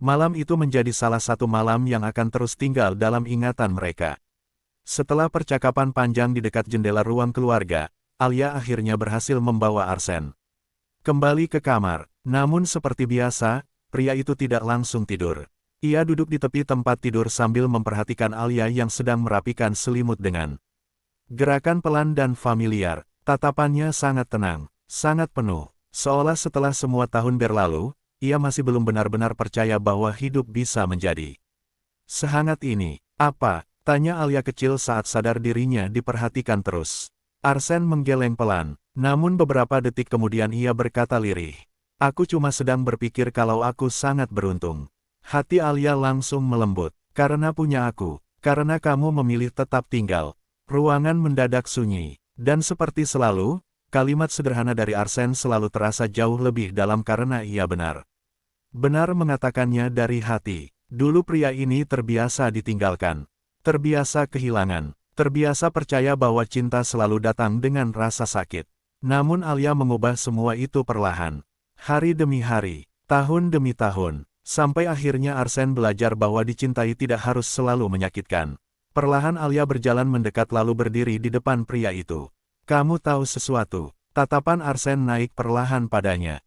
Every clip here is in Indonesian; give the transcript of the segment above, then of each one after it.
Malam itu menjadi salah satu malam yang akan terus tinggal dalam ingatan mereka. Setelah percakapan panjang di dekat jendela ruang keluarga, Alia akhirnya berhasil membawa Arsen kembali ke kamar. Namun seperti biasa, pria itu tidak langsung tidur. Ia duduk di tepi tempat tidur sambil memperhatikan Alia yang sedang merapikan selimut dengan gerakan pelan dan familiar. Tatapannya sangat tenang, sangat penuh. Seolah setelah semua tahun berlalu, ia masih belum benar-benar percaya bahwa hidup bisa menjadi sehangat ini. Apa? Tanya Alia kecil saat sadar dirinya diperhatikan terus. Arsen menggeleng pelan, namun beberapa detik kemudian ia berkata lirih. Aku cuma sedang berpikir kalau aku sangat beruntung. Hati Alia langsung melembut. Karena punya aku, karena kamu memilih tetap tinggal. Ruangan mendadak sunyi. Dan seperti selalu, kalimat sederhana dari Arsen selalu terasa jauh lebih dalam karena ia benar mengatakannya dari hati. Dulu pria ini terbiasa ditinggalkan. Terbiasa kehilangan. Terbiasa percaya bahwa cinta selalu datang dengan rasa sakit. Namun Alia mengubah semua itu perlahan. Hari demi hari, tahun demi tahun, sampai akhirnya Arsen belajar bahwa dicintai tidak harus selalu menyakitkan. Perlahan Alia berjalan mendekat lalu berdiri di depan pria itu. Kamu tahu sesuatu? Tatapan Arsen naik perlahan padanya.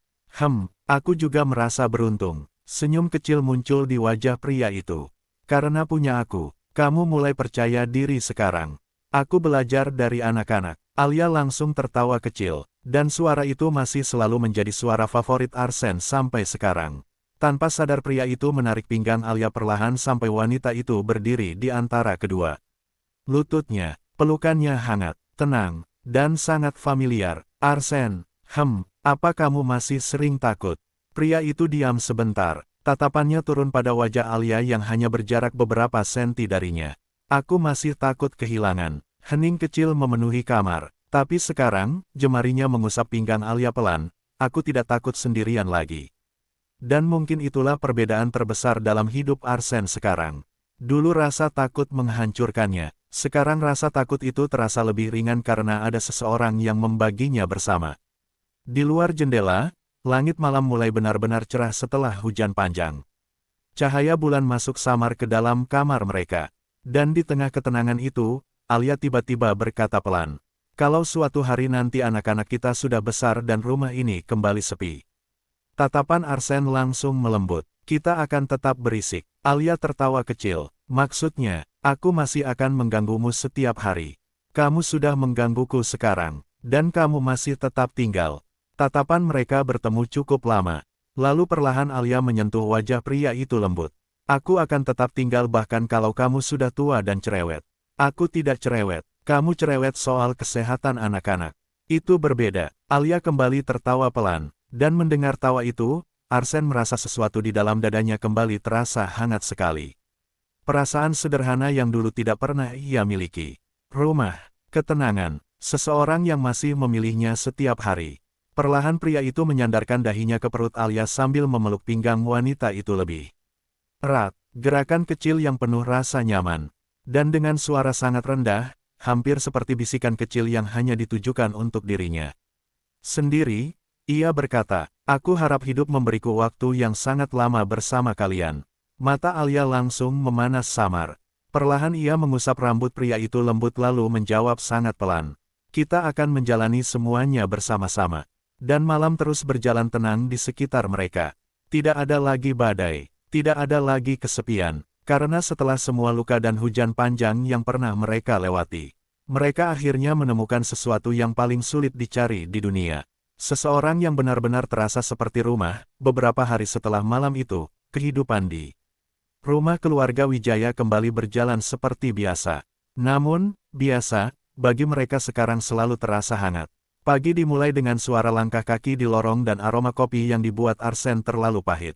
Aku juga merasa beruntung. Senyum kecil muncul di wajah pria itu. Karena punya aku, kamu mulai percaya diri sekarang. Aku belajar dari anak-anak. Alia langsung tertawa kecil, dan suara itu masih selalu menjadi suara favorit Arsen sampai sekarang. Tanpa sadar pria itu menarik pinggang Alia perlahan sampai wanita itu berdiri di antara kedua lututnya. Pelukannya hangat, tenang, dan sangat familiar. Arsen, apa kamu masih sering takut? Pria itu diam sebentar. Tatapannya turun pada wajah Alia yang hanya berjarak beberapa senti darinya. Aku masih takut kehilangan. Hening kecil memenuhi kamar. Tapi sekarang, jemarinya mengusap pinggang Alia pelan. Aku tidak takut sendirian lagi. Dan mungkin itulah perbedaan terbesar dalam hidup Arsen sekarang. Dulu rasa takut menghancurkannya. Sekarang rasa takut itu terasa lebih ringan karena ada seseorang yang membaginya bersama. Di luar jendela, langit malam mulai benar-benar cerah setelah hujan panjang. Cahaya bulan masuk samar ke dalam kamar mereka. Dan di tengah ketenangan itu, Alia tiba-tiba berkata pelan. Kalau suatu hari nanti anak-anak kita sudah besar dan rumah ini kembali sepi. Tatapan Arsen langsung melembut. Kita akan tetap berisik. Alia tertawa kecil. Maksudnya, aku masih akan mengganggumu setiap hari. Kamu sudah menggangguku sekarang. Dan kamu masih tetap tinggal. Tatapan mereka bertemu cukup lama. Lalu perlahan Alia menyentuh wajah pria itu lembut. Aku akan tetap tinggal bahkan kalau kamu sudah tua dan cerewet. Aku tidak cerewet. Kamu cerewet soal kesehatan anak-anak. Itu berbeda. Alia kembali tertawa pelan. Dan mendengar tawa itu, Arsen merasa sesuatu di dalam dadanya kembali terasa hangat sekali. Perasaan sederhana yang dulu tidak pernah ia miliki. Rumah, ketenangan, seseorang yang masih memilihnya setiap hari. Perlahan pria itu menyandarkan dahinya ke perut Alia sambil memeluk pinggang wanita itu lebih erat. Gerakan kecil yang penuh rasa nyaman. Dan dengan suara sangat rendah, hampir seperti bisikan kecil yang hanya ditujukan untuk dirinya sendiri, ia berkata, aku harap hidup memberiku waktu yang sangat lama bersama kalian. Mata Alia langsung memanas samar. Perlahan ia mengusap rambut pria itu lembut lalu menjawab sangat pelan. Kita akan menjalani semuanya bersama-sama. Dan malam terus berjalan tenang di sekitar mereka. Tidak ada lagi badai, tidak ada lagi kesepian, karena setelah semua luka dan hujan panjang yang pernah mereka lewati, mereka akhirnya menemukan sesuatu yang paling sulit dicari di dunia. Seseorang yang benar-benar terasa seperti rumah. Beberapa hari setelah malam itu, kehidupan di rumah keluarga Wijaya kembali berjalan seperti biasa. Namun, biasa, bagi mereka sekarang selalu terasa hangat. Pagi dimulai dengan suara langkah kaki di lorong dan aroma kopi yang dibuat Arsen terlalu pahit.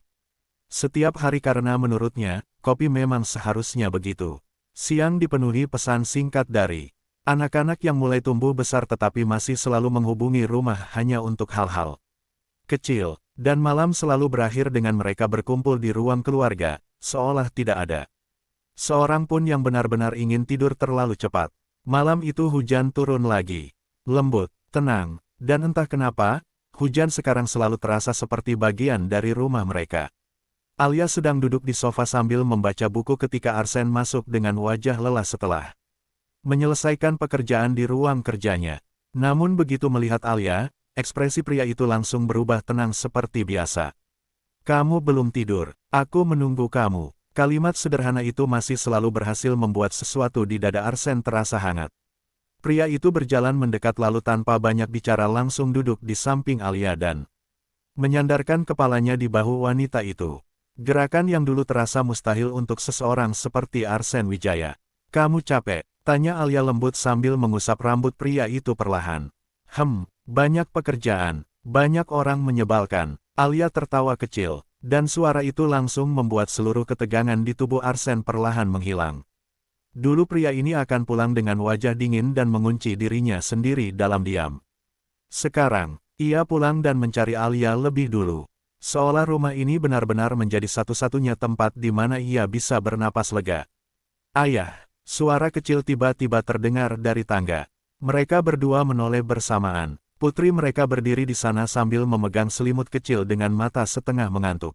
Setiap hari karena menurutnya, kopi memang seharusnya begitu. Siang dipenuhi pesan singkat dari anak-anak yang mulai tumbuh besar tetapi masih selalu menghubungi rumah hanya untuk hal-hal kecil. Dan malam selalu berakhir dengan mereka berkumpul di ruang keluarga, seolah tidak ada seorang pun yang benar-benar ingin tidur terlalu cepat. Malam itu hujan turun lagi. Lembut, tenang, dan entah kenapa, hujan sekarang selalu terasa seperti bagian dari rumah mereka. Alia sedang duduk di sofa sambil membaca buku ketika Arsen masuk dengan wajah lelah setelah menyelesaikan pekerjaan di ruang kerjanya. Namun begitu melihat Alia, ekspresi pria itu langsung berubah tenang seperti biasa. "Kamu belum tidur, aku menunggu kamu." Kalimat sederhana itu masih selalu berhasil membuat sesuatu di dada Arsen terasa hangat. Pria itu berjalan mendekat lalu tanpa banyak bicara langsung duduk di samping Alia dan menyandarkan kepalanya di bahu wanita itu. Gerakan yang dulu terasa mustahil untuk seseorang seperti Arsen Wijaya. "Kamu capek?" tanya Alia lembut sambil mengusap rambut pria itu perlahan. Banyak pekerjaan, banyak orang menyebalkan." Alia tertawa kecil, dan suara itu langsung membuat seluruh ketegangan di tubuh Arsen perlahan menghilang. Dulu pria ini akan pulang dengan wajah dingin dan mengunci dirinya sendiri dalam diam. Sekarang, ia pulang dan mencari Alia lebih dulu. Seolah rumah ini benar-benar menjadi satu-satunya tempat di mana ia bisa bernapas lega. "Ayah!" Suara kecil tiba-tiba terdengar dari tangga. Mereka berdua menoleh bersamaan. Putri mereka berdiri di sana sambil memegang selimut kecil dengan mata setengah mengantuk.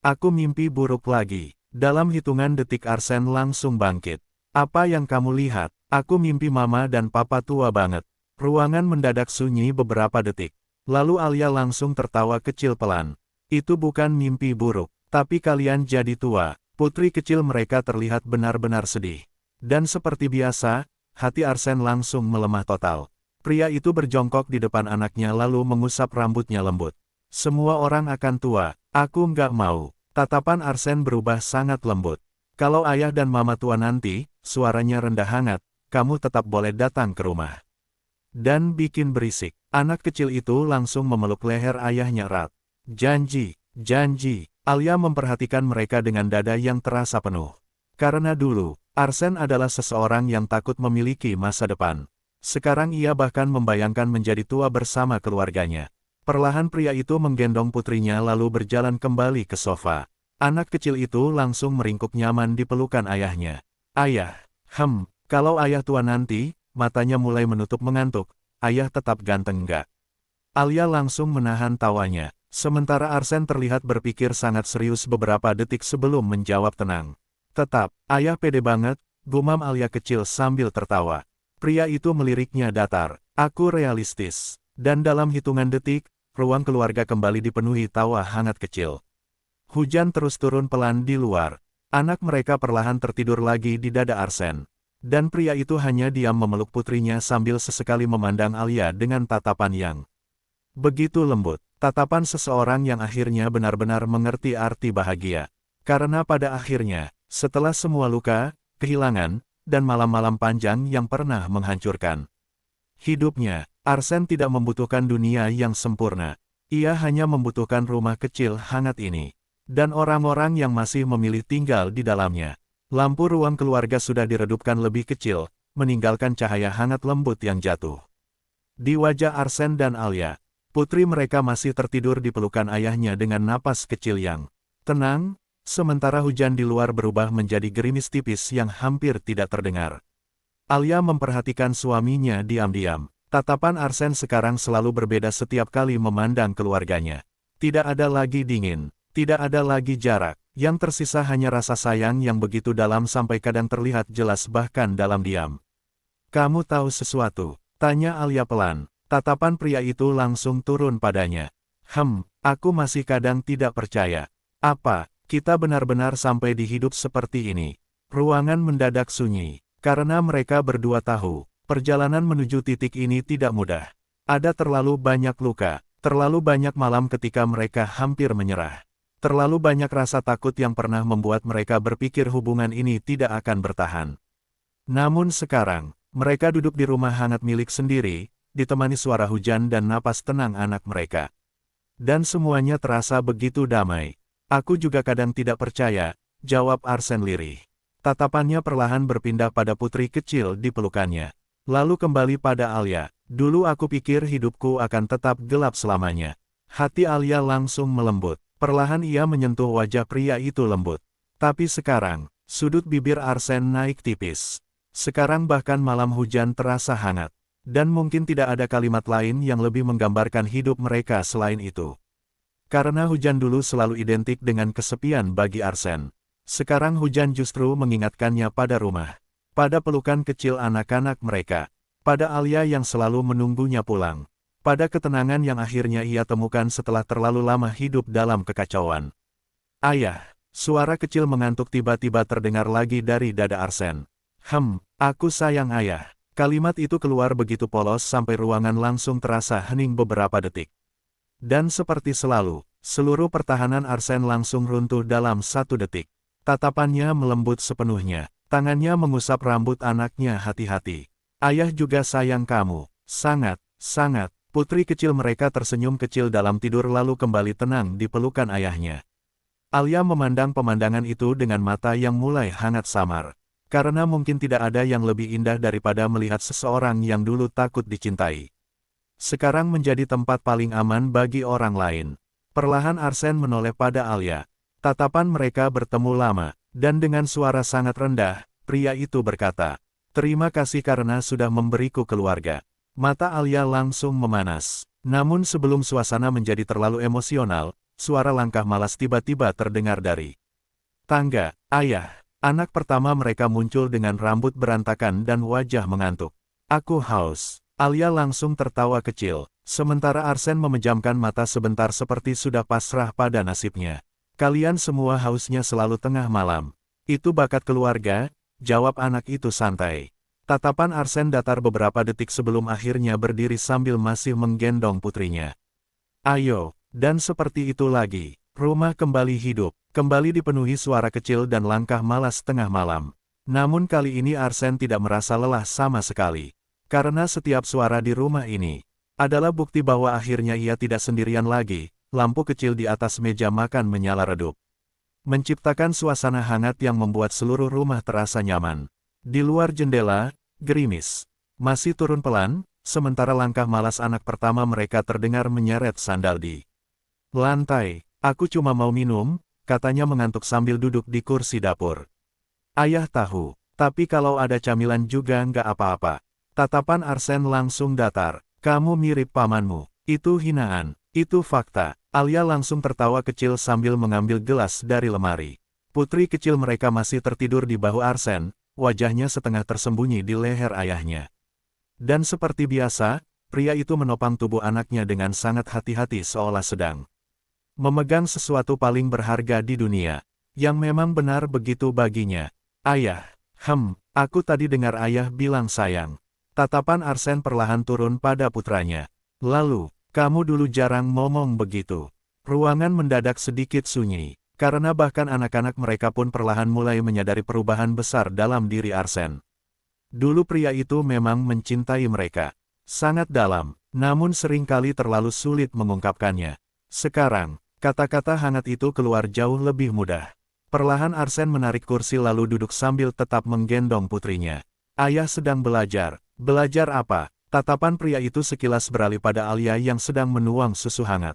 "Aku mimpi buruk lagi." Dalam hitungan detik Arsen langsung bangkit. "Apa yang kamu lihat?" "Aku mimpi mama dan papa tua banget." Ruangan mendadak sunyi beberapa detik. Lalu Alia langsung tertawa kecil pelan. "Itu bukan mimpi buruk, tapi kalian jadi tua." Putri kecil mereka terlihat benar-benar sedih. Dan seperti biasa, hati Arsen langsung melemah total. Pria itu berjongkok di depan anaknya lalu mengusap rambutnya lembut. "Semua orang akan tua, aku nggak mau." Tatapan Arsen berubah sangat lembut. "Kalau ayah dan mama tua nanti," suaranya rendah hangat, "kamu tetap boleh datang ke rumah. Dan bikin berisik." Anak kecil itu langsung memeluk leher ayahnya erat. "Janji, janji." Alia memperhatikan mereka dengan dada yang terasa penuh. Karena dulu, Arsen adalah seseorang yang takut memiliki masa depan. Sekarang ia bahkan membayangkan menjadi tua bersama keluarganya. Perlahan pria itu menggendong putrinya lalu berjalan kembali ke sofa. Anak kecil itu langsung meringkuk nyaman di pelukan ayahnya. "Ayah, kalau ayah tua nanti," matanya mulai menutup mengantuk, "ayah tetap ganteng nggak?" Alia langsung menahan tawanya. Sementara Arsen terlihat berpikir sangat serius beberapa detik sebelum menjawab tenang. "Tetap, ayah pede banget," gumam Alia kecil sambil tertawa. Pria itu meliriknya datar. "Aku realistis." Dan dalam hitungan detik, ruang keluarga kembali dipenuhi tawa hangat kecil. Hujan terus turun pelan di luar. Anak mereka perlahan tertidur lagi di dada Arsen. Dan pria itu hanya diam memeluk putrinya sambil sesekali memandang Alia dengan tatapan yang begitu lembut. Tatapan seseorang yang akhirnya benar-benar mengerti arti bahagia. Karena pada akhirnya, setelah semua luka, kehilangan, dan malam-malam panjang yang pernah menghancurkan hidupnya, Arsen tidak membutuhkan dunia yang sempurna. Ia hanya membutuhkan rumah kecil hangat ini. Dan orang-orang yang masih memilih tinggal di dalamnya. Lampu ruang keluarga sudah diredupkan lebih kecil, meninggalkan cahaya hangat lembut yang jatuh di wajah Arsen dan Alia. Putri mereka masih tertidur di pelukan ayahnya dengan napas kecil yang tenang. Sementara hujan di luar berubah menjadi gerimis tipis yang hampir tidak terdengar. Alia memperhatikan suaminya diam-diam. Tatapan Arsen sekarang selalu berbeda setiap kali memandang keluarganya. Tidak ada lagi dingin, tidak ada lagi jarak. Yang tersisa hanya rasa sayang yang begitu dalam sampai kadang terlihat jelas bahkan dalam diam. "Kamu tahu sesuatu?" tanya Alia pelan. Tatapan pria itu langsung turun padanya. Aku masih kadang tidak percaya." "Apa? Kita benar-benar sampai di hidup seperti ini." Ruangan mendadak sunyi. Karena mereka berdua tahu, perjalanan menuju titik ini tidak mudah. Ada terlalu banyak luka, terlalu banyak malam ketika mereka hampir menyerah. Terlalu banyak rasa takut yang pernah membuat mereka berpikir hubungan ini tidak akan bertahan. Namun sekarang, mereka duduk di rumah hangat milik sendiri, ditemani suara hujan dan napas tenang anak mereka. Dan semuanya terasa begitu damai. "Aku juga kadang tidak percaya," jawab Arsen lirih. Tatapannya perlahan berpindah pada putri kecil di pelukannya. Lalu kembali pada Alia. "Dulu aku pikir hidupku akan tetap gelap selamanya." Hati Alia langsung melembut. Perlahan ia menyentuh wajah pria itu lembut. Tapi sekarang, sudut bibir Arsen naik tipis. Sekarang bahkan malam hujan terasa hangat. Dan mungkin tidak ada kalimat lain yang lebih menggambarkan hidup mereka selain itu. Karena hujan dulu selalu identik dengan kesepian bagi Arsen. Sekarang hujan justru mengingatkannya pada rumah. Pada pelukan kecil anak-anak mereka. Pada Alia yang selalu menunggunya pulang. Pada ketenangan yang akhirnya ia temukan setelah terlalu lama hidup dalam kekacauan. Ayah, suara kecil mengantuk tiba-tiba terdengar lagi dari dada Arsen. Aku sayang ayah. Kalimat itu keluar begitu polos sampai ruangan langsung terasa hening beberapa detik. Dan seperti selalu, seluruh pertahanan Arsen langsung runtuh dalam 1 detik. Tatapannya melembut sepenuhnya. Tangannya mengusap rambut anaknya hati-hati. Ayah juga sayang kamu. Sangat, sangat. Putri kecil mereka tersenyum kecil dalam tidur lalu kembali tenang di pelukan ayahnya. Alia memandang pemandangan itu dengan mata yang mulai hangat samar. Karena mungkin tidak ada yang lebih indah daripada melihat seseorang yang dulu takut dicintai. Sekarang menjadi tempat paling aman bagi orang lain. Perlahan Arsen menoleh pada Alia. Tatapan mereka bertemu lama, dan dengan suara sangat rendah, pria itu berkata, "Terima kasih karena sudah memberiku keluarga." Mata Alia langsung memanas. Namun sebelum suasana menjadi terlalu emosional, suara langkah malas tiba-tiba terdengar dari tangga. Ayah. Anak pertama mereka muncul dengan rambut berantakan dan wajah mengantuk. Aku haus. Alia langsung tertawa kecil, sementara Arsen memejamkan mata sebentar seperti sudah pasrah pada nasibnya. Kalian semua hausnya selalu tengah malam. Itu bakat keluarga, jawab anak itu santai. Tatapan Arsen datar beberapa detik sebelum akhirnya berdiri sambil masih menggendong putrinya. Ayo, dan seperti itu lagi. Rumah kembali hidup, kembali dipenuhi suara kecil dan langkah malas tengah malam. Namun kali ini Arsen tidak merasa lelah sama sekali. Karena setiap suara di rumah ini adalah bukti bahwa akhirnya ia tidak sendirian lagi. Lampu kecil di atas meja makan menyala redup, menciptakan suasana hangat yang membuat seluruh rumah terasa nyaman. Di luar jendela, gerimis masih turun pelan, sementara langkah malas anak pertama mereka terdengar menyeret sandal di lantai. Aku cuma mau minum, katanya mengantuk sambil duduk di kursi dapur. Ayah tahu, tapi kalau ada camilan juga nggak apa-apa. Tatapan Arsen langsung datar. Kamu mirip pamanmu. Itu hinaan, itu fakta. Alia langsung tertawa kecil sambil mengambil gelas dari lemari. Putri kecil mereka masih tertidur di bahu Arsen, wajahnya setengah tersembunyi di leher ayahnya. Dan seperti biasa, pria itu menopang tubuh anaknya dengan sangat hati-hati seolah sedang memegang sesuatu paling berharga di dunia, yang memang benar begitu baginya. Ayah, aku tadi dengar ayah bilang sayang. Tatapan Arsen perlahan turun pada putranya. Lalu, kamu dulu jarang ngomong begitu. Ruangan mendadak sedikit sunyi, karena bahkan anak-anak mereka pun perlahan mulai menyadari perubahan besar dalam diri Arsen. Dulu pria itu memang mencintai mereka. Sangat dalam, namun seringkali terlalu sulit mengungkapkannya. Sekarang, kata-kata hangat itu keluar jauh lebih mudah. Perlahan Arsen menarik kursi lalu duduk sambil tetap menggendong putrinya. Ayah sedang belajar. Belajar apa? Tatapan pria itu sekilas beralih pada Alia yang sedang menuang susu hangat.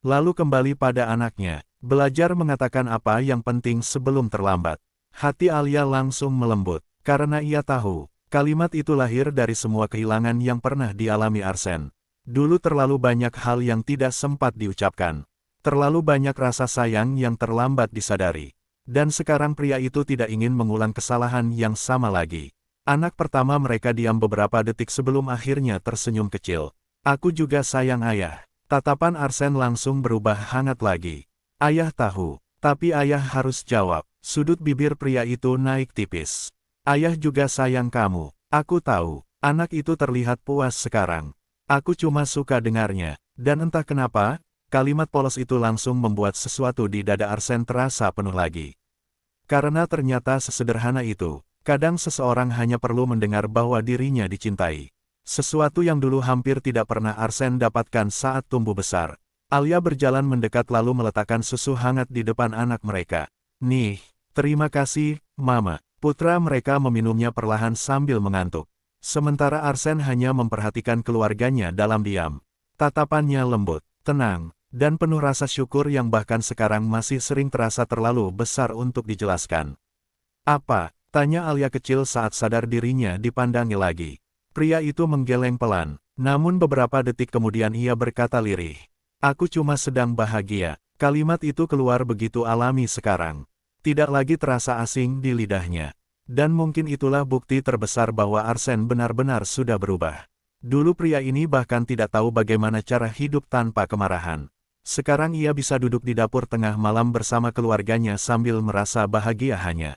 Lalu kembali pada anaknya. Belajar mengatakan apa yang penting sebelum terlambat. Hati Alia langsung melembut. Karena ia tahu, kalimat itu lahir dari semua kehilangan yang pernah dialami Arsen. Dulu terlalu banyak hal yang tidak sempat diucapkan. Terlalu banyak rasa sayang yang terlambat disadari. Dan sekarang pria itu tidak ingin mengulang kesalahan yang sama lagi. Anak pertama mereka diam beberapa detik sebelum akhirnya tersenyum kecil. Aku juga sayang ayah. Tatapan Arsen langsung berubah hangat lagi. Ayah tahu, tapi ayah harus jawab. Sudut bibir pria itu naik tipis. Ayah juga sayang kamu. Aku tahu, anak itu terlihat puas sekarang. Aku cuma suka dengarnya. Dan entah kenapa, kalimat polos itu langsung membuat sesuatu di dada Arsen terasa penuh lagi. Karena ternyata sesederhana itu, kadang seseorang hanya perlu mendengar bahwa dirinya dicintai. Sesuatu yang dulu hampir tidak pernah Arsen dapatkan saat tumbuh besar. Alia berjalan mendekat lalu meletakkan susu hangat di depan anak mereka. Nih, terima kasih, Mama. Putra mereka meminumnya perlahan sambil mengantuk. Sementara Arsen hanya memperhatikan keluarganya dalam diam. Tatapannya lembut, tenang, dan penuh rasa syukur yang bahkan sekarang masih sering terasa terlalu besar untuk dijelaskan. Apa? Tanya Alia kecil saat sadar dirinya dipandangi lagi. Pria itu menggeleng pelan, namun beberapa detik kemudian ia berkata lirih. Aku cuma sedang bahagia. Kalimat itu keluar begitu alami sekarang. Tidak lagi terasa asing di lidahnya. Dan mungkin itulah bukti terbesar bahwa Arsène benar-benar sudah berubah. Dulu pria ini bahkan tidak tahu bagaimana cara hidup tanpa kemarahan. Sekarang ia bisa duduk di dapur tengah malam bersama keluarganya sambil merasa bahagia hanya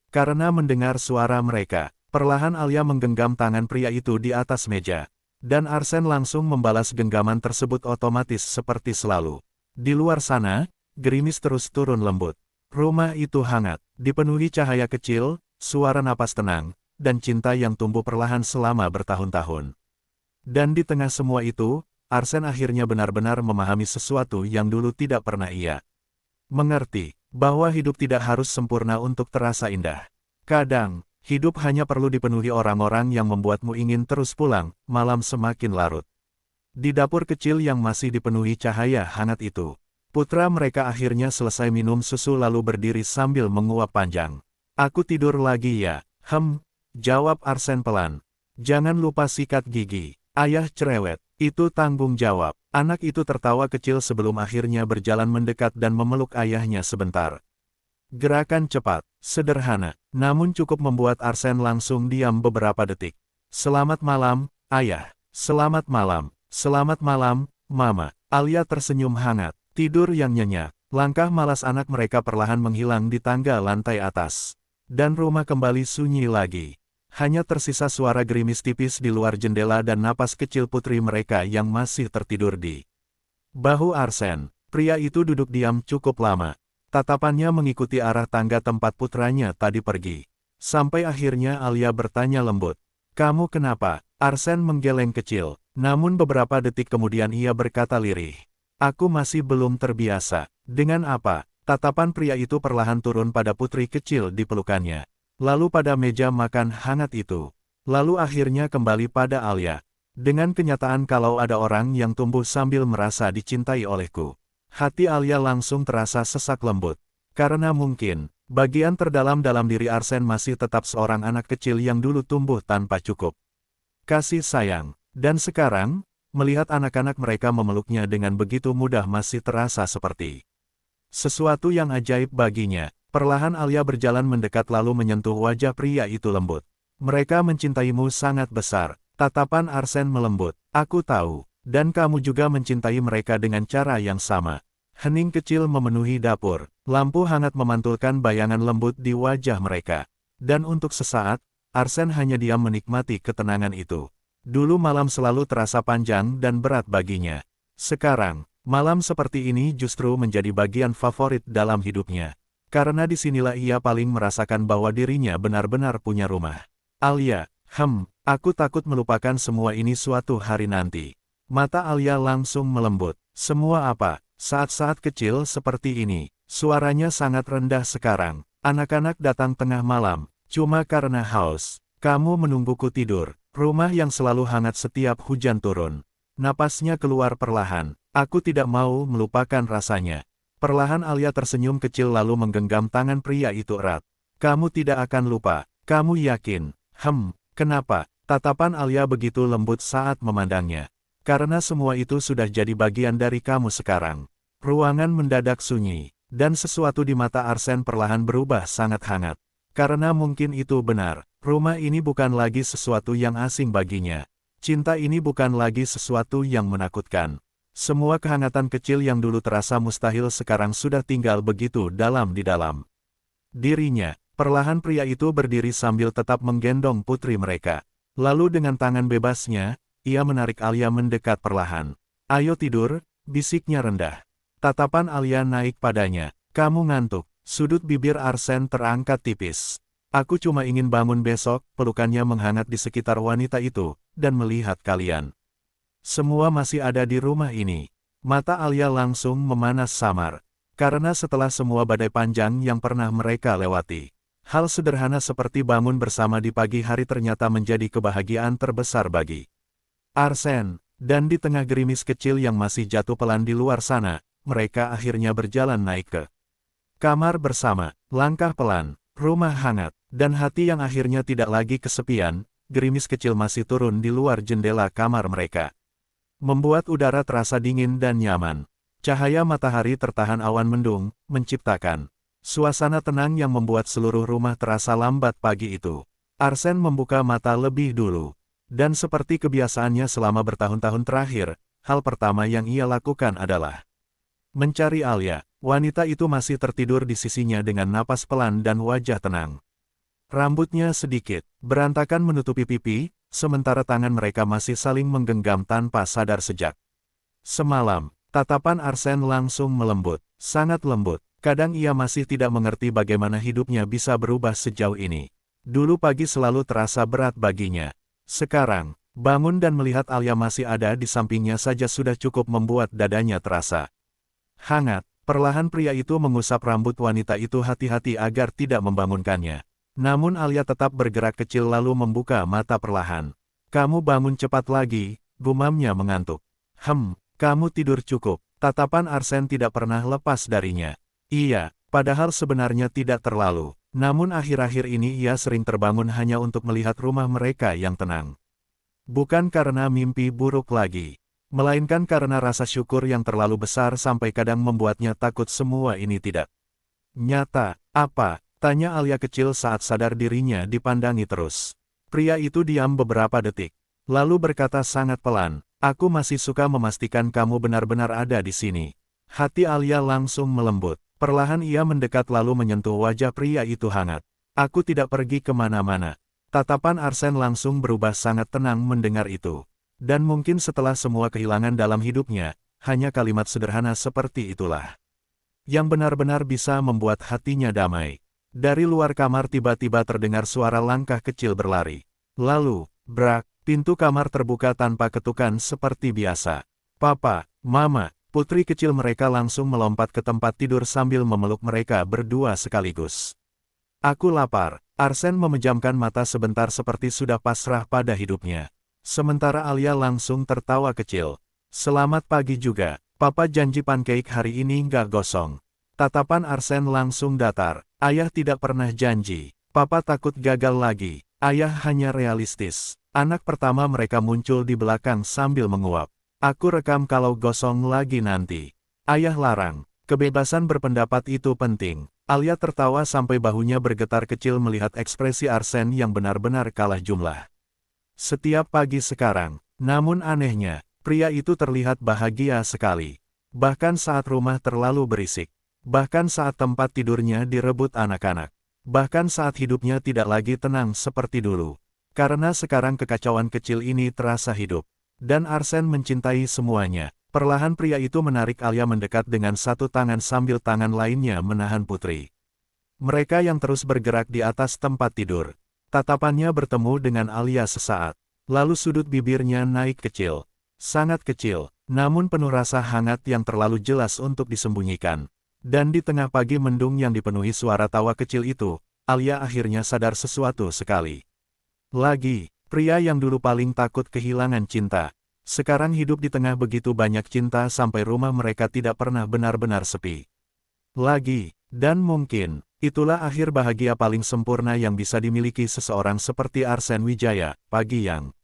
karena mendengar suara mereka. Perlahan Alia menggenggam tangan pria itu di atas meja. Dan Arsène langsung membalas genggaman tersebut otomatis seperti selalu. Di luar sana, gerimis terus turun lembut. Rumah itu hangat, dipenuhi cahaya kecil, suara napas tenang, dan cinta yang tumbuh perlahan selama bertahun-tahun. Dan di tengah semua itu, Arsène akhirnya benar-benar memahami sesuatu yang dulu tidak pernah ia mengerti, bahwa hidup tidak harus sempurna untuk terasa indah. Kadang, hidup hanya perlu dipenuhi orang-orang yang membuatmu ingin terus pulang, malam semakin larut. Di dapur kecil yang masih dipenuhi cahaya hangat itu, putra mereka akhirnya selesai minum susu lalu berdiri sambil menguap panjang. Aku tidur lagi ya, jawab Arsène pelan. Jangan lupa sikat gigi. Ayah cerewet, itu tanggung jawab. Anak itu tertawa kecil sebelum akhirnya berjalan mendekat dan memeluk ayahnya sebentar. Gerakan cepat, sederhana, namun cukup membuat Arsène langsung diam beberapa detik. Selamat malam, ayah. Selamat malam, mama. Alia tersenyum hangat, tidur yang nyenyak. Langkah malas anak mereka perlahan menghilang di tangga lantai atas. Dan rumah kembali sunyi lagi. Hanya tersisa suara gerimis tipis di luar jendela dan napas kecil putri mereka yang masih tertidur di bahu Arsène. Pria itu duduk diam cukup lama. Tatapannya mengikuti arah tangga tempat putranya tadi pergi. Sampai akhirnya Alia bertanya lembut. Kamu kenapa? Arsène menggeleng kecil. Namun beberapa detik kemudian ia berkata lirih. Aku masih belum terbiasa. Dengan apa? Tatapan pria itu perlahan turun pada putri kecil di pelukannya. Lalu pada meja makan hangat itu. Lalu akhirnya kembali pada Alia. Dengan kenyataan kalau ada orang yang tumbuh sambil merasa dicintai olehku. Hati Alia langsung terasa sesak lembut. Karena mungkin, bagian terdalam dalam diri Arsène masih tetap seorang anak kecil yang dulu tumbuh tanpa cukup kasih sayang. Dan sekarang, melihat anak-anak mereka memeluknya dengan begitu mudah masih terasa seperti sesuatu yang ajaib baginya. Perlahan Alia berjalan mendekat lalu menyentuh wajah pria itu lembut. Mereka mencintaimu sangat besar. Tatapan Arsène melembut. Aku tahu. Dan kamu juga mencintai mereka dengan cara yang sama. Hening kecil memenuhi dapur. Lampu hangat memantulkan bayangan lembut di wajah mereka. Dan untuk sesaat, Arsène hanya diam menikmati ketenangan itu. Dulu malam selalu terasa panjang dan berat baginya. Sekarang, malam seperti ini justru menjadi bagian favorit dalam hidupnya. Karena disinilah ia paling merasakan bahwa dirinya benar-benar punya rumah. Alia, aku takut melupakan semua ini suatu hari nanti. Mata Alia langsung melembut. Semua apa? Saat-saat kecil seperti ini, suaranya sangat rendah sekarang. Anak-anak datang tengah malam, cuma karena haus. Kamu menungguku tidur. Rumah yang selalu hangat setiap hujan turun. Napasnya keluar perlahan. Aku tidak mau melupakan rasanya. Perlahan Alia tersenyum kecil lalu menggenggam tangan pria itu erat. Kamu tidak akan lupa. Kamu yakin? Kenapa? Tatapan Alia begitu lembut saat memandangnya. Karena semua itu sudah jadi bagian dari kamu sekarang. Ruangan mendadak sunyi. Dan sesuatu di mata Arsène perlahan berubah sangat hangat. Karena mungkin itu benar. Rumah ini bukan lagi sesuatu yang asing baginya. Cinta ini bukan lagi sesuatu yang menakutkan. Semua kehangatan kecil yang dulu terasa mustahil sekarang sudah tinggal begitu dalam di dalam dirinya. Perlahan pria itu berdiri sambil tetap menggendong putri mereka. Lalu dengan tangan bebasnya, ia menarik Alia mendekat perlahan. Ayo tidur, bisiknya rendah. Tatapan Alia naik padanya. Kamu ngantuk. Sudut bibir Arsène terangkat tipis. Aku cuma ingin bangun besok, pelukannya menghangat di sekitar wanita itu, dan melihat kalian. Semua masih ada di rumah ini. Mata Alia langsung memanas samar. Karena setelah semua badai panjang yang pernah mereka lewati, hal sederhana seperti bangun bersama di pagi hari ternyata menjadi kebahagiaan terbesar bagi Arsène. Dan di tengah gerimis kecil yang masih jatuh pelan di luar sana, mereka akhirnya berjalan naik ke kamar bersama. Langkah pelan, rumah hangat, dan hati yang akhirnya tidak lagi kesepian. Gerimis kecil masih turun di luar jendela kamar mereka. membuat udara terasa dingin dan nyaman. Cahaya matahari tertahan awan mendung, menciptakan suasana tenang yang membuat seluruh rumah terasa lambat pagi itu. Arsene membuka mata lebih dulu. Dan seperti kebiasaannya selama bertahun-tahun terakhir, hal pertama yang ia lakukan adalah mencari Alia. Wanita itu masih tertidur di sisinya dengan napas pelan dan wajah tenang. Rambutnya sedikit berantakan menutupi pipi, sementara tangan mereka masih saling menggenggam tanpa sadar sejak semalam. Tatapan Arsene langsung melembut, sangat lembut. Kadang ia masih tidak mengerti bagaimana hidupnya bisa berubah sejauh ini. Dulu pagi selalu terasa berat baginya. Sekarang, bangun dan melihat Alia masih ada di sampingnya saja sudah cukup membuat dadanya terasa hangat. Perlahan pria itu mengusap rambut wanita itu hati-hati agar tidak membangunkannya. Namun Alia tetap bergerak kecil lalu membuka mata perlahan. "Kamu bangun cepat lagi," gumamnya mengantuk. Kamu tidur cukup." Tatapan Arsene tidak pernah lepas darinya. Iya, padahal sebenarnya tidak terlalu. Namun akhir-akhir ini ia sering terbangun hanya untuk melihat rumah mereka yang tenang. Bukan karena mimpi buruk lagi, melainkan karena rasa syukur yang terlalu besar sampai kadang membuatnya takut semua ini tidak nyata. "Apa?" tanya Alia kecil saat sadar dirinya dipandangi terus. Pria itu diam beberapa detik, lalu berkata sangat pelan, "Aku masih suka memastikan kamu benar-benar ada di sini." Hati Alia langsung melembut. Perlahan ia mendekat lalu menyentuh wajah pria itu hangat. "Aku tidak pergi kemana-mana." Tatapan Arsene langsung berubah sangat tenang mendengar itu. Dan mungkin setelah semua kehilangan dalam hidupnya, hanya kalimat sederhana seperti itulah yang benar-benar bisa membuat hatinya damai. Dari luar kamar tiba-tiba terdengar suara langkah kecil berlari. Lalu, brak, pintu kamar terbuka tanpa ketukan seperti biasa. "Papa, Mama," putri kecil mereka langsung melompat ke tempat tidur sambil memeluk mereka berdua sekaligus. "Aku lapar." Arsene memejamkan mata sebentar seperti sudah pasrah pada hidupnya. Sementara Alia langsung tertawa kecil. "Selamat pagi juga. Papa janji pancake hari ini nggak gosong." Tatapan Arsene langsung datar. "Ayah tidak pernah janji. Papa takut gagal lagi. Ayah hanya realistis." Anak pertama mereka muncul di belakang sambil menguap. "Aku rekam kalau gosong lagi nanti." "Ayah larang. Kebebasan berpendapat itu penting." Alia tertawa sampai bahunya bergetar kecil melihat ekspresi Arsene yang benar-benar kalah jumlah. Setiap pagi sekarang, namun anehnya, pria itu terlihat bahagia sekali. Bahkan saat rumah terlalu berisik. Bahkan saat tempat tidurnya direbut anak-anak. Bahkan saat hidupnya tidak lagi tenang seperti dulu. Karena sekarang kekacauan kecil ini terasa hidup. Dan Arsene mencintai semuanya. Perlahan pria itu menarik Alia mendekat dengan satu tangan sambil tangan lainnya menahan putri mereka yang terus bergerak di atas tempat tidur. Tatapannya bertemu dengan Alia sesaat. Lalu sudut bibirnya naik kecil. Sangat kecil, namun penuh rasa hangat yang terlalu jelas untuk disembunyikan. Dan di tengah pagi mendung yang dipenuhi suara tawa kecil itu, Alia akhirnya sadar sesuatu sekali. Lagi, pria yang dulu paling takut kehilangan cinta. Sekarang hidup di tengah begitu banyak cinta sampai rumah mereka tidak pernah benar-benar sepi. Lagi, dan mungkin, itulah akhir bahagia paling sempurna yang bisa dimiliki seseorang seperti Arsene Wijaya. Pagi yang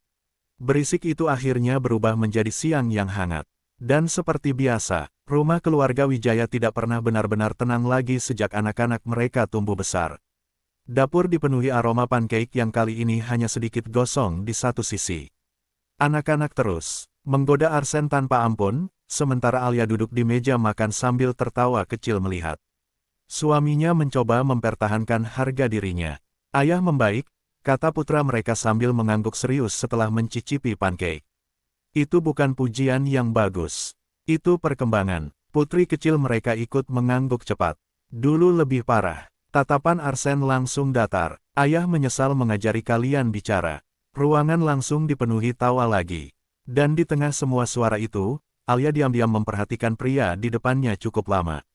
berisik itu akhirnya berubah menjadi siang yang hangat. Dan seperti biasa, rumah keluarga Wijaya tidak pernah benar-benar tenang lagi sejak anak-anak mereka tumbuh besar. Dapur dipenuhi aroma pancake yang kali ini hanya sedikit gosong di satu sisi. Anak-anak terus menggoda Arsene tanpa ampun, sementara Alia duduk di meja makan sambil tertawa kecil melihat suaminya mencoba mempertahankan harga dirinya. "Ayah membaik," kata putra mereka sambil mengangguk serius setelah mencicipi pancake. "Itu bukan pujian yang bagus. Itu perkembangan." Putri kecil mereka ikut mengangguk cepat. "Dulu lebih parah." Tatapan Arsene langsung datar. "Ayah menyesal mengajari kalian bicara." Ruangan langsung dipenuhi tawa lagi. Dan di tengah semua suara itu, Alia diam-diam memperhatikan pria di depannya cukup lama.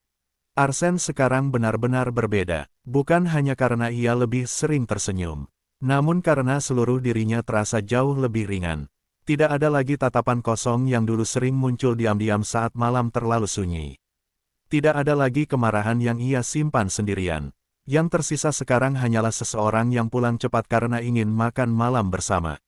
Arsene sekarang benar-benar berbeda, bukan hanya karena ia lebih sering tersenyum, namun karena seluruh dirinya terasa jauh lebih ringan. Tidak ada lagi tatapan kosong yang dulu sering muncul diam-diam saat malam terlalu sunyi. Tidak ada lagi kemarahan yang ia simpan sendirian. Yang tersisa sekarang hanyalah seseorang yang pulang cepat karena ingin makan malam bersama.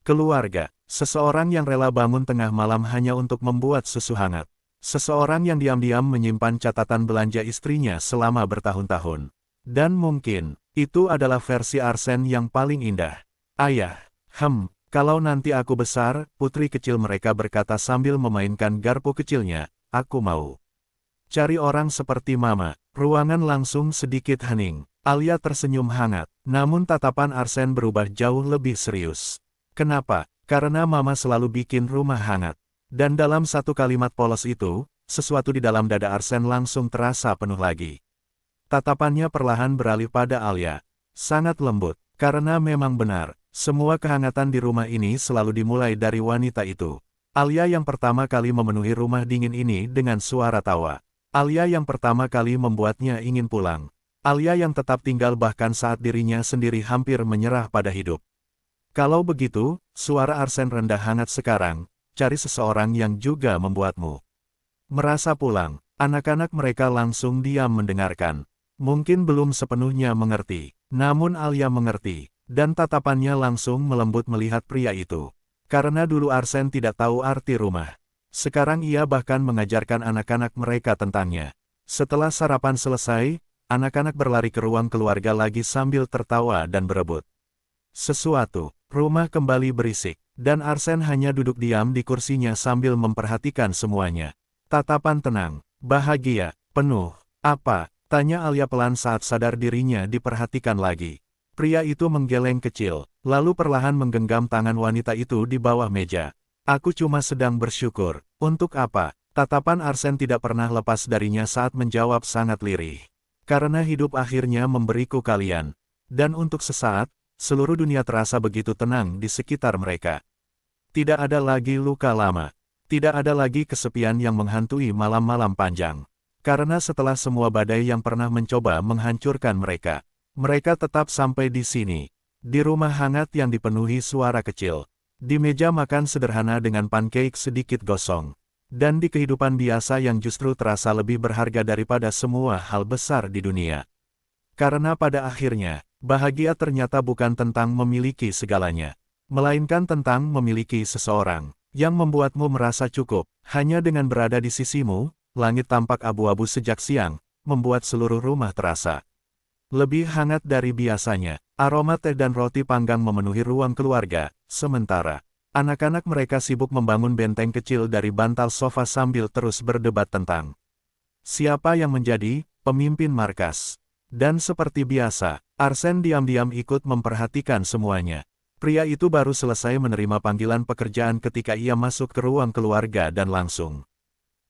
Keluarga. Seseorang yang rela bangun tengah malam hanya untuk membuat susu hangat. Seseorang yang diam-diam menyimpan catatan belanja istrinya selama bertahun-tahun. Dan mungkin, itu adalah versi Arsene yang paling indah. Ayah, kalau nanti aku besar, putri kecil mereka berkata sambil memainkan garpu kecilnya, aku mau cari orang seperti mama. Ruangan langsung sedikit hening. Alia tersenyum hangat, namun tatapan Arsene berubah jauh lebih serius. Kenapa? Karena mama selalu bikin rumah hangat. Dan dalam satu kalimat polos itu, sesuatu di dalam dada Arsene langsung terasa penuh lagi. Tatapannya perlahan beralih pada Alia. Sangat lembut, karena memang benar, semua kehangatan di rumah ini selalu dimulai dari wanita itu. Alia yang pertama kali memenuhi rumah dingin ini dengan suara tawa. Alia yang pertama kali membuatnya ingin pulang. Alia yang tetap tinggal bahkan saat dirinya sendiri hampir menyerah pada hidup. Kalau begitu, suara Arsene rendah hangat sekarang, cari seseorang yang juga membuatmu merasa pulang. Anak-anak mereka langsung diam mendengarkan. Mungkin belum sepenuhnya mengerti, namun Alia mengerti, dan tatapannya langsung melembut melihat pria itu. Karena dulu Arsene tidak tahu arti rumah. Sekarang ia bahkan mengajarkan anak-anak mereka tentangnya. Setelah sarapan selesai, anak-anak berlari ke ruang keluarga lagi sambil tertawa dan berebut sesuatu. Rumah kembali berisik, dan Arsene hanya duduk diam di kursinya sambil memperhatikan semuanya. Tatapan tenang, bahagia, penuh. Apa? Tanya Alia pelan saat sadar dirinya diperhatikan lagi. Pria itu menggeleng kecil, lalu perlahan menggenggam tangan wanita itu di bawah meja. Aku cuma sedang bersyukur. Untuk apa? Tatapan Arsene tidak pernah lepas darinya saat menjawab sangat lirih. Karena hidup akhirnya memberiku kalian. Dan untuk sesaat, seluruh dunia terasa begitu tenang di sekitar mereka. Tidak ada lagi luka lama. Tidak ada lagi kesepian yang menghantui malam-malam panjang. Karena setelah semua badai yang pernah mencoba menghancurkan mereka, mereka tetap sampai di sini. Di rumah hangat yang dipenuhi suara kecil. Di meja makan sederhana dengan pancake sedikit gosong. Dan di kehidupan biasa yang justru terasa lebih berharga daripada semua hal besar di dunia. Karena pada akhirnya, bahagia ternyata bukan tentang memiliki segalanya, melainkan tentang memiliki seseorang yang membuatmu merasa cukup. Hanya dengan berada di sisimu, langit tampak abu-abu sejak siang, membuat seluruh rumah terasa lebih hangat dari biasanya. Aroma teh dan roti panggang memenuhi ruang keluarga, sementara anak-anak mereka sibuk membangun benteng kecil dari bantal sofa sambil terus berdebat tentang siapa yang menjadi pemimpin markas. Dan seperti biasa, Arsene diam-diam ikut memperhatikan semuanya. Pria itu baru selesai menerima panggilan pekerjaan ketika ia masuk ke ruang keluarga dan langsung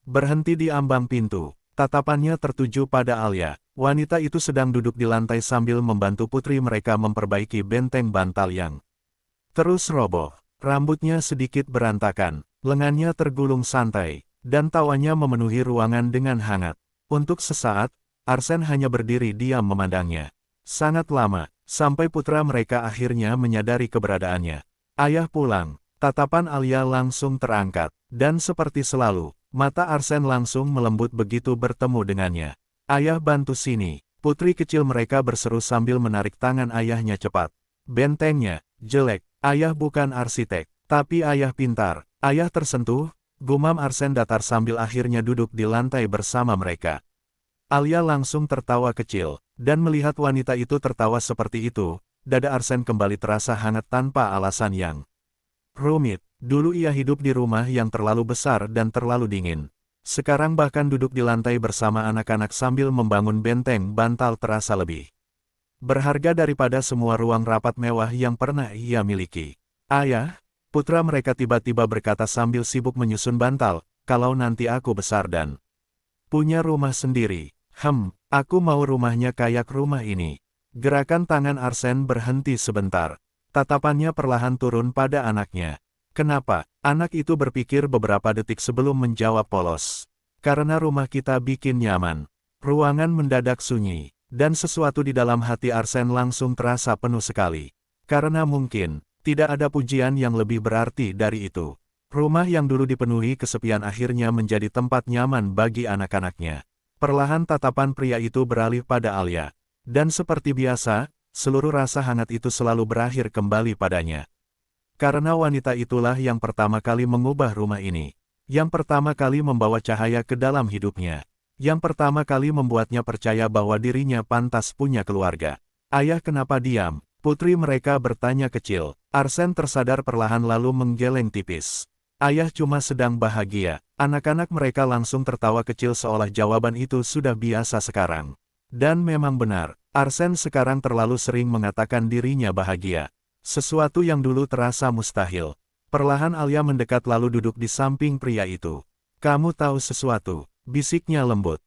berhenti di ambang pintu. Tatapannya tertuju pada Alia. Wanita itu sedang duduk di lantai sambil membantu putri mereka memperbaiki benteng bantal yang terus roboh. Rambutnya sedikit berantakan, lengannya tergulung santai, dan tawanya memenuhi ruangan dengan hangat. Untuk sesaat, Arsene hanya berdiri diam memandangnya. Sangat lama, sampai putra mereka akhirnya menyadari keberadaannya. Ayah pulang. Tatapan Alia langsung terangkat, dan seperti selalu, mata Arsene langsung melembut begitu bertemu dengannya. Ayah bantu sini. Putri kecil mereka berseru sambil menarik tangan ayahnya cepat. Bentengnya jelek. Ayah bukan arsitek, tapi ayah pintar. Ayah tersentuh, gumam Arsene datar sambil akhirnya duduk di lantai bersama mereka. Alia langsung tertawa kecil, dan melihat wanita itu tertawa seperti itu, dada Arsene kembali terasa hangat tanpa alasan yang rumit. Dulu ia hidup di rumah yang terlalu besar dan terlalu dingin. Sekarang bahkan duduk di lantai bersama anak-anak sambil membangun benteng bantal terasa lebih berharga daripada semua ruang rapat mewah yang pernah ia miliki. Ayah, putra mereka tiba-tiba berkata sambil sibuk menyusun bantal, kalau nanti aku besar dan punya rumah sendiri. Aku mau rumahnya kayak rumah ini. Gerakan tangan Arsene berhenti sebentar. Tatapannya perlahan turun pada anaknya. Kenapa? Anak itu berpikir beberapa detik sebelum menjawab polos. Karena rumah kita bikin nyaman. Ruangan mendadak sunyi, dan sesuatu di dalam hati Arsene langsung terasa penuh sekali. Karena mungkin, tidak ada pujian yang lebih berarti dari itu. Rumah yang dulu dipenuhi kesepian akhirnya menjadi tempat nyaman bagi anak-anaknya. Perlahan tatapan pria itu beralih pada Alia. Dan seperti biasa, seluruh rasa hangat itu selalu berakhir kembali padanya. Karena wanita itulah yang pertama kali mengubah rumah ini. Yang pertama kali membawa cahaya ke dalam hidupnya. Yang pertama kali membuatnya percaya bahwa dirinya pantas punya keluarga. Ayah, kenapa diam? Putri mereka bertanya kecil. Arsene tersadar perlahan lalu menggeleng tipis. Ayah cuma sedang bahagia. Anak-anak mereka langsung tertawa kecil seolah jawaban itu sudah biasa sekarang. Dan memang benar, Arsene sekarang terlalu sering mengatakan dirinya bahagia. Sesuatu yang dulu terasa mustahil. Perlahan Alia mendekat lalu duduk di samping pria itu. Kamu tahu sesuatu? Bisiknya lembut.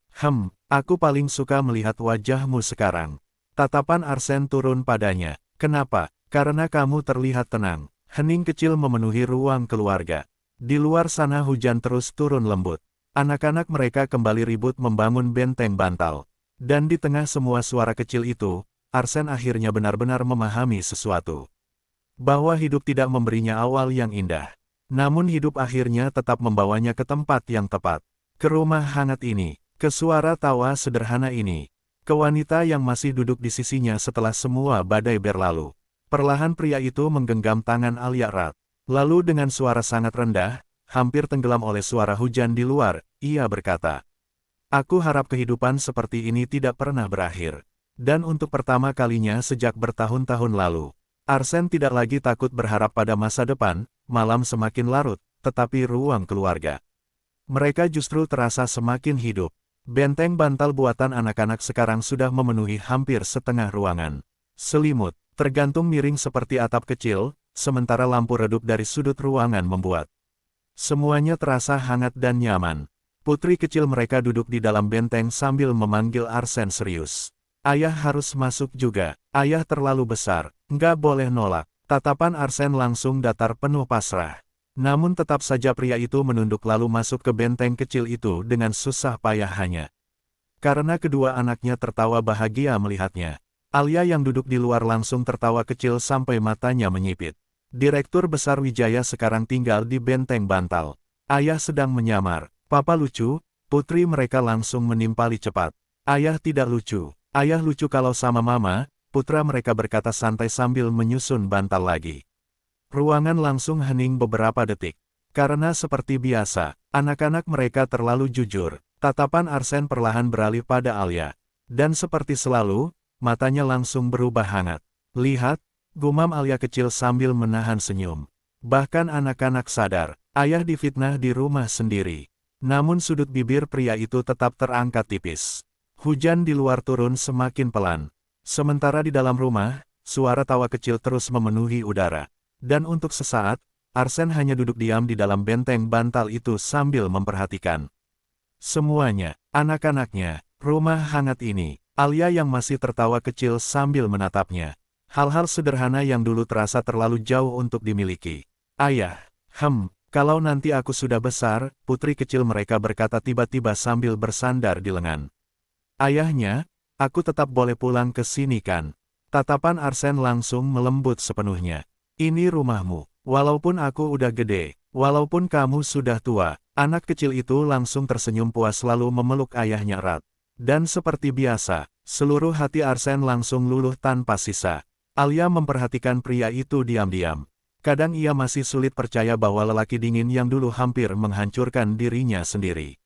Aku paling suka melihat wajahmu sekarang. Tatapan Arsene turun padanya. Kenapa? Karena kamu terlihat tenang. Hening kecil memenuhi ruang keluarga. Di luar sana hujan terus turun lembut. Anak-anak mereka kembali ribut membangun benteng bantal. Dan di tengah semua suara kecil itu, Arsene akhirnya benar-benar memahami sesuatu. Bahwa hidup tidak memberinya awal yang indah. Namun hidup akhirnya tetap membawanya ke tempat yang tepat. Ke rumah hangat ini, ke suara tawa sederhana ini, ke wanita yang masih duduk di sisinya setelah semua badai berlalu. Perlahan pria itu menggenggam tangan Alia erat. Lalu dengan suara sangat rendah, hampir tenggelam oleh suara hujan di luar, ia berkata, "Aku harap kehidupan seperti ini tidak pernah berakhir." Dan untuk pertama kalinya sejak bertahun-tahun lalu, Arsene tidak lagi takut berharap pada masa depan. Malam semakin larut, tetapi ruang keluarga mereka justru terasa semakin hidup. Benteng bantal buatan anak-anak sekarang sudah memenuhi hampir setengah ruangan. Selimut, tergantung miring seperti atap kecil, sementara lampu redup dari sudut ruangan membuat semuanya terasa hangat dan nyaman. Putri kecil mereka duduk di dalam benteng sambil memanggil Arsene serius. Ayah harus masuk juga, ayah terlalu besar, nggak boleh nolak. Tatapan Arsene langsung datar penuh pasrah. Namun tetap saja pria itu menunduk lalu masuk ke benteng kecil itu dengan susah payah hanya karena kedua anaknya tertawa bahagia melihatnya. Alia yang duduk di luar langsung tertawa kecil sampai matanya menyipit. Direktur Besar Wijaya sekarang tinggal di benteng bantal. Ayah sedang menyamar. Papa lucu, putri mereka langsung menimpali cepat. Ayah tidak lucu. Ayah lucu kalau sama mama, putra mereka berkata santai sambil menyusun bantal lagi. Ruangan langsung hening beberapa detik. Karena seperti biasa, anak-anak mereka terlalu jujur. Tatapan Arsene perlahan beralih pada Alia. Dan seperti selalu, matanya langsung berubah hangat. Lihat, gumam Alia kecil sambil menahan senyum. Bahkan anak-anak sadar, ayah difitnah di rumah sendiri. Namun sudut bibir pria itu tetap terangkat tipis. Hujan di luar turun semakin pelan. Sementara di dalam rumah, suara tawa kecil terus memenuhi udara. Dan untuk sesaat, Arsene hanya duduk diam di dalam benteng bantal itu sambil memperhatikan semuanya, anak-anaknya, rumah hangat ini, Alia yang masih tertawa kecil sambil menatapnya. Hal-hal sederhana yang dulu terasa terlalu jauh untuk dimiliki. Ayah, kalau nanti aku sudah besar, putri kecil mereka berkata tiba-tiba sambil bersandar di lengan ayahnya, aku tetap boleh pulang ke sini kan? Tatapan Arsene langsung melembut sepenuhnya. Ini rumahmu, walaupun aku udah gede, walaupun kamu sudah tua. Anak kecil itu langsung tersenyum puas lalu memeluk ayahnya erat. Dan seperti biasa, seluruh hati Arsene langsung luluh tanpa sisa. Alia memperhatikan pria itu diam-diam. Kadang ia masih sulit percaya bahwa lelaki dingin yang dulu hampir menghancurkan dirinya sendiri.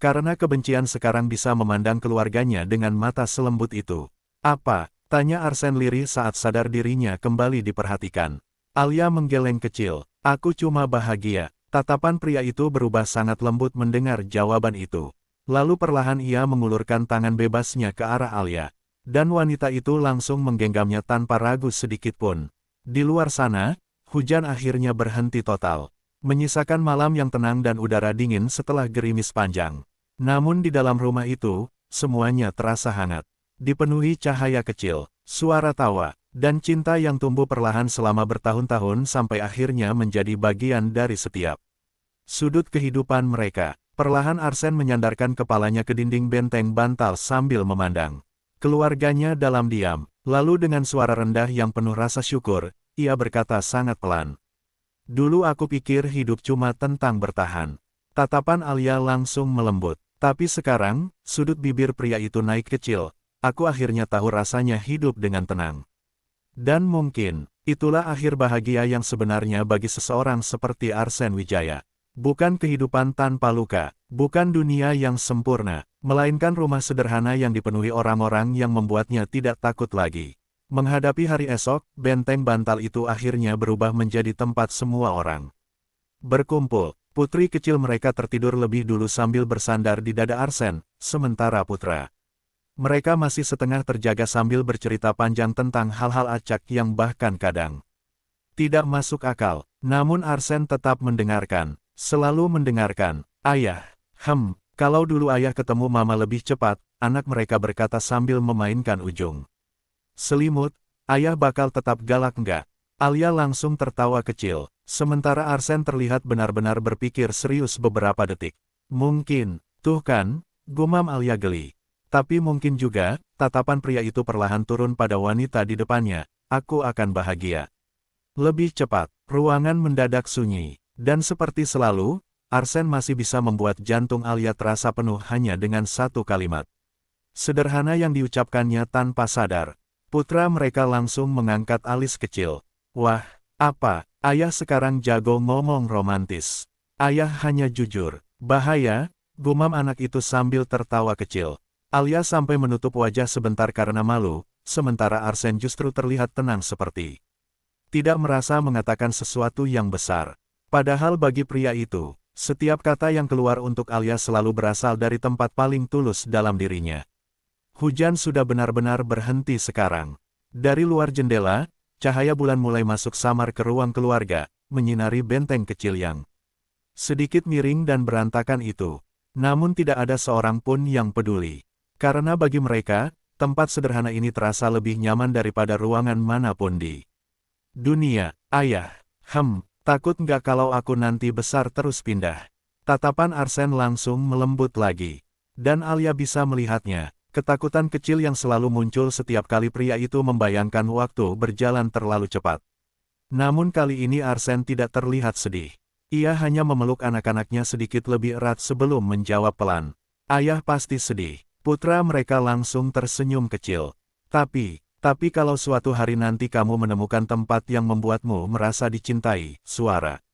Karena kebencian sekarang bisa memandang keluarganya dengan mata selembut itu. Apa? Tanya Arsene lirih saat sadar dirinya kembali diperhatikan. Alia menggeleng kecil. Aku cuma bahagia. Tatapan pria itu berubah sangat lembut mendengar jawaban itu. Lalu perlahan ia mengulurkan tangan bebasnya ke arah Alia. Dan wanita itu langsung menggenggamnya tanpa ragu sedikitpun. Di luar sana, hujan akhirnya berhenti total, menyisakan malam yang tenang dan udara dingin setelah gerimis panjang. Namun di dalam rumah itu, semuanya terasa hangat. Dipenuhi cahaya kecil, suara tawa, dan cinta yang tumbuh perlahan selama bertahun-tahun sampai akhirnya menjadi bagian dari setiap sudut kehidupan mereka. Perlahan Arsene menyandarkan kepalanya ke dinding benteng bantal sambil memandang keluarganya dalam diam. Lalu dengan suara rendah yang penuh rasa syukur, ia berkata sangat pelan. Dulu aku pikir hidup cuma tentang bertahan. Tatapan Alia langsung melembut. Tapi sekarang, sudut bibir pria itu naik kecil. Aku akhirnya tahu rasanya hidup dengan tenang. Dan mungkin, Itulah akhir bahagia yang sebenarnya bagi seseorang seperti Arsen Wijaya. Bukan kehidupan tanpa luka, bukan dunia yang sempurna, melainkan rumah sederhana yang dipenuhi orang-orang yang membuatnya tidak takut lagi. Menghadapi hari esok, benteng bantal itu akhirnya berubah menjadi tempat semua orang berkumpul. Putri kecil mereka tertidur lebih dulu sambil bersandar di dada Arsen, sementara putra mereka masih setengah terjaga sambil bercerita panjang tentang hal-hal acak yang bahkan kadang tidak masuk akal. Namun Arsen tetap mendengarkan, selalu mendengarkan. Ayah, kalau dulu ayah ketemu mama lebih cepat, anak mereka berkata sambil memainkan ujung selimut, ayah bakal tetap galak enggak? Alia langsung tertawa kecil, sementara Arsen terlihat benar-benar berpikir serius beberapa detik. Mungkin, tuh kan, gumam Alia geli. Tapi mungkin juga, tatapan pria itu perlahan turun pada wanita di depannya, aku akan bahagia. Lebih cepat, ruangan mendadak sunyi, dan seperti selalu, Arsen masih bisa membuat jantung Alia terasa penuh hanya dengan satu kalimat sederhana yang diucapkannya tanpa sadar. Putra mereka langsung mengangkat alis kecil. Wah, apa, ayah sekarang jago ngomong romantis. Ayah hanya jujur. Bahaya, gumam anak itu sambil tertawa kecil. Alia sampai menutup wajah sebentar karena malu, sementara Arsen justru terlihat tenang seperti tidak merasa mengatakan sesuatu yang besar. Padahal bagi pria itu, setiap kata yang keluar untuk Alia selalu berasal dari tempat paling tulus dalam dirinya. Hujan sudah benar-benar berhenti sekarang. Dari luar jendela, cahaya bulan mulai masuk samar ke ruang keluarga, menyinari benteng kecil yang sedikit miring dan berantakan itu. Namun tidak ada seorang pun yang peduli. Karena bagi mereka, tempat sederhana ini terasa lebih nyaman daripada ruangan manapun di dunia. Ayah, takut nggak kalau aku nanti besar terus pindah? Tatapan Arsen langsung melembut lagi. Dan Alia bisa melihatnya. Ketakutan kecil yang selalu muncul setiap kali pria itu membayangkan waktu berjalan terlalu cepat. Namun kali ini Arsen tidak terlihat sedih. Ia hanya memeluk anak-anaknya sedikit lebih erat sebelum menjawab pelan. Ayah pasti sedih. Putra mereka langsung tersenyum kecil. Tapi kalau suatu hari nanti kamu menemukan tempat yang membuatmu merasa dicintai, suara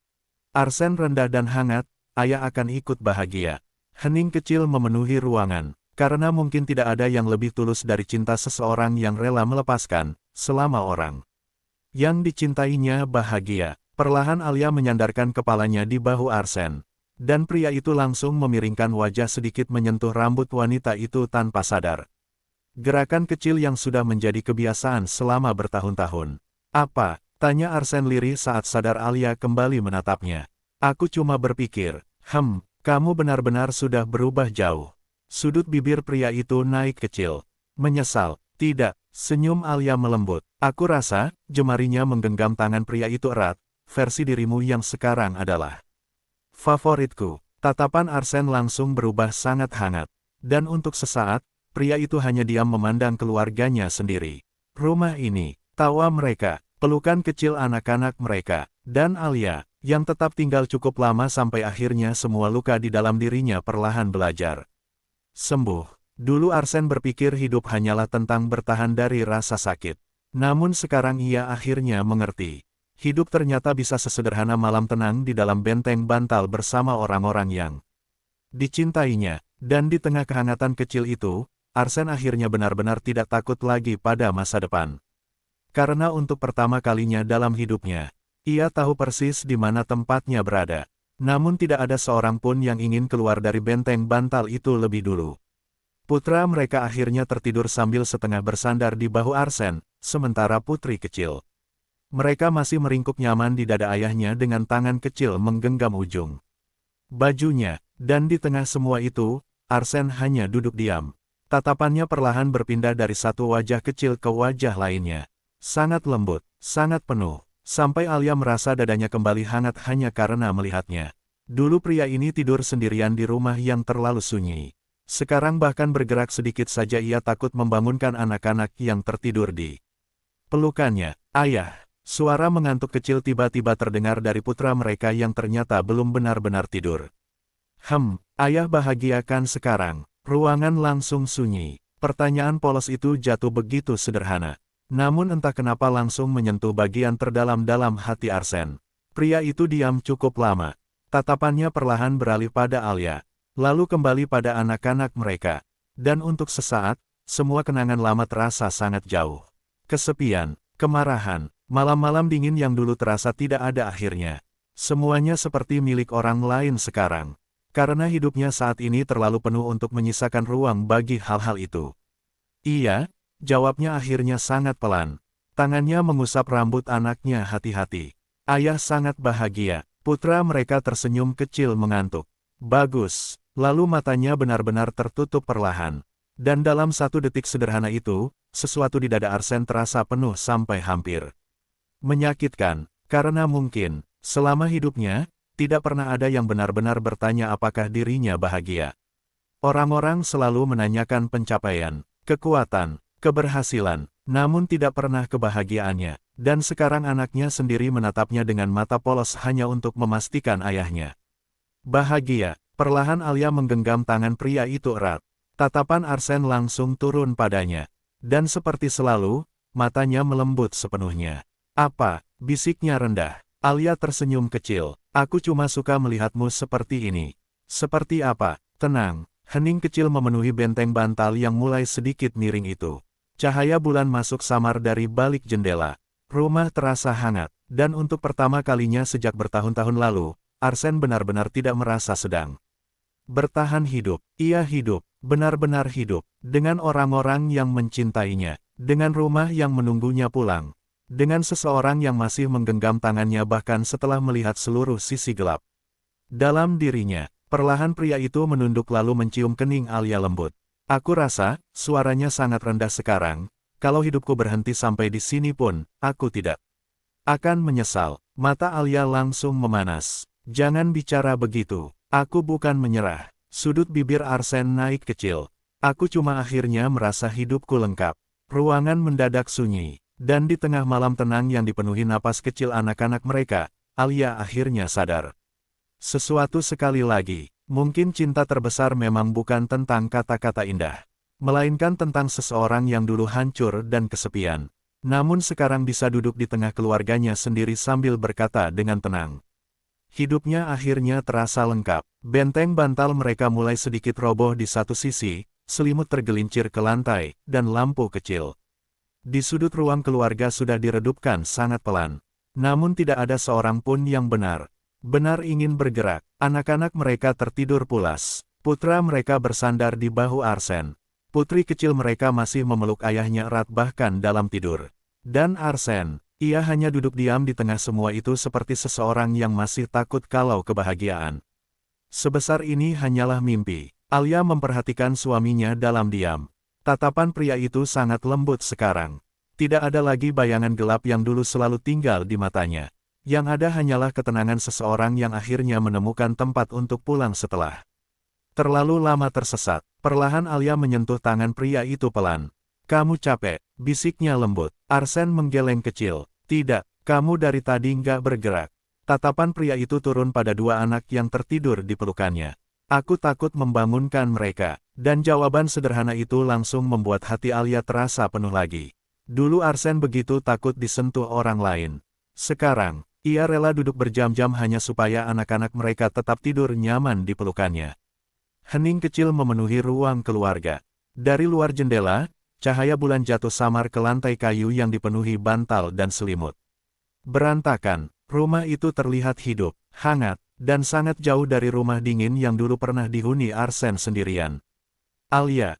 Arsen rendah dan hangat, ayah akan ikut bahagia. Hening kecil memenuhi ruangan. Karena mungkin tidak ada yang lebih tulus dari cinta seseorang yang rela melepaskan, selama orang yang dicintainya bahagia. Perlahan Alia menyandarkan kepalanya di bahu Arsen. Dan pria itu langsung memiringkan wajah sedikit menyentuh rambut wanita itu tanpa sadar. Gerakan kecil yang sudah menjadi kebiasaan selama bertahun-tahun. Apa? Tanya Arsen lirih saat sadar Alia kembali menatapnya. Aku cuma berpikir, kamu benar-benar sudah berubah jauh. Sudut bibir pria itu naik kecil. Menyesal, tidak, senyum Alia melembut. Aku rasa, jemarinya menggenggam tangan pria itu erat, versi dirimu yang sekarang adalah favoritku. Tatapan Arsen langsung berubah sangat hangat. Dan untuk sesaat, pria itu hanya diam memandang keluarganya sendiri. Rumah ini, tawa mereka, pelukan kecil anak-anak mereka, dan Alia, yang tetap tinggal cukup lama sampai akhirnya semua luka di dalam dirinya perlahan belajar sembuh. Dulu Arsen berpikir hidup hanyalah tentang bertahan dari rasa sakit. Namun sekarang ia akhirnya mengerti. Hidup ternyata bisa sesederhana malam tenang di dalam benteng bantal bersama orang-orang yang dicintainya. Dan di tengah kehangatan kecil itu, Arsen akhirnya benar-benar tidak takut lagi pada masa depan. Karena untuk pertama kalinya dalam hidupnya, ia tahu persis di mana tempatnya berada. Namun tidak ada seorang pun yang ingin keluar dari benteng bantal itu lebih dulu. Putra mereka akhirnya tertidur sambil setengah bersandar di bahu Arsen, sementara putri kecil mereka masih meringkuk nyaman di dada ayahnya dengan tangan kecil menggenggam ujung bajunya. Dan di tengah semua itu, Arsen hanya duduk diam. Tatapannya perlahan berpindah dari satu wajah kecil ke wajah lainnya. Sangat lembut, sangat penuh. Sampai Alia merasa dadanya kembali hangat hanya karena melihatnya. Dulu pria ini tidur sendirian di rumah yang terlalu sunyi. Sekarang bahkan bergerak sedikit saja ia takut membangunkan anak-anak yang tertidur di pelukannya. Ayah, suara mengantuk kecil tiba-tiba terdengar dari putra mereka yang ternyata belum benar-benar tidur. Ayah bahagiakan sekarang. Ruangan langsung sunyi. Pertanyaan polos itu jatuh begitu sederhana. Namun entah kenapa langsung menyentuh bagian terdalam dalam hati Arsen. Pria itu diam cukup lama. Tatapannya perlahan beralih pada Alia, lalu kembali pada anak-anak mereka. Dan untuk sesaat, semua kenangan lama terasa sangat jauh. Kesepian, kemarahan, malam-malam dingin yang dulu terasa tidak ada akhirnya. Semuanya seperti milik orang lain sekarang. Karena hidupnya saat ini terlalu penuh untuk menyisakan ruang bagi hal-hal itu. Iya, jawabnya akhirnya sangat pelan. Tangannya mengusap rambut anaknya hati-hati. Ayah sangat bahagia. Putra mereka tersenyum kecil mengantuk. Bagus. Lalu matanya benar-benar tertutup perlahan. Dan dalam satu detik sederhana itu, sesuatu di dada Arsen terasa penuh sampai hampir menyakitkan. Karena mungkin, selama hidupnya, tidak pernah ada yang benar-benar bertanya apakah dirinya bahagia. Orang-orang selalu menanyakan pencapaian, kekuatan, keberhasilan, namun tidak pernah kebahagiaannya, dan sekarang anaknya sendiri menatapnya dengan mata polos hanya untuk memastikan ayahnya bahagia. Perlahan Alia menggenggam tangan pria itu erat. Tatapan Arsen langsung turun padanya, dan seperti selalu, matanya melembut sepenuhnya. Apa? Bisiknya rendah. Alia tersenyum kecil. Aku cuma suka melihatmu seperti ini. Seperti apa? Tenang. Hening kecil memenuhi benteng bantal yang mulai sedikit miring itu. Cahaya bulan masuk samar dari balik jendela. Rumah terasa hangat, dan untuk pertama kalinya sejak bertahun-tahun lalu, Arsen benar-benar tidak merasa sedang bertahan hidup. Ia hidup, benar-benar hidup, dengan orang-orang yang mencintainya, dengan rumah yang menunggunya pulang, dengan seseorang yang masih menggenggam tangannya bahkan setelah melihat seluruh sisi gelap dalam dirinya. Perlahan pria itu menunduk lalu mencium kening Alia lembut. Aku rasa, suaranya sangat rendah sekarang, kalau hidupku berhenti sampai di sini pun, aku tidak akan menyesal. Mata Alia langsung memanas. Jangan bicara begitu, aku bukan menyerah. Sudut bibir Arsen naik kecil. Aku cuma akhirnya merasa hidupku lengkap. Ruangan mendadak sunyi, dan di tengah malam tenang yang dipenuhi napas kecil anak-anak mereka, Alia akhirnya sadar sesuatu sekali lagi. Mungkin cinta terbesar memang bukan tentang kata-kata indah, melainkan tentang seseorang yang dulu hancur dan kesepian, namun sekarang bisa duduk di tengah keluarganya sendiri sambil berkata dengan tenang. Hidupnya akhirnya terasa lengkap. Benteng bantal mereka mulai sedikit roboh di satu sisi, selimut tergelincir ke lantai, dan lampu kecil di sudut ruang keluarga sudah diredupkan sangat pelan. Namun tidak ada seorang pun yang benar ingin bergerak. Anak-anak mereka tertidur pulas. Putra mereka bersandar di bahu Arsen. Putri kecil mereka masih memeluk ayahnya erat bahkan dalam tidur. Dan Arsen, ia hanya duduk diam di tengah semua itu seperti seseorang yang masih takut kalau kebahagiaan sebesar ini hanyalah mimpi. Alia memperhatikan suaminya dalam diam. Tatapan pria itu sangat lembut sekarang. Tidak ada lagi bayangan gelap yang dulu selalu tinggal di matanya. Yang ada hanyalah ketenangan seseorang yang akhirnya menemukan tempat untuk pulang setelah terlalu lama tersesat. Perlahan Alia menyentuh tangan pria itu pelan. Kamu capek, bisiknya lembut. Arsen menggeleng kecil. Tidak, kamu dari tadi nggak bergerak. Tatapan pria itu turun pada dua anak yang tertidur di pelukannya. Aku takut membangunkan mereka. Dan jawaban sederhana itu langsung membuat hati Alia terasa penuh lagi. Dulu Arsen begitu takut disentuh orang lain. Sekarang, ia rela duduk berjam-jam hanya supaya anak-anak mereka tetap tidur nyaman di pelukannya. Hening kecil memenuhi ruang keluarga. Dari luar jendela, cahaya bulan jatuh samar ke lantai kayu yang dipenuhi bantal dan selimut. Berantakan, rumah itu terlihat hidup, hangat, dan sangat jauh dari rumah dingin yang dulu pernah dihuni Arsen sendirian. Alia,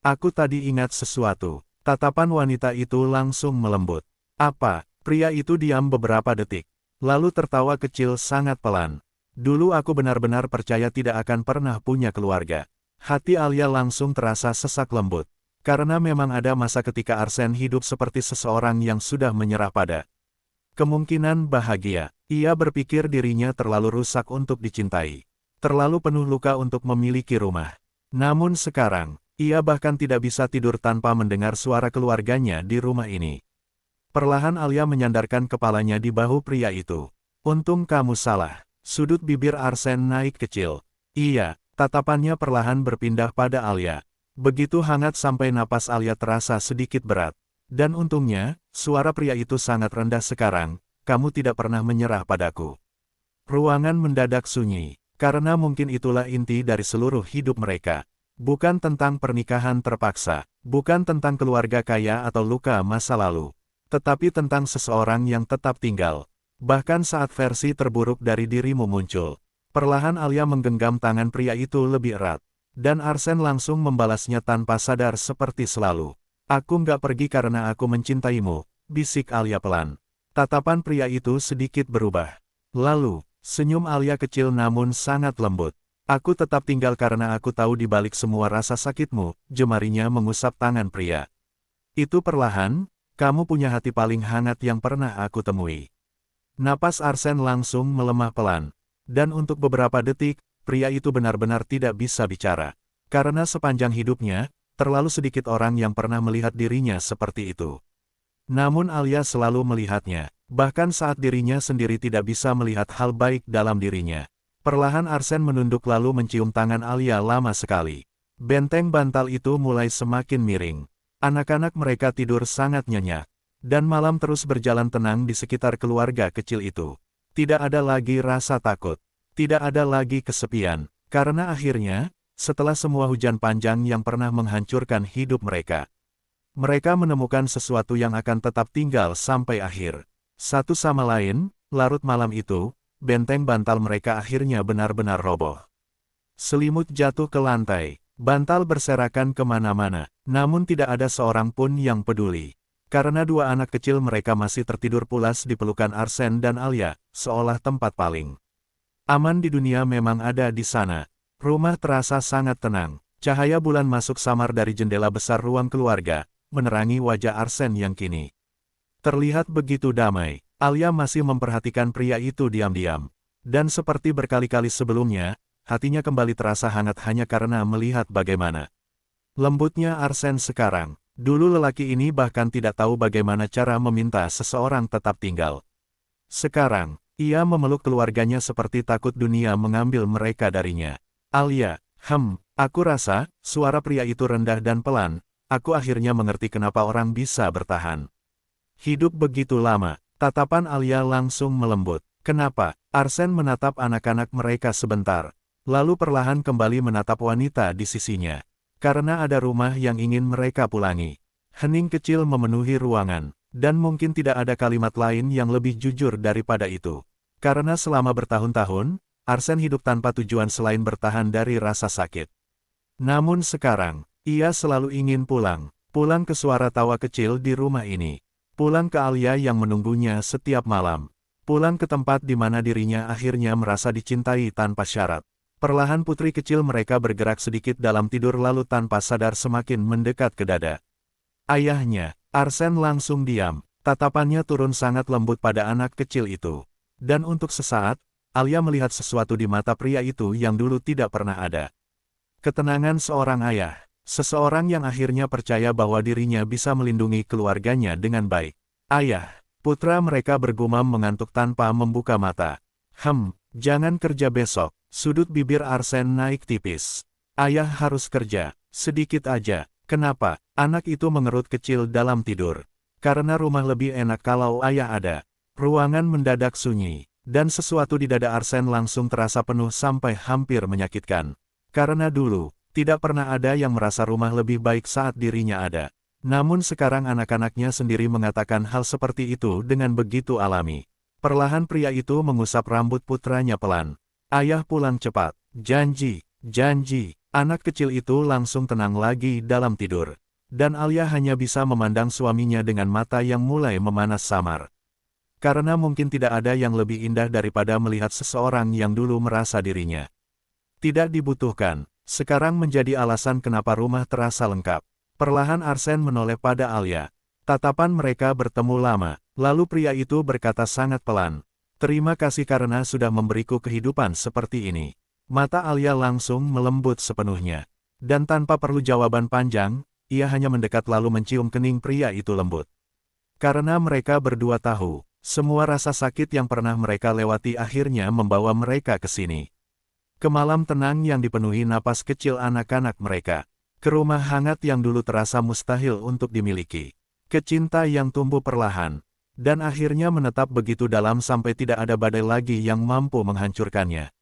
aku tadi ingat sesuatu. Tatapan wanita itu langsung melembut. Apa? Pria itu diam beberapa detik, lalu tertawa kecil sangat pelan. Dulu aku benar-benar percaya tidak akan pernah punya keluarga. Hati Alia langsung terasa sesak lembut, karena memang ada masa ketika Arsen hidup seperti seseorang yang sudah menyerah pada kemungkinan bahagia. Ia berpikir dirinya terlalu rusak untuk dicintai, terlalu penuh luka untuk memiliki rumah. Namun sekarang, ia bahkan tidak bisa tidur tanpa mendengar suara keluarganya di rumah ini. Perlahan Alia menyandarkan kepalanya di bahu pria itu. Untung kamu salah. Sudut bibir Arsen naik kecil. Iya, tatapannya perlahan berpindah pada Alia. Begitu hangat sampai napas Alia terasa sedikit berat. Dan untungnya, suara pria itu sangat rendah sekarang, kamu tidak pernah menyerah padaku. Ruangan mendadak sunyi, karena mungkin itulah inti dari seluruh hidup mereka. Bukan tentang pernikahan terpaksa, bukan tentang keluarga kaya atau luka masa lalu, tetapi tentang seseorang yang tetap tinggal. Bahkan saat versi terburuk dari dirimu muncul, perlahan Alia menggenggam tangan pria itu lebih erat. Dan Arsène langsung membalasnya tanpa sadar seperti selalu. Aku nggak pergi karena aku mencintaimu, bisik Alia pelan. Tatapan pria itu sedikit berubah. Lalu, senyum Alia kecil namun sangat lembut. Aku tetap tinggal karena aku tahu di balik semua rasa sakitmu, jemarinya mengusap tangan pria. Itu perlahan, kamu punya hati paling hangat yang pernah aku temui. Napas Arsène langsung melemah pelan. Dan untuk beberapa detik, pria itu benar-benar tidak bisa bicara. Karena sepanjang hidupnya, terlalu sedikit orang yang pernah melihat dirinya seperti itu. Namun Alia selalu melihatnya, bahkan saat dirinya sendiri tidak bisa melihat hal baik dalam dirinya. Perlahan Arsène menunduk lalu mencium tangan Alia lama sekali. Benteng bantal itu mulai semakin miring. Anak-anak mereka tidur sangat nyenyak. Dan malam terus berjalan tenang di sekitar keluarga kecil itu. Tidak ada lagi rasa takut. Tidak ada lagi kesepian. Karena akhirnya, setelah semua hujan panjang yang pernah menghancurkan hidup mereka, mereka menemukan sesuatu yang akan tetap tinggal sampai akhir. Satu sama lain, larut malam itu, benteng bantal mereka akhirnya benar-benar roboh. Selimut jatuh ke lantai, bantal berserakan kemana-mana, namun tidak ada seorang pun yang peduli. Karena dua anak kecil mereka masih tertidur pulas di pelukan Arsène dan Alia, seolah tempat paling aman di dunia memang ada di sana. Rumah terasa sangat tenang. Cahaya bulan masuk samar dari jendela besar ruang keluarga, menerangi wajah Arsène yang kini terlihat begitu damai. Alia masih memperhatikan pria itu diam-diam. Dan seperti berkali-kali sebelumnya, hatinya kembali terasa hangat hanya karena melihat bagaimana lembutnya Arsène sekarang. Dulu lelaki ini bahkan tidak tahu bagaimana cara meminta seseorang tetap tinggal. Sekarang, ia memeluk keluarganya seperti takut dunia mengambil mereka darinya. Alia, aku rasa, suara pria itu rendah dan pelan, aku akhirnya mengerti kenapa orang bisa bertahan hidup begitu lama. Tatapan Alia langsung melembut. Kenapa? Arsène menatap anak-anak mereka sebentar, lalu perlahan kembali menatap wanita di sisinya. Karena ada rumah yang ingin mereka pulangi. Hening kecil memenuhi ruangan, dan mungkin tidak ada kalimat lain yang lebih jujur daripada itu. Karena selama bertahun-tahun, Arsène hidup tanpa tujuan selain bertahan dari rasa sakit. Namun sekarang, ia selalu ingin pulang ke suara tawa kecil di rumah ini. Pulang ke Alia yang menunggunya setiap malam. Pulang ke tempat di mana dirinya akhirnya merasa dicintai tanpa syarat. Perlahan putri kecil mereka bergerak sedikit dalam tidur lalu tanpa sadar semakin mendekat ke dada ayahnya. Arsène langsung diam. Tatapannya turun sangat lembut pada anak kecil itu. Dan untuk sesaat, Alia melihat sesuatu di mata pria itu yang dulu tidak pernah ada. Ketenangan seorang ayah. Seseorang yang akhirnya percaya bahwa dirinya bisa melindungi keluarganya dengan baik. Ayah, putra mereka bergumam mengantuk tanpa membuka mata. Jangan kerja besok. Sudut bibir Arsène naik tipis. Ayah harus kerja, sedikit aja. Kenapa? Anak itu mengerut kecil dalam tidur. Karena rumah lebih enak kalau ayah ada. Ruangan mendadak sunyi. Dan sesuatu di dada Arsène langsung terasa penuh sampai hampir menyakitkan. Karena dulu, tidak pernah ada yang merasa rumah lebih baik saat dirinya ada. Namun sekarang anak-anaknya sendiri mengatakan hal seperti itu dengan begitu alami. Perlahan pria itu mengusap rambut putranya pelan. Ayah pulang cepat. Janji. Anak kecil itu langsung tenang lagi dalam tidur. Dan Alia hanya bisa memandang suaminya dengan mata yang mulai memanas samar. Karena mungkin tidak ada yang lebih indah daripada melihat seseorang yang dulu merasa dirinya tidak dibutuhkan, sekarang menjadi alasan kenapa rumah terasa lengkap. Perlahan Arsène menoleh pada Alia. Tatapan mereka bertemu lama, lalu pria itu berkata sangat pelan, "Terima kasih karena sudah memberiku kehidupan seperti ini." Mata Alia langsung melembut sepenuhnya. Dan tanpa perlu jawaban panjang, ia hanya mendekat lalu mencium kening pria itu lembut. Karena mereka berdua tahu, semua rasa sakit yang pernah mereka lewati akhirnya membawa mereka ke sini. Ke malam tenang yang dipenuhi napas kecil anak-anak mereka. Ke rumah hangat yang dulu terasa mustahil untuk dimiliki. Kecinta yang tumbuh perlahan, dan akhirnya menetap begitu dalam sampai tidak ada badai lagi yang mampu menghancurkannya.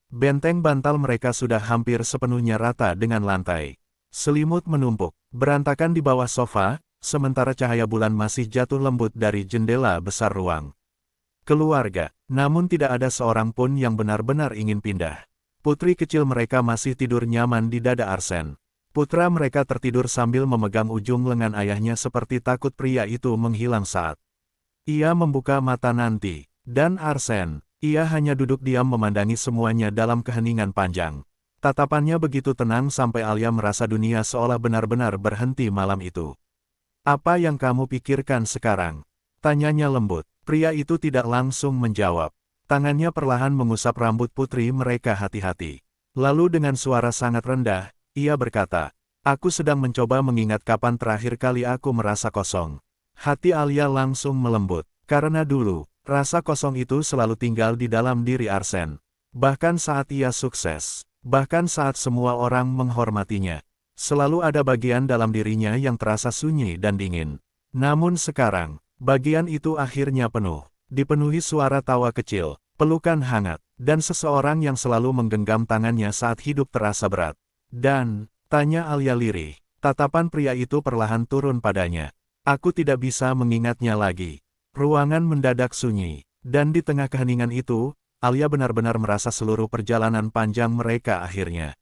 Benteng bantal mereka sudah hampir sepenuhnya rata dengan lantai. Selimut menumpuk, berantakan di bawah sofa, sementara cahaya bulan masih jatuh lembut dari jendela besar ruang. Keluarga, namun tidak ada seorang pun yang benar-benar ingin pindah. Putri kecil mereka masih tidur nyaman di dada Arsène. Putra mereka tertidur sambil memegang ujung lengan ayahnya seperti takut pria itu menghilang saat ia membuka mata nanti. Dan Arsène, ia hanya duduk diam memandangi semuanya dalam keheningan panjang. Tatapannya begitu tenang sampai Alia merasa dunia seolah benar-benar berhenti malam itu. "Apa yang kamu pikirkan sekarang?" tanyanya lembut. Pria itu tidak langsung menjawab. Tangannya perlahan mengusap rambut putri mereka hati-hati. Lalu dengan suara sangat rendah, ia berkata, "Aku sedang mencoba mengingat kapan terakhir kali aku merasa kosong." Hati Alia langsung melembut, karena dulu, rasa kosong itu selalu tinggal di dalam diri Arsène. Bahkan saat ia sukses, bahkan saat semua orang menghormatinya, selalu ada bagian dalam dirinya yang terasa sunyi dan dingin. Namun sekarang, bagian itu akhirnya penuh, dipenuhi suara tawa kecil, pelukan hangat, dan seseorang yang selalu menggenggam tangannya saat hidup terasa berat. "Dan," tanya Alia lirih, tatapan pria itu perlahan turun padanya. "Aku tidak bisa mengingatnya lagi." Ruangan mendadak sunyi, dan di tengah keheningan itu, Alia benar-benar merasa seluruh perjalanan panjang mereka akhirnya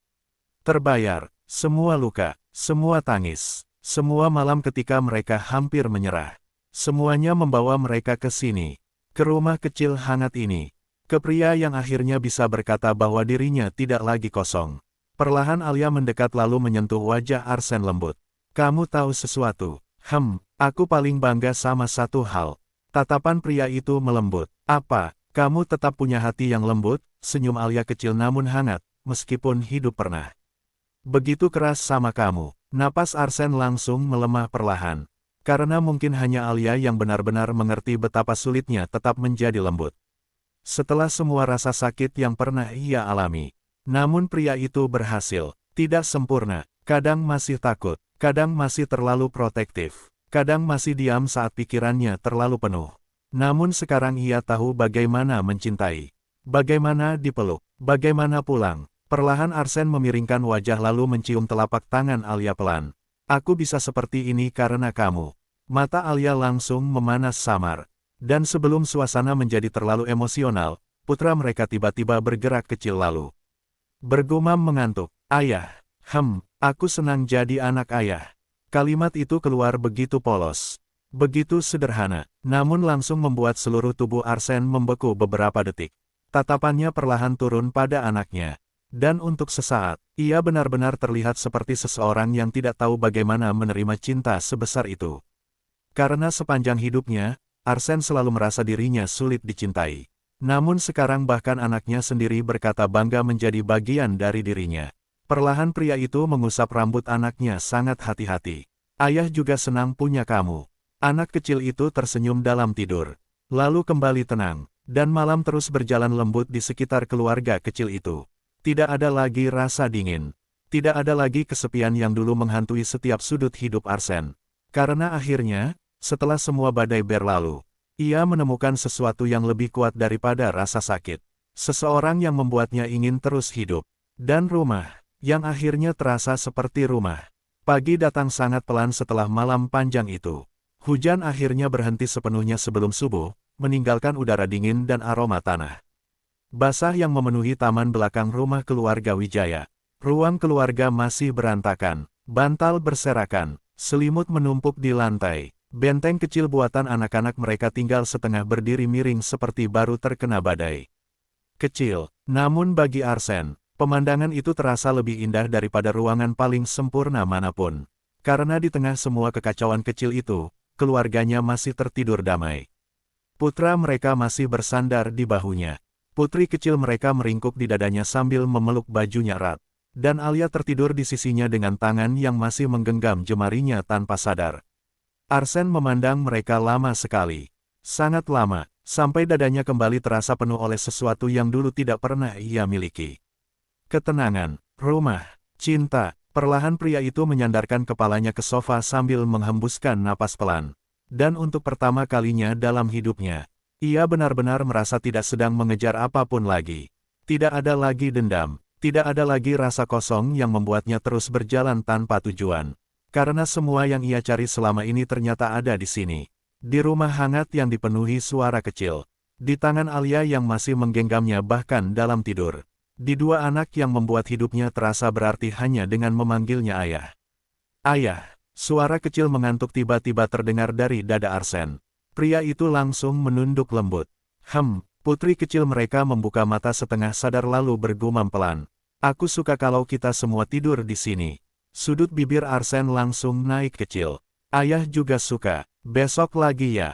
terbayar. Semua luka, semua tangis, semua malam ketika mereka hampir menyerah. Semuanya membawa mereka ke sini, ke rumah kecil hangat ini, ke pria yang akhirnya bisa berkata bahwa dirinya tidak lagi kosong. Perlahan Alia mendekat lalu menyentuh wajah Arsène lembut. "Kamu tahu sesuatu?" Aku paling bangga sama satu hal." Tatapan pria itu melembut. "Apa, kamu tetap punya hati yang lembut?" Senyum Alia kecil namun hangat, meskipun hidup pernah begitu keras sama kamu. Napas Arsène langsung melemah perlahan. Karena mungkin hanya Alia yang benar-benar mengerti betapa sulitnya tetap menjadi lembut. Setelah semua rasa sakit yang pernah ia alami. Namun pria itu berhasil, tidak sempurna, kadang masih takut, kadang masih terlalu protektif, kadang masih diam saat pikirannya terlalu penuh. Namun sekarang ia tahu bagaimana mencintai, bagaimana dipeluk, bagaimana pulang. Perlahan Arsène memiringkan wajah lalu mencium telapak tangan Alia pelan. "Aku bisa seperti ini karena kamu." Mata Alia langsung memanas samar. Dan sebelum suasana menjadi terlalu emosional, putra mereka tiba-tiba bergerak kecil lalu bergumam mengantuk, "Ayah, aku senang jadi anak ayah." Kalimat itu keluar begitu polos, begitu sederhana, namun langsung membuat seluruh tubuh Arsène membeku beberapa detik. Tatapannya perlahan turun pada anaknya. Dan untuk sesaat, ia benar-benar terlihat seperti seseorang yang tidak tahu bagaimana menerima cinta sebesar itu. Karena sepanjang hidupnya, Arsène selalu merasa dirinya sulit dicintai. Namun sekarang bahkan anaknya sendiri berkata bangga menjadi bagian dari dirinya. Perlahan pria itu mengusap rambut anaknya sangat hati-hati. "Ayah juga senang punya kamu." Anak kecil itu tersenyum dalam tidur, lalu kembali tenang, dan malam terus berjalan lembut di sekitar keluarga kecil itu. Tidak ada lagi rasa dingin. Tidak ada lagi kesepian yang dulu menghantui setiap sudut hidup Arsène. Karena akhirnya, setelah semua badai berlalu, ia menemukan sesuatu yang lebih kuat daripada rasa sakit. Seseorang yang membuatnya ingin terus hidup. Dan rumah, yang akhirnya terasa seperti rumah. Pagi datang sangat pelan setelah malam panjang itu. Hujan akhirnya berhenti sepenuhnya sebelum subuh, meninggalkan udara dingin dan aroma tanah basah yang memenuhi taman belakang rumah keluarga Wijaya. Ruang keluarga masih berantakan, bantal berserakan, selimut menumpuk di lantai. Benteng kecil buatan anak-anak mereka tinggal setengah berdiri miring seperti baru terkena badai. Kecil, namun bagi Arsène, pemandangan itu terasa lebih indah daripada ruangan paling sempurna manapun. Karena di tengah semua kekacauan kecil itu, keluarganya masih tertidur damai. Putra mereka masih bersandar di bahunya. Putri kecil mereka meringkuk di dadanya sambil memeluk bajunya erat. Dan Alia tertidur di sisinya dengan tangan yang masih menggenggam jemarinya tanpa sadar. Arsène memandang mereka lama sekali. Sangat lama, sampai dadanya kembali terasa penuh oleh sesuatu yang dulu tidak pernah ia miliki. Ketenangan, rumah, cinta, Perlahan pria itu menyandarkan kepalanya ke sofa sambil menghembuskan napas pelan. Dan untuk pertama kalinya dalam hidupnya, ia benar-benar merasa tidak sedang mengejar apapun lagi. Tidak ada lagi dendam, tidak ada lagi rasa kosong yang membuatnya terus berjalan tanpa tujuan. Karena semua yang ia cari selama ini ternyata ada di sini. Di rumah hangat yang dipenuhi suara kecil. Di tangan Alia yang masih menggenggamnya bahkan dalam tidur. Di dua anak yang membuat hidupnya terasa berarti hanya dengan memanggilnya ayah. Ayah, suara kecil mengantuk tiba-tiba terdengar dari dada Arsen. Pria itu langsung menunduk lembut. Putri kecil mereka membuka mata setengah sadar lalu bergumam pelan. Aku suka kalau kita semua tidur di sini. Sudut bibir Arsen langsung naik kecil. Ayah juga suka. Besok lagi ya.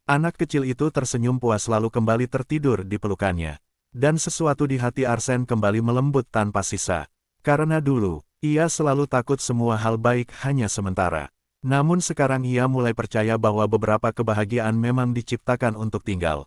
Anak kecil itu tersenyum puas lalu kembali tertidur di pelukannya. Dan sesuatu di hati Arsen kembali melembut tanpa sisa. Karena dulu, ia selalu takut semua hal baik hanya sementara. Namun sekarang ia mulai percaya bahwa beberapa kebahagiaan memang diciptakan untuk tinggal.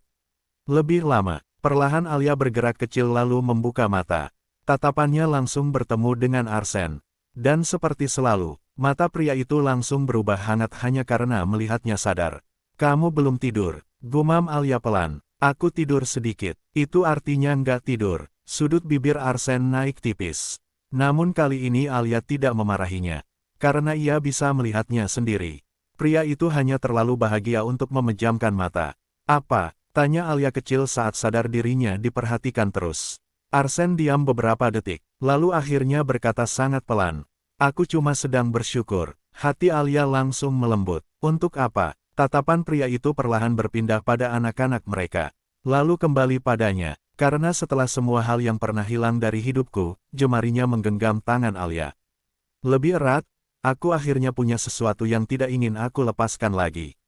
Lebih lama, perlahan Alia bergerak kecil lalu membuka mata. Tatapannya langsung bertemu dengan Arsen. Dan seperti selalu, mata pria itu langsung berubah hangat hanya karena melihatnya sadar. Kamu belum tidur, gumam Alia pelan. Aku tidur sedikit, itu artinya nggak tidur. Sudut bibir Arsen naik tipis. Namun kali ini Alia tidak memarahinya. Karena ia bisa melihatnya sendiri. Pria itu hanya terlalu bahagia untuk memejamkan mata. Apa? Tanya Alia kecil saat sadar dirinya diperhatikan terus. Arsen diam beberapa detik, lalu akhirnya berkata sangat pelan. Aku cuma sedang bersyukur. Hati Alia langsung melembut. Untuk apa? Tatapan pria itu perlahan berpindah pada anak-anak mereka. Lalu kembali padanya, karena setelah semua hal yang pernah hilang dari hidupku, jemarinya menggenggam tangan Alia. Lebih erat, aku akhirnya punya sesuatu yang tidak ingin aku lepaskan lagi.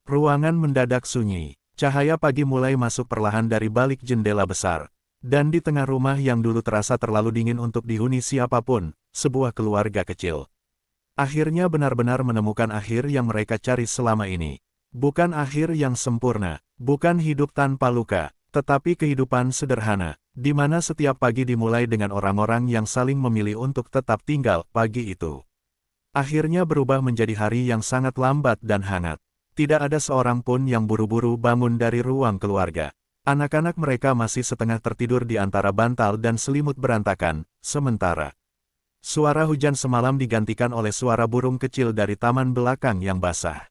Ruangan mendadak sunyi, cahaya pagi mulai masuk perlahan dari balik jendela besar. Dan di tengah rumah yang dulu terasa terlalu dingin untuk dihuni siapapun, sebuah keluarga kecil. Akhirnya benar-benar menemukan akhir yang mereka cari selama ini. Bukan akhir yang sempurna, bukan hidup tanpa luka, tetapi kehidupan sederhana, di mana setiap pagi dimulai dengan orang-orang yang saling memilih untuk tetap tinggal pagi itu. Akhirnya berubah menjadi hari yang sangat lambat dan hangat. Tidak ada seorang pun yang buru-buru bangun dari ruang keluarga. Anak-anak mereka masih setengah tertidur di antara bantal dan selimut berantakan, sementara suara hujan semalam digantikan oleh suara burung kecil dari taman belakang yang basah.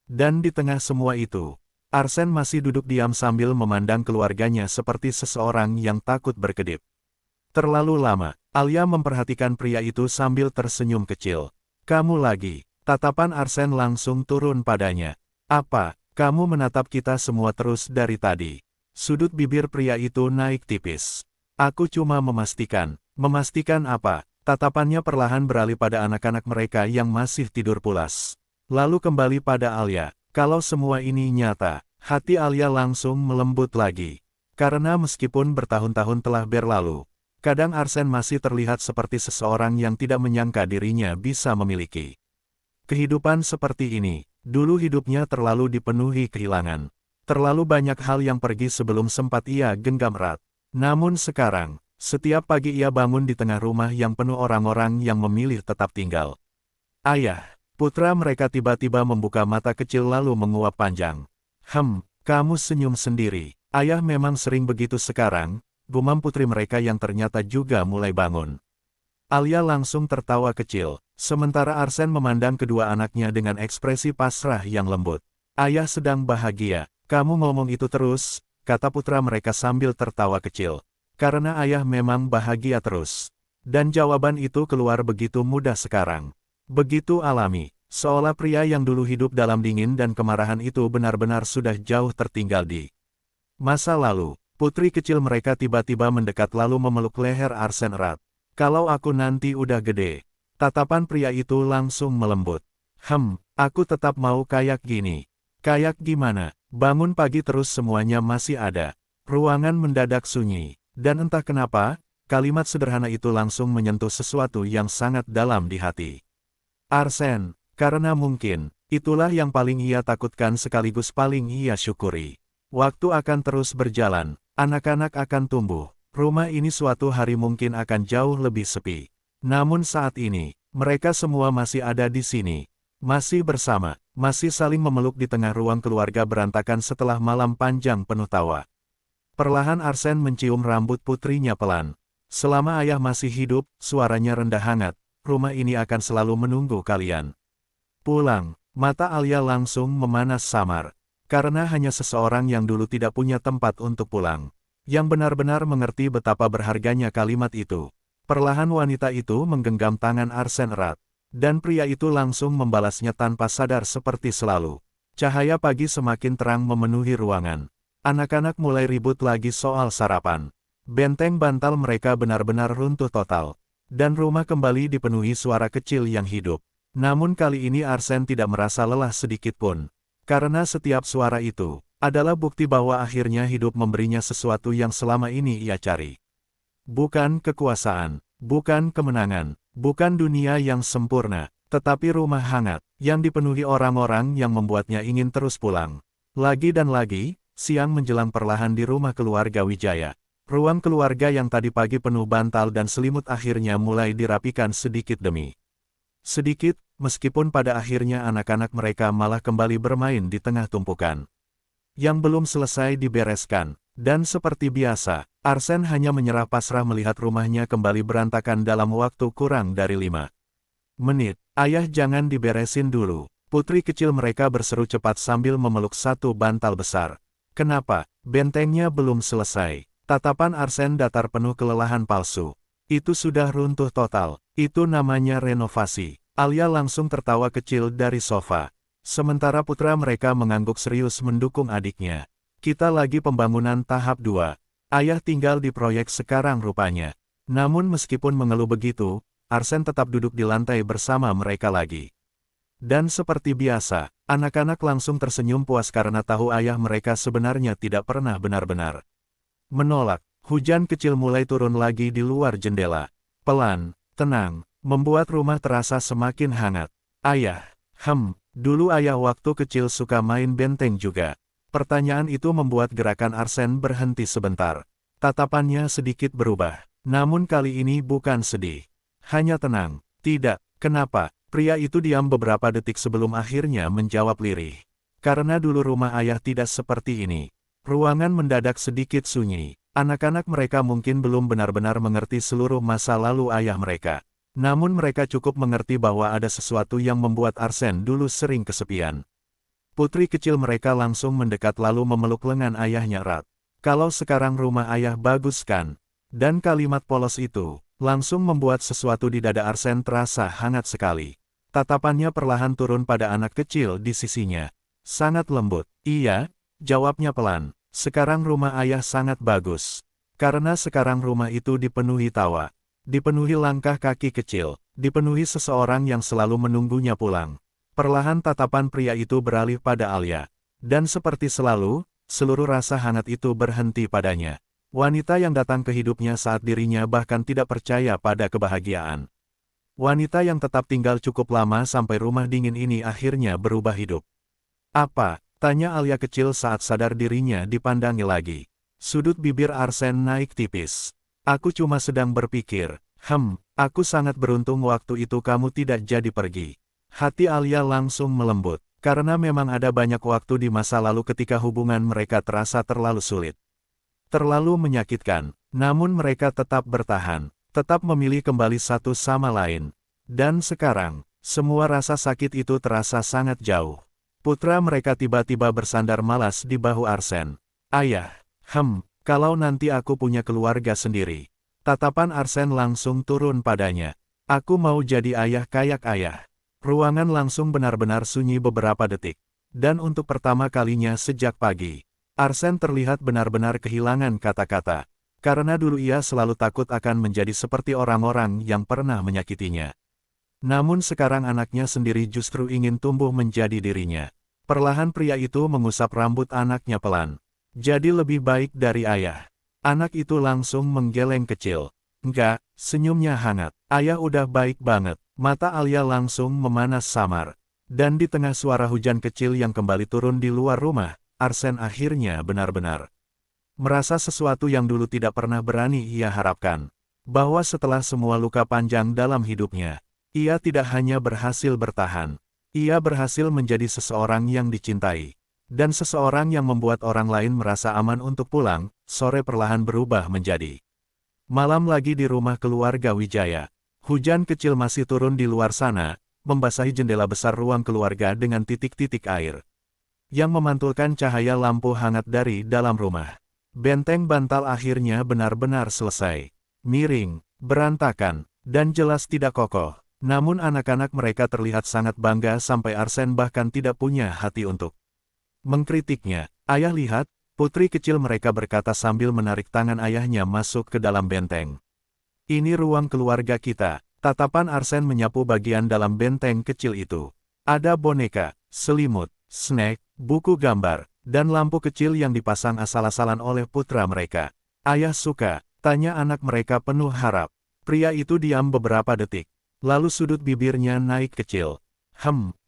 Dan di tengah semua itu, Arsen masih duduk diam sambil memandang keluarganya seperti seseorang yang takut berkedip. Terlalu lama, Alia memperhatikan pria itu sambil tersenyum kecil. Kamu lagi. Tatapan Arsen langsung turun padanya. Apa, kamu menatap kita semua terus dari tadi? Sudut bibir pria itu naik tipis. Aku cuma memastikan. Memastikan apa? Tatapannya perlahan beralih pada anak-anak mereka yang masih tidur pulas. Lalu kembali pada Alia. Kalau semua ini nyata, hati Alia langsung melembut lagi. Karena meskipun bertahun-tahun telah berlalu, kadang Arsen masih terlihat seperti seseorang yang tidak menyangka dirinya bisa memiliki kehidupan seperti ini. Dulu hidupnya terlalu dipenuhi kehilangan. Terlalu banyak hal yang pergi sebelum sempat ia genggam erat. Namun sekarang, setiap pagi ia bangun di tengah rumah yang penuh orang-orang yang memilih tetap tinggal. Ayah, putra mereka tiba-tiba membuka mata kecil lalu menguap panjang. Kamu senyum sendiri. Ayah memang sering begitu sekarang, gumam putri mereka yang ternyata juga mulai bangun. Alia langsung tertawa kecil, sementara Arsen memandang kedua anaknya dengan ekspresi pasrah yang lembut. Ayah sedang bahagia, kamu ngomong itu terus, kata putra mereka sambil tertawa kecil. Karena ayah memang bahagia terus. Dan jawaban itu keluar begitu mudah sekarang. Begitu alami, seolah pria yang dulu hidup dalam dingin dan kemarahan itu benar-benar sudah jauh tertinggal di masa lalu. Putri kecil mereka tiba-tiba mendekat lalu memeluk leher Arsen erat. Kalau aku nanti udah gede. Tatapan pria itu langsung melembut. Aku tetap mau kayak gini. Kayak gimana? Bangun pagi terus semuanya masih ada. Ruangan mendadak sunyi. Dan entah kenapa, kalimat sederhana itu langsung menyentuh sesuatu yang sangat dalam di hati Arsen, karena mungkin, itulah yang paling ia takutkan sekaligus paling ia syukuri. Waktu akan terus berjalan, anak-anak akan tumbuh, rumah ini suatu hari mungkin akan jauh lebih sepi. Namun saat ini, mereka semua masih ada di sini. Masih bersama, masih saling memeluk di tengah ruang keluarga berantakan setelah malam panjang penuh tawa. Perlahan Arsene mencium rambut putrinya pelan. Selama ayah masih hidup, suaranya rendah hangat, rumah ini akan selalu menunggu kalian. Pulang, mata Alia langsung memanas samar. Karena hanya seseorang yang dulu tidak punya tempat untuk pulang, yang benar-benar mengerti betapa berharganya kalimat itu. Perlahan wanita itu menggenggam tangan Arsene erat, dan pria itu langsung membalasnya tanpa sadar seperti selalu. Cahaya pagi semakin terang memenuhi ruangan. Anak-anak mulai ribut lagi soal sarapan. Benteng bantal mereka benar-benar runtuh total, dan rumah kembali dipenuhi suara kecil yang hidup. Namun kali ini Arsene tidak merasa lelah sedikit pun. Karena setiap suara itu adalah bukti bahwa akhirnya hidup memberinya sesuatu yang selama ini ia cari. Bukan kekuasaan, bukan kemenangan, bukan dunia yang sempurna, tetapi rumah hangat, yang dipenuhi orang-orang yang membuatnya ingin terus pulang. Lagi dan lagi, siang menjelang perlahan di rumah keluarga Wijaya. Ruang keluarga yang tadi pagi penuh bantal dan selimut akhirnya mulai dirapikan sedikit demi sedikit, meskipun pada akhirnya anak-anak mereka malah kembali bermain di tengah tumpukan yang belum selesai dibereskan. Dan seperti biasa, Arsene hanya menyerah pasrah melihat rumahnya kembali berantakan dalam waktu kurang dari 5 menit. Ayah, jangan diberesin dulu. Putri kecil mereka berseru cepat sambil memeluk satu bantal besar. Kenapa? Bentengnya belum selesai. Tatapan Arsene datar penuh kelelahan palsu. Itu sudah runtuh total. Itu namanya renovasi. Alia langsung tertawa kecil dari sofa. Sementara putra mereka mengangguk serius mendukung adiknya. Kita lagi pembangunan tahap 2. Ayah tinggal di proyek sekarang rupanya. Namun meskipun mengeluh begitu, Arsene tetap duduk di lantai bersama mereka lagi. Dan seperti biasa, anak-anak langsung tersenyum puas karena tahu ayah mereka sebenarnya tidak pernah benar-benar menolak. Hujan kecil mulai turun lagi di luar jendela. Pelan, tenang, membuat rumah terasa semakin hangat. Ayah, dulu ayah waktu kecil suka main benteng juga. Pertanyaan itu membuat gerakan Arsene berhenti sebentar. Tatapannya sedikit berubah. Namun kali ini bukan sedih. Hanya tenang. Tidak, kenapa? Pria itu diam beberapa detik sebelum akhirnya menjawab lirih. Karena dulu rumah ayah tidak seperti ini. Ruangan mendadak sedikit sunyi. Anak-anak mereka mungkin belum benar-benar mengerti seluruh masa lalu ayah mereka. Namun mereka cukup mengerti bahwa ada sesuatu yang membuat Arsene dulu sering kesepian. Putri kecil mereka langsung mendekat lalu memeluk lengan ayahnya erat. Kalau sekarang rumah ayah bagus kan? Dan kalimat polos itu langsung membuat sesuatu di dada Arsene terasa hangat sekali. Tatapannya perlahan turun pada anak kecil di sisinya. Sangat lembut. Iya, jawabnya pelan. Sekarang rumah ayah sangat bagus. Karena sekarang rumah itu dipenuhi tawa. Dipenuhi langkah kaki kecil. Dipenuhi seseorang yang selalu menunggunya pulang. Perlahan tatapan pria itu beralih pada Alia. Dan seperti selalu, seluruh rasa hangat itu berhenti padanya. Wanita yang datang ke hidupnya saat dirinya bahkan tidak percaya pada kebahagiaan. Wanita yang tetap tinggal cukup lama sampai rumah dingin ini akhirnya berubah hidup. Apa? Tanya Alia kecil saat sadar dirinya dipandangi lagi. Sudut bibir Arsene naik tipis. Aku cuma sedang berpikir, aku sangat beruntung waktu itu kamu tidak jadi pergi. Hati Alia langsung melembut, karena memang ada banyak waktu di masa lalu ketika hubungan mereka terasa terlalu sulit. Terlalu menyakitkan, namun mereka tetap bertahan, tetap memilih kembali satu sama lain. Dan sekarang, semua rasa sakit itu terasa sangat jauh. Putra mereka tiba-tiba bersandar malas di bahu Arsene. Ayah, kalau nanti aku punya keluarga sendiri. Tatapan Arsene langsung turun padanya. Aku mau jadi ayah kayak ayah. Ruangan langsung benar-benar sunyi beberapa detik. Dan untuk pertama kalinya sejak pagi, Arsene terlihat benar-benar kehilangan kata-kata. Karena dulu ia selalu takut akan menjadi seperti orang-orang yang pernah menyakitinya. Namun sekarang anaknya sendiri justru ingin tumbuh menjadi dirinya. Perlahan pria itu mengusap rambut anaknya pelan. Jadi lebih baik dari ayah. Anak itu langsung menggeleng kecil. Enggak, senyumnya hangat. Ayah udah baik banget. Mata Alia langsung memanas samar. Dan di tengah suara hujan kecil yang kembali turun di luar rumah, Arsene akhirnya benar-benar merasa sesuatu yang dulu tidak pernah berani ia harapkan. bahwa setelah semua luka panjang dalam hidupnya, ia tidak hanya berhasil bertahan, ia berhasil menjadi seseorang yang dicintai. Dan seseorang yang membuat orang lain merasa aman untuk pulang. Sore perlahan berubah menjadi malam lagi di rumah keluarga Wijaya. Hujan kecil masih turun di luar sana, membasahi jendela besar ruang keluarga dengan titik-titik air yang memantulkan cahaya lampu hangat dari dalam rumah. Benteng bantal akhirnya benar-benar selesai. Miring, berantakan, dan jelas tidak kokoh. Namun anak-anak mereka terlihat sangat bangga sampai Arsen bahkan tidak punya hati untuk mengkritiknya. Ayah lihat, putri kecil mereka berkata sambil menarik tangan ayahnya masuk ke dalam benteng. Ini ruang keluarga kita. Tatapan Arsen menyapu bagian dalam benteng kecil itu. Ada boneka, selimut, snack, buku gambar, dan lampu kecil yang dipasang asal-asalan oleh putra mereka. Ayah suka, tanya anak mereka penuh harap. Pria itu diam beberapa detik. Lalu sudut bibirnya naik kecil.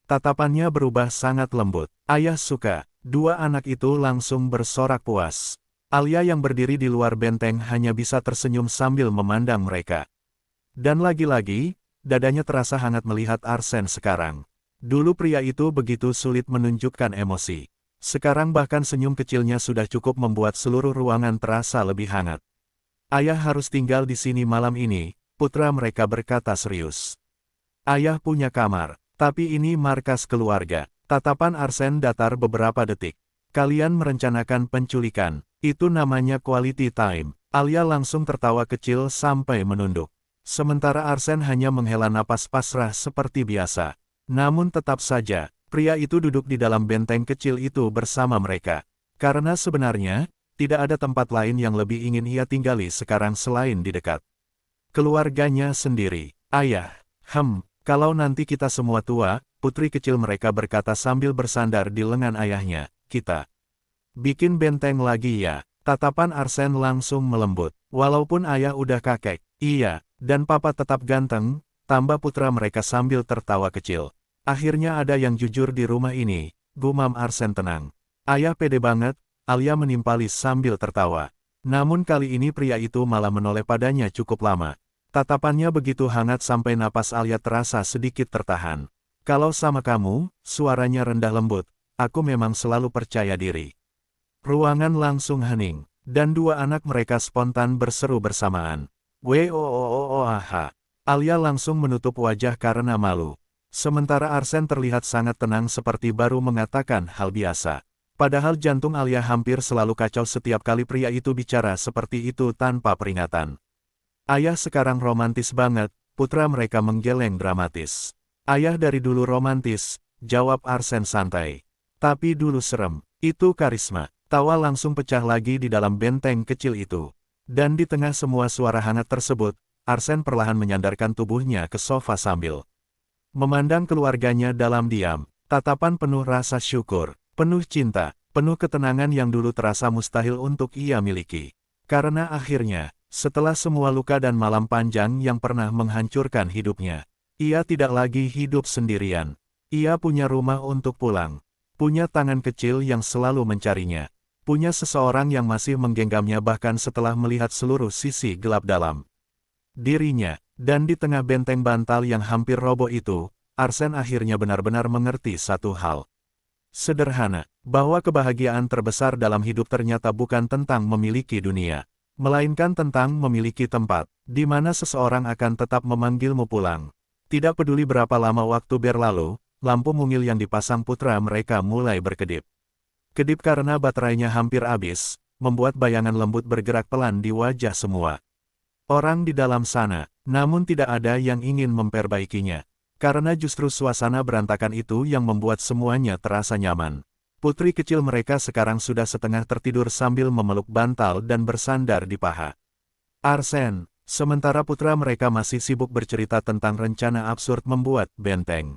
Tatapannya berubah sangat lembut. Ayah suka. Dua anak itu langsung bersorak puas. Alia yang berdiri di luar benteng hanya bisa tersenyum sambil memandang mereka. Dan lagi-lagi, dadanya terasa hangat melihat Arsen sekarang. Dulu pria itu begitu sulit menunjukkan emosi. Sekarang bahkan senyum kecilnya sudah cukup membuat seluruh ruangan terasa lebih hangat. Ayah harus tinggal di sini malam ini, putra mereka berkata serius. Ayah punya kamar, tapi ini markas keluarga. Tatapan Arsen datar beberapa detik. Kalian merencanakan penculikan, itu namanya quality time. Alia langsung tertawa kecil sampai menunduk. Sementara Arsen hanya menghela napas pasrah seperti biasa. Namun tetap saja, pria itu duduk di dalam benteng kecil itu bersama mereka. Karena sebenarnya, tidak ada tempat lain yang lebih ingin ia tinggali sekarang selain di dekat keluarganya sendiri. Ayah, kalau nanti kita semua tua, putri kecil mereka berkata sambil bersandar di lengan ayahnya, kita bikin benteng lagi ya. Tatapan Arsen langsung melembut. Walaupun ayah udah kakek, iya, dan papa tetap ganteng, tambah putra mereka sambil tertawa kecil. Akhirnya ada yang jujur di rumah ini, gumam Arsen tenang. Ayah pede banget, Alia menimpali sambil tertawa. Namun kali ini pria itu malah menoleh padanya cukup lama. Tatapannya begitu hangat sampai napas Alia terasa sedikit tertahan. Kalau sama kamu, suaranya rendah lembut, aku memang selalu percaya diri. Ruangan langsung hening, dan dua anak mereka spontan berseru bersamaan. Woah. Alia langsung menutup wajah karena malu. Sementara Arsen terlihat sangat tenang seperti baru mengatakan hal biasa. Padahal jantung Alia hampir selalu kacau setiap kali pria itu bicara seperti itu tanpa peringatan. Ayah sekarang romantis banget, putra mereka menggeleng dramatis. Ayah dari dulu romantis, jawab Arsen santai. Tapi dulu serem, itu karisma. Tawa langsung pecah lagi di dalam benteng kecil itu. Dan di tengah semua suara hangat tersebut, Arsen perlahan menyandarkan tubuhnya ke sofa sambil memandang keluarganya dalam diam. Tatapan penuh rasa syukur, penuh cinta, penuh ketenangan yang dulu terasa mustahil untuk ia miliki. Karena akhirnya, setelah semua luka dan malam panjang yang pernah menghancurkan hidupnya, ia tidak lagi hidup sendirian. Ia punya rumah untuk pulang. Punya tangan kecil yang selalu mencarinya. Punya seseorang yang masih menggenggamnya bahkan setelah melihat seluruh sisi gelap dalam dirinya. Dan di tengah benteng bantal yang hampir roboh itu, Arsen akhirnya benar-benar mengerti satu hal sederhana, bahwa kebahagiaan terbesar dalam hidup ternyata bukan tentang memiliki dunia, melainkan tentang memiliki tempat, di mana seseorang akan tetap memanggilmu pulang. Tidak peduli berapa lama waktu berlalu, lampu mungil yang dipasang putra mereka mulai berkedip. Kedip karena baterainya hampir habis, membuat bayangan lembut bergerak pelan di wajah semua orang di dalam sana, namun tidak ada yang ingin memperbaikinya. Karena justru suasana berantakan itu yang membuat semuanya terasa nyaman. Putri kecil mereka sekarang sudah setengah tertidur sambil memeluk bantal dan bersandar di paha Arsen, sementara putra mereka masih sibuk bercerita tentang rencana absurd membuat benteng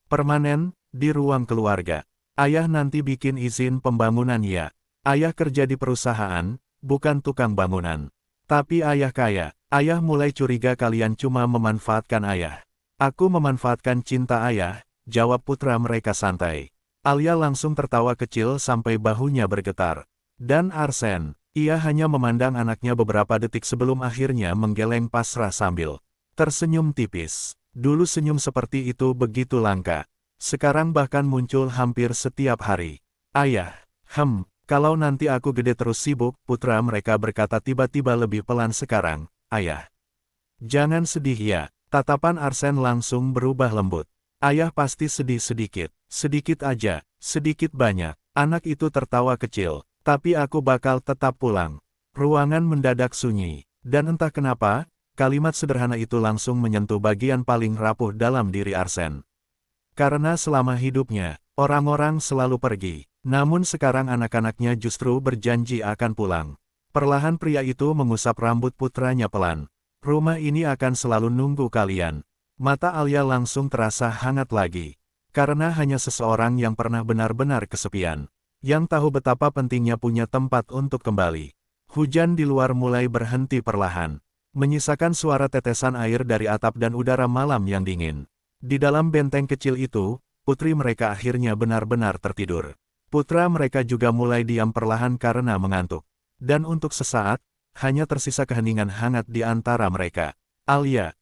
permanen di ruang keluarga. Ayah nanti bikin izin pembangunan ya. Ayah kerja di perusahaan, bukan tukang bangunan. Tapi ayah kaya. Ayah mulai curiga kalian cuma memanfaatkan ayah. Aku memanfaatkan cinta ayah, jawab putra mereka santai. Alia langsung tertawa kecil sampai bahunya bergetar. Dan Arsen, Ia hanya memandang anaknya beberapa detik sebelum akhirnya menggeleng pasrah sambil tersenyum tipis. Dulu senyum seperti itu begitu langka. Sekarang bahkan muncul hampir setiap hari. Ayah, kalau nanti aku gede terus sibuk, putra mereka berkata tiba-tiba lebih pelan sekarang. Ayah, jangan sedih ya. Tatapan Arsen langsung berubah lembut. Ayah pasti sedih sedikit. Sedikit aja, sedikit banyak. Anak itu tertawa kecil. Tapi aku bakal tetap pulang. Ruangan mendadak sunyi. Dan entah kenapa, kalimat sederhana itu langsung menyentuh bagian paling rapuh dalam diri Arsen. Karena selama hidupnya, orang-orang selalu pergi. Namun sekarang anak-anaknya justru berjanji akan pulang. Perlahan pria itu mengusap rambut putranya pelan. Rumah ini akan selalu nunggu kalian. Mata Alia langsung terasa hangat lagi. Karena hanya seseorang yang pernah benar-benar kesepian. Yang tahu betapa pentingnya punya tempat untuk kembali. Hujan di luar mulai berhenti perlahan. Menyisakan suara tetesan air dari atap dan udara malam yang dingin. Di dalam benteng kecil itu, putri mereka akhirnya benar-benar tertidur. Putra mereka juga mulai diam perlahan karena mengantuk. Dan untuk sesaat, hanya tersisa keheningan hangat di antara mereka. Alia,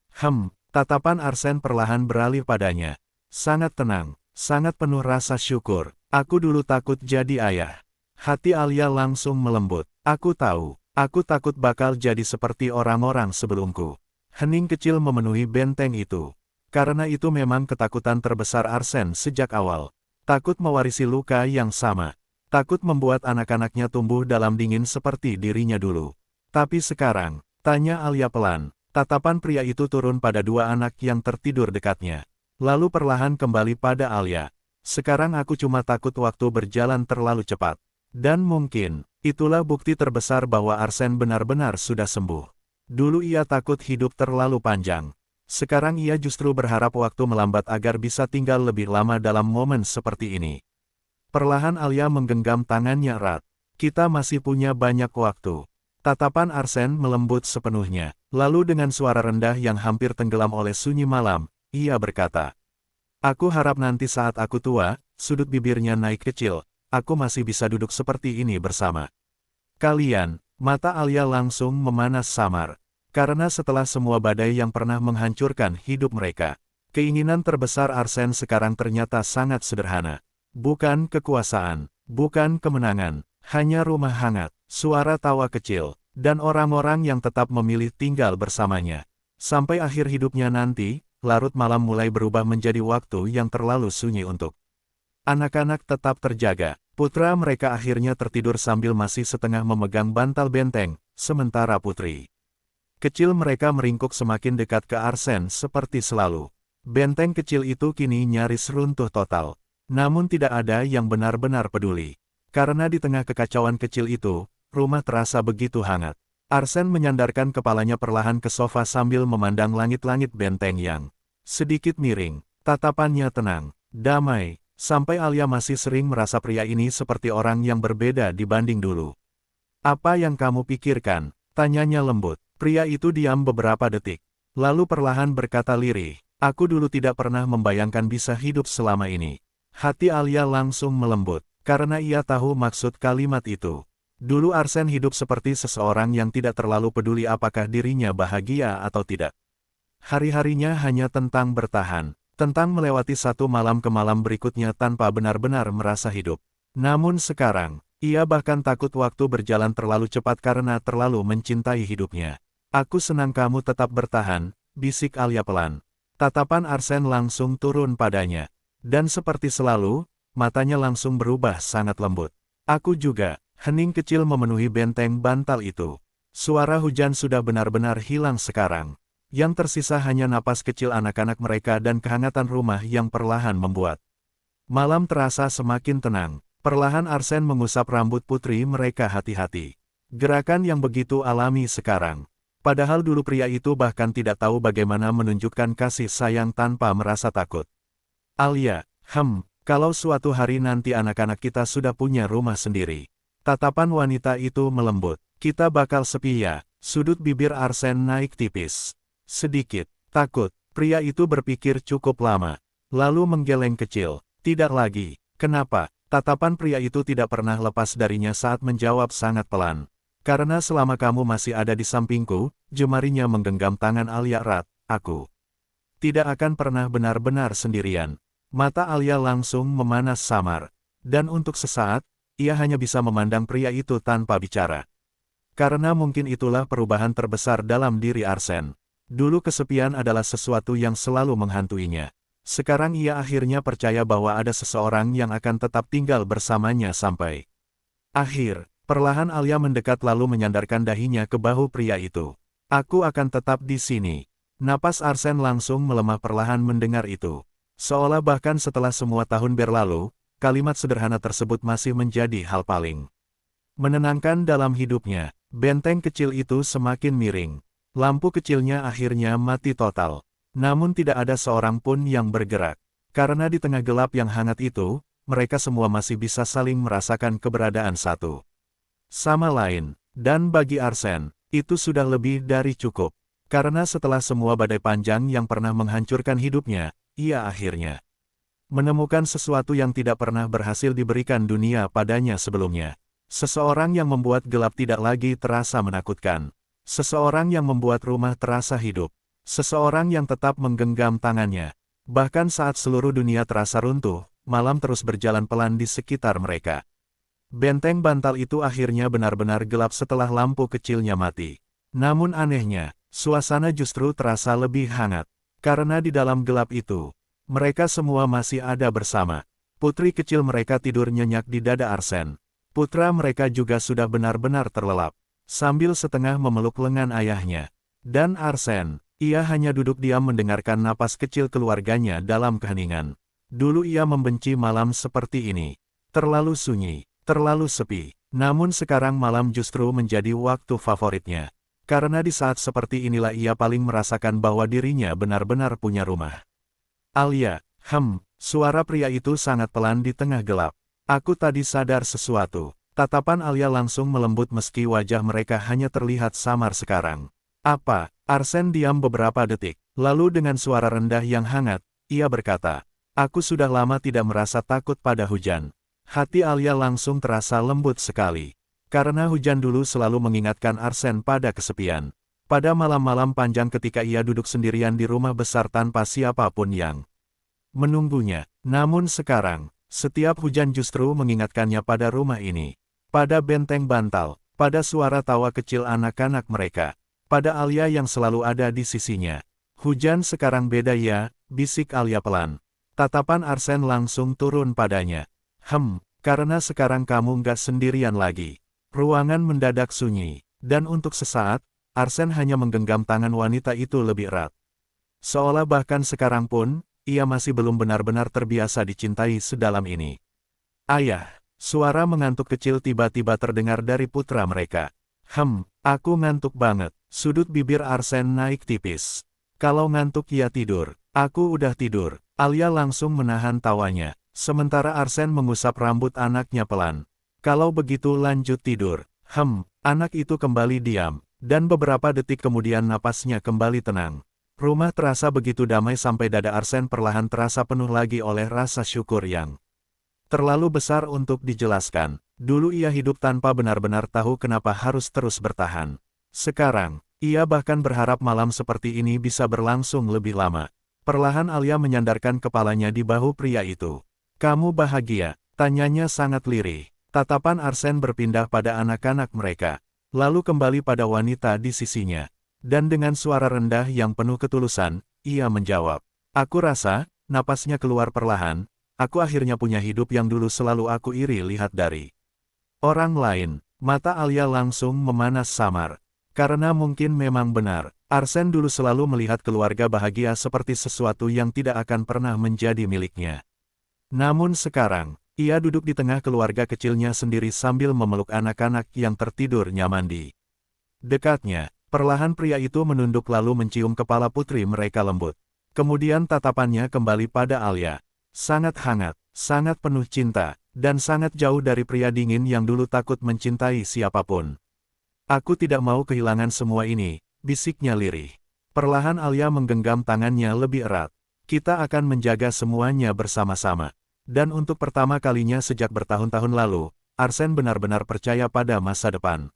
tatapan Arsen perlahan beralih padanya. Sangat tenang, sangat penuh rasa syukur. Aku dulu takut jadi ayah. Hati Alia langsung melembut. Aku tahu, aku takut bakal jadi seperti orang-orang sebelumku. Hening kecil memenuhi benteng itu. Karena itu memang ketakutan terbesar Arsen sejak awal. Takut mewarisi luka yang sama. Takut membuat anak-anaknya tumbuh dalam dingin seperti dirinya dulu. Tapi sekarang, tanya Alia pelan, tatapan pria itu turun pada dua anak yang tertidur dekatnya. Lalu perlahan kembali pada Alia. Sekarang aku cuma takut waktu berjalan terlalu cepat. Dan mungkin, itulah bukti terbesar bahwa Arsen benar-benar sudah sembuh. Dulu ia takut hidup terlalu panjang. Sekarang ia justru berharap waktu melambat agar bisa tinggal lebih lama dalam momen seperti ini. Perlahan Alia menggenggam tangannya erat. Kita masih punya banyak waktu. Tatapan Arsen melembut sepenuhnya. Lalu dengan suara rendah yang hampir tenggelam oleh sunyi malam, ia berkata, aku harap nanti saat aku tua, sudut bibirnya naik kecil, aku masih bisa duduk seperti ini bersama kalian. Mata Alia langsung memanas samar. Karena setelah semua badai yang pernah menghancurkan hidup mereka, keinginan terbesar Arsen sekarang ternyata sangat sederhana. Bukan kekuasaan, bukan kemenangan, hanya rumah hangat, suara tawa kecil, dan orang-orang yang tetap memilih tinggal bersamanya. Sampai akhir hidupnya nanti, larut malam mulai berubah menjadi waktu yang terlalu sunyi untuk anak-anak tetap terjaga. Putra mereka akhirnya tertidur sambil masih setengah memegang bantal benteng, sementara putri kecil mereka meringkuk semakin dekat ke Arsen seperti selalu. Benteng kecil itu kini nyaris runtuh total. Namun tidak ada yang benar-benar peduli. Karena di tengah kekacauan kecil itu, rumah terasa begitu hangat. Arsen menyandarkan kepalanya perlahan ke sofa sambil memandang langit-langit benteng yang sedikit miring. Tatapannya tenang, damai, sampai Alia masih sering merasa pria ini seperti orang yang berbeda dibanding dulu. Apa yang kamu pikirkan? Tanyanya lembut. Pria itu diam beberapa detik. Lalu perlahan berkata lirih, aku dulu tidak pernah membayangkan bisa hidup selama ini. Hati Alia langsung melembut, karena ia tahu maksud kalimat itu. Dulu Arsen hidup seperti seseorang yang tidak terlalu peduli apakah dirinya bahagia atau tidak. Hari-harinya hanya tentang bertahan, tentang melewati satu malam ke malam berikutnya tanpa benar-benar merasa hidup. Namun sekarang, ia bahkan takut waktu berjalan terlalu cepat karena terlalu mencintai hidupnya. Aku senang kamu tetap bertahan, bisik Alia pelan. Tatapan Arsen langsung turun padanya. Dan seperti selalu, matanya langsung berubah sangat lembut. Aku juga, hening kecil memenuhi benteng bantal itu. Suara hujan sudah benar-benar hilang sekarang. Yang tersisa hanya napas kecil anak-anak mereka dan kehangatan rumah yang perlahan membuat malam terasa semakin tenang. Perlahan Arsen mengusap rambut putri mereka hati-hati. Gerakan yang begitu alami sekarang. Padahal dulu pria itu bahkan tidak tahu bagaimana menunjukkan kasih sayang tanpa merasa takut. Alia, kalau suatu hari nanti anak-anak kita sudah punya rumah sendiri. Tatapan wanita itu melembut. Kita bakal sepi ya. Sudut bibir Arsen naik tipis. Sedikit, takut. Pria itu berpikir cukup lama. Lalu menggeleng kecil. Tidak lagi. Kenapa? Tatapan pria itu tidak pernah lepas darinya saat menjawab sangat pelan. Karena selama kamu masih ada di sampingku, jemarinya menggenggam tangan Alia erat, aku tidak akan pernah benar-benar sendirian. Mata Alia langsung memanas samar. Dan untuk sesaat, ia hanya bisa memandang pria itu tanpa bicara. Karena mungkin itulah perubahan terbesar dalam diri Arsène. Dulu kesepian adalah sesuatu yang selalu menghantuinya. Sekarang ia akhirnya percaya bahwa ada seseorang yang akan tetap tinggal bersamanya sampai akhir. Perlahan Alia mendekat lalu menyandarkan dahinya ke bahu pria itu. Aku akan tetap di sini. Napas Arsène langsung melemah perlahan mendengar itu. Seolah bahkan setelah semua tahun berlalu, kalimat sederhana tersebut masih menjadi hal paling menenangkan dalam hidupnya. Benteng kecil itu semakin miring. Lampu kecilnya akhirnya mati total. Namun tidak ada seorang pun yang bergerak. Karena di tengah gelap yang hangat itu, mereka semua masih bisa saling merasakan keberadaan satu sama lain. Dan bagi Arsène, itu sudah lebih dari cukup. Karena setelah semua badai panjang yang pernah menghancurkan hidupnya, ia akhirnya menemukan sesuatu yang tidak pernah berhasil diberikan dunia padanya sebelumnya. Seseorang yang membuat gelap tidak lagi terasa menakutkan. Seseorang yang membuat rumah terasa hidup. Seseorang yang tetap menggenggam tangannya. Bahkan saat seluruh dunia terasa runtuh, malam terus berjalan pelan di sekitar mereka. Benteng bantal itu akhirnya benar-benar gelap setelah lampu kecilnya mati. Namun anehnya, suasana justru terasa lebih hangat. Karena di dalam gelap itu, mereka semua masih ada bersama. Putri kecil mereka tidur nyenyak di dada Arsène. Putra mereka juga sudah benar-benar terlelap, sambil setengah memeluk lengan ayahnya. Dan Arsène, ia hanya duduk diam mendengarkan napas kecil keluarganya dalam keheningan. Dulu ia membenci malam seperti ini. Terlalu sunyi, terlalu sepi. Namun sekarang malam justru menjadi waktu favoritnya. Karena di saat seperti inilah ia paling merasakan bahwa dirinya benar-benar punya rumah. Alia, suara pria itu sangat pelan di tengah gelap. Aku tadi sadar sesuatu. Tatapan Alia langsung melembut meski wajah mereka hanya terlihat samar sekarang. Apa? Arsène diam beberapa detik. Lalu dengan suara rendah yang hangat, ia berkata, aku sudah lama tidak merasa takut pada hujan. Hati Alia langsung terasa lembut sekali. Karena hujan dulu selalu mengingatkan Arsène pada kesepian. Pada malam-malam panjang ketika ia duduk sendirian di rumah besar tanpa siapapun yang menunggunya. Namun sekarang, setiap hujan justru mengingatkannya pada rumah ini. Pada benteng bantal, pada suara tawa kecil anak-anak mereka. Pada Alia yang selalu ada di sisinya. Hujan sekarang beda ya, bisik Alia pelan. Tatapan Arsène langsung turun padanya. Karena sekarang kamu nggak sendirian lagi. Ruangan mendadak sunyi. Dan untuk sesaat, Arsène hanya menggenggam tangan wanita itu lebih erat. Seolah bahkan sekarang pun, ia masih belum benar-benar terbiasa dicintai sedalam ini. Ayah, suara mengantuk kecil tiba-tiba terdengar dari putra mereka. Aku ngantuk banget. Sudut bibir Arsène naik tipis. Kalau ngantuk ya tidur. Aku udah tidur. Alia langsung menahan tawanya. Sementara Arsène mengusap rambut anaknya pelan. Kalau begitu lanjut tidur. Anak itu kembali diam. Dan beberapa detik kemudian napasnya kembali tenang. Rumah terasa begitu damai sampai dada Arsène perlahan terasa penuh lagi oleh rasa syukur yang terlalu besar untuk dijelaskan. Dulu ia hidup tanpa benar-benar tahu kenapa harus terus bertahan. Sekarang, ia bahkan berharap malam seperti ini bisa berlangsung lebih lama. Perlahan Alia menyandarkan kepalanya di bahu pria itu. Kamu bahagia? Tanyanya sangat lirih. Tatapan Arsène berpindah pada anak-anak mereka. Lalu kembali pada wanita di sisinya. Dan dengan suara rendah yang penuh ketulusan, ia menjawab. Aku rasa, napasnya keluar perlahan, aku akhirnya punya hidup yang dulu selalu aku iri lihat dari orang lain. Mata Alia langsung memanas samar. Karena mungkin memang benar, Arsène dulu selalu melihat keluarga bahagia seperti sesuatu yang tidak akan pernah menjadi miliknya. Namun sekarang, ia duduk di tengah keluarga kecilnya sendiri sambil memeluk anak-anak yang tertidur nyaman di dekatnya. Perlahan pria itu menunduk lalu mencium kepala putri mereka lembut. Kemudian tatapannya kembali pada Alia. Sangat hangat, sangat penuh cinta, dan sangat jauh dari pria dingin yang dulu takut mencintai siapapun. Aku tidak mau kehilangan semua ini, bisiknya lirih. Perlahan Alia menggenggam tangannya lebih erat. Kita akan menjaga semuanya bersama-sama. Dan untuk pertama kalinya sejak bertahun-tahun lalu, Arsène benar-benar percaya pada masa depan.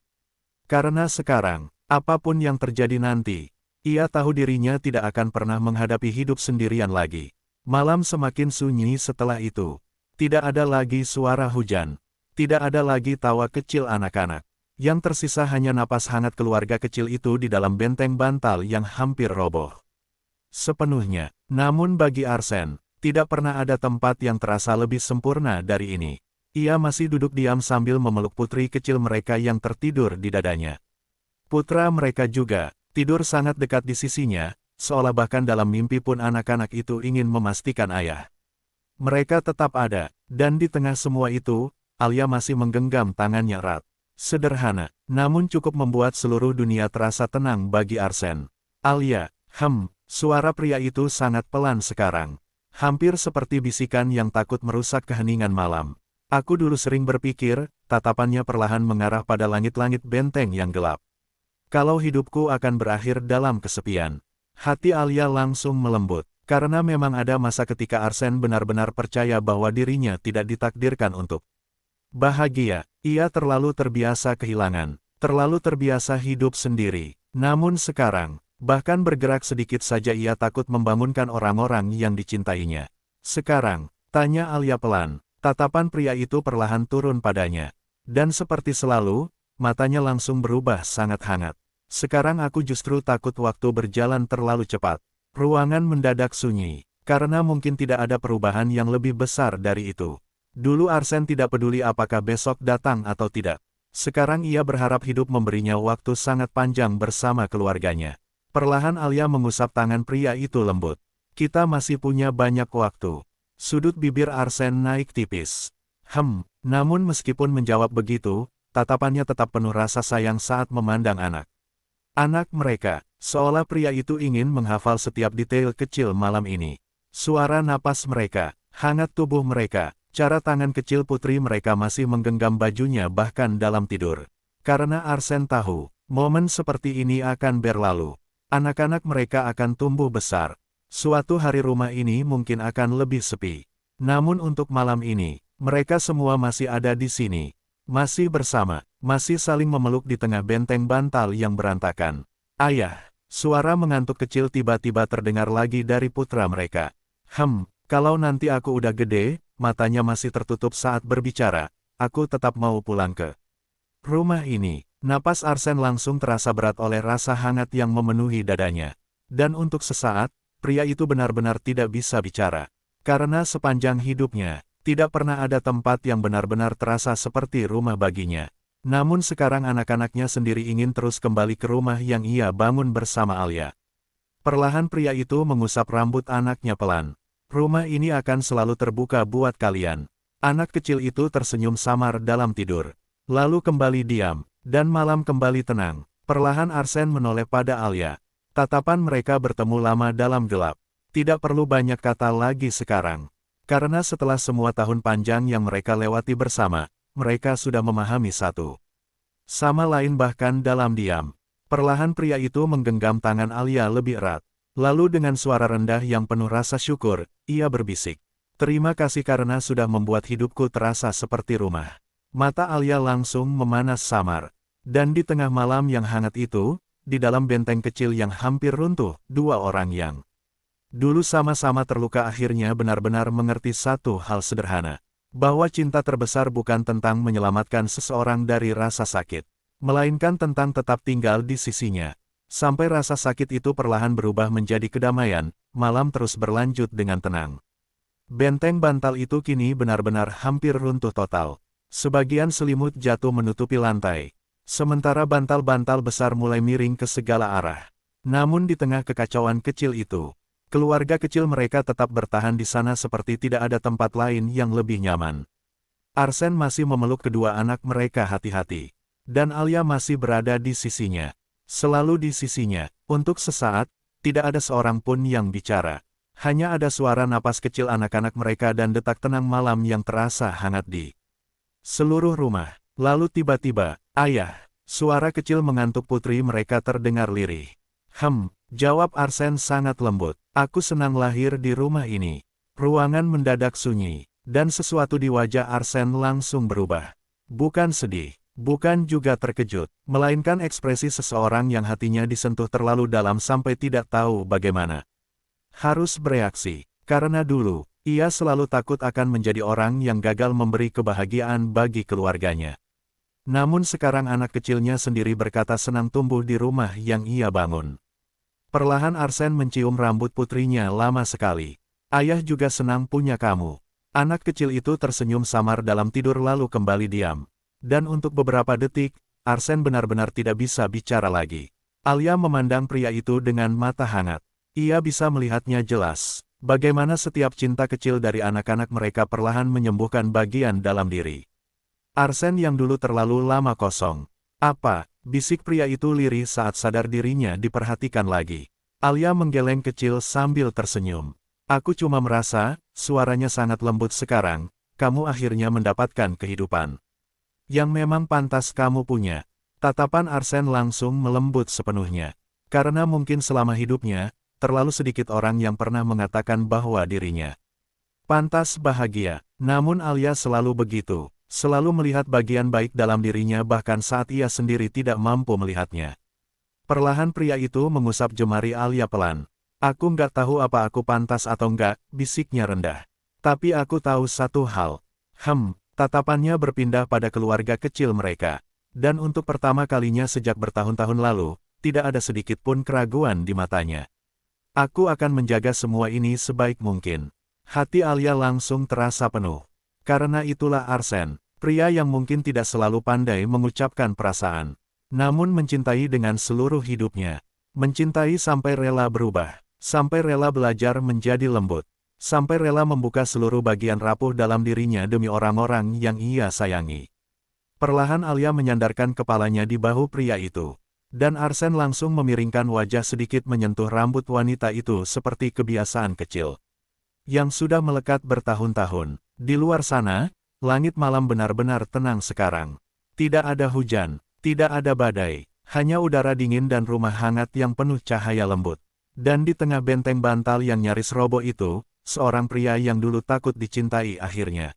Karena sekarang, apapun yang terjadi nanti, ia tahu dirinya tidak akan pernah menghadapi hidup sendirian lagi. Malam semakin sunyi setelah itu. Tidak ada lagi suara hujan. Tidak ada lagi tawa kecil anak-anak. Yang tersisa hanya napas hangat keluarga kecil itu di dalam benteng bantal yang hampir roboh. Sepenuhnya, namun bagi Arsene, tidak pernah ada tempat yang terasa lebih sempurna dari ini. Ia masih duduk diam sambil memeluk putri kecil mereka yang tertidur di dadanya. Putra mereka juga tidur sangat dekat di sisinya, seolah bahkan dalam mimpi pun anak-anak itu ingin memastikan ayah mereka tetap ada, dan di tengah semua itu, Alia masih menggenggam tangannya erat. Sederhana, namun cukup membuat seluruh dunia terasa tenang bagi Arsene. Alia, suara pria itu sangat pelan sekarang. Hampir seperti bisikan yang takut merusak keheningan malam. Aku dulu sering berpikir, tatapannya perlahan mengarah pada langit-langit benteng yang gelap. Kalau hidupku akan berakhir dalam kesepian. Hati Alia langsung melembut, karena memang ada masa ketika Arsene benar-benar percaya bahwa dirinya tidak ditakdirkan untuk bahagia. Ia terlalu terbiasa kehilangan, terlalu terbiasa hidup sendiri. Namun sekarang, bahkan bergerak sedikit saja ia takut membangunkan orang-orang yang dicintainya. Sekarang, tanya Alia pelan. Tatapan pria itu perlahan turun padanya. Dan seperti selalu, matanya langsung berubah sangat hangat. Sekarang aku justru takut waktu berjalan terlalu cepat. Ruangan mendadak sunyi, karena mungkin tidak ada perubahan yang lebih besar dari itu. Dulu Arsene tidak peduli apakah besok datang atau tidak. Sekarang ia berharap hidup memberinya waktu sangat panjang bersama keluarganya. Perlahan Alia mengusap tangan pria itu lembut. Kita masih punya banyak waktu. Sudut bibir Arsene naik tipis. Namun meskipun menjawab begitu, tatapannya tetap penuh rasa sayang saat memandang anak mereka, seolah pria itu ingin menghafal setiap detail kecil malam ini. Suara napas mereka, hangat tubuh mereka, cara tangan kecil putri mereka masih menggenggam bajunya bahkan dalam tidur. Karena Arsene tahu, momen seperti ini akan berlalu. Anak-anak mereka akan tumbuh besar. Suatu hari rumah ini mungkin akan lebih sepi. Namun untuk malam ini, mereka semua masih ada di sini. Masih bersama, masih saling memeluk di tengah benteng bantal yang berantakan. Ayah, suara mengantuk kecil tiba-tiba terdengar lagi dari putra mereka. Kalau nanti aku udah gede, matanya masih tertutup saat berbicara, aku tetap mau pulang ke rumah ini. Napas Arsene langsung terasa berat oleh rasa hangat yang memenuhi dadanya. Dan untuk sesaat, pria itu benar-benar tidak bisa bicara. Karena sepanjang hidupnya, tidak pernah ada tempat yang benar-benar terasa seperti rumah baginya. Namun sekarang anak-anaknya sendiri ingin terus kembali ke rumah yang ia bangun bersama Alia. Perlahan pria itu mengusap rambut anaknya pelan. Rumah ini akan selalu terbuka buat kalian. Anak kecil itu tersenyum samar dalam tidur. Lalu kembali diam, dan malam kembali tenang. Perlahan Arsene menoleh pada Alia. Tatapan mereka bertemu lama dalam gelap. Tidak perlu banyak kata lagi sekarang. Karena setelah semua tahun panjang yang mereka lewati bersama, mereka sudah memahami satu sama lain bahkan dalam diam. Perlahan pria itu menggenggam tangan Alia lebih erat. Lalu dengan suara rendah yang penuh rasa syukur, ia berbisik. Terima kasih karena sudah membuat hidupku terasa seperti rumah. Mata Alia langsung memanas samar. Dan di tengah malam yang hangat itu, di dalam benteng kecil yang hampir runtuh, dua orang yang dulu sama-sama terluka akhirnya benar-benar mengerti satu hal sederhana. Bahwa cinta terbesar bukan tentang menyelamatkan seseorang dari rasa sakit, melainkan tentang tetap tinggal di sisinya. Sampai rasa sakit itu perlahan berubah menjadi kedamaian, malam terus berlanjut dengan tenang. Benteng bantal itu kini benar-benar hampir runtuh total. Sebagian selimut jatuh menutupi lantai. Sementara bantal-bantal besar mulai miring ke segala arah. Namun di tengah kekacauan kecil itu, keluarga kecil mereka tetap bertahan di sana seperti tidak ada tempat lain yang lebih nyaman. Arsene masih memeluk kedua anak mereka hati-hati. Dan Alia masih berada di sisinya. Selalu di sisinya. Untuk sesaat, tidak ada seorang pun yang bicara. Hanya ada suara napas kecil anak-anak mereka dan detak tenang malam yang terasa hangat di seluruh rumah. Lalu tiba-tiba, ayah, suara kecil mengantuk putri mereka terdengar lirih. Jawab Arsene sangat lembut. Aku senang lahir di rumah ini. Ruangan mendadak sunyi, dan sesuatu di wajah Arsene langsung berubah. Bukan sedih, Bukan juga terkejut, melainkan ekspresi seseorang yang hatinya disentuh terlalu dalam sampai tidak tahu bagaimana harus bereaksi. Karena dulu, ia selalu takut akan menjadi orang yang gagal memberi kebahagiaan bagi keluarganya. Namun sekarang anak kecilnya sendiri berkata senang tumbuh di rumah yang ia bangun. Perlahan Arsene mencium rambut putrinya lama sekali. Ayah juga senang punya kamu. Anak kecil itu tersenyum samar dalam tidur lalu kembali diam. Dan untuk beberapa detik, Arsene benar-benar tidak bisa bicara lagi. Alia memandang pria itu dengan mata hangat. Ia bisa melihatnya jelas, bagaimana setiap cinta kecil dari anak-anak mereka perlahan menyembuhkan bagian dalam diri. Arsene yang dulu terlalu lama kosong. Apa? Bisik pria itu lirih saat sadar dirinya diperhatikan lagi. Alia menggeleng kecil sambil tersenyum. Aku cuma merasa, suaranya sangat lembut sekarang, kamu akhirnya mendapatkan kehidupan yang memang pantas kamu punya. Tatapan Arsene langsung melembut sepenuhnya. Karena mungkin selama hidupnya, terlalu sedikit orang yang pernah mengatakan bahwa dirinya pantas bahagia. Namun Alia selalu begitu. Selalu melihat bagian baik dalam dirinya bahkan saat ia sendiri tidak mampu melihatnya. Perlahan pria itu mengusap jemari Alia pelan. Aku nggak tahu apa aku pantas atau enggak, bisiknya rendah. Tapi aku tahu satu hal. Tatapannya berpindah pada keluarga kecil mereka. Dan untuk pertama kalinya sejak bertahun-tahun lalu, tidak ada sedikit pun keraguan di matanya. Aku akan menjaga semua ini sebaik mungkin. Hati Alia langsung terasa penuh. Karena itulah Arsene, pria yang mungkin tidak selalu pandai mengucapkan perasaan. Namun mencintai dengan seluruh hidupnya. Mencintai sampai rela berubah. Sampai rela belajar menjadi lembut. Sampai rela membuka seluruh bagian rapuh dalam dirinya demi orang-orang yang ia sayangi. Perlahan Alia menyandarkan kepalanya di bahu pria itu. Dan Arsene langsung memiringkan wajah sedikit menyentuh rambut wanita itu seperti kebiasaan kecil yang sudah melekat bertahun-tahun. Di luar sana, langit malam benar-benar tenang sekarang. Tidak ada hujan, tidak ada badai, hanya udara dingin dan rumah hangat yang penuh cahaya lembut. Dan di tengah benteng bantal yang nyaris roboh itu, seorang pria yang dulu takut dicintai akhirnya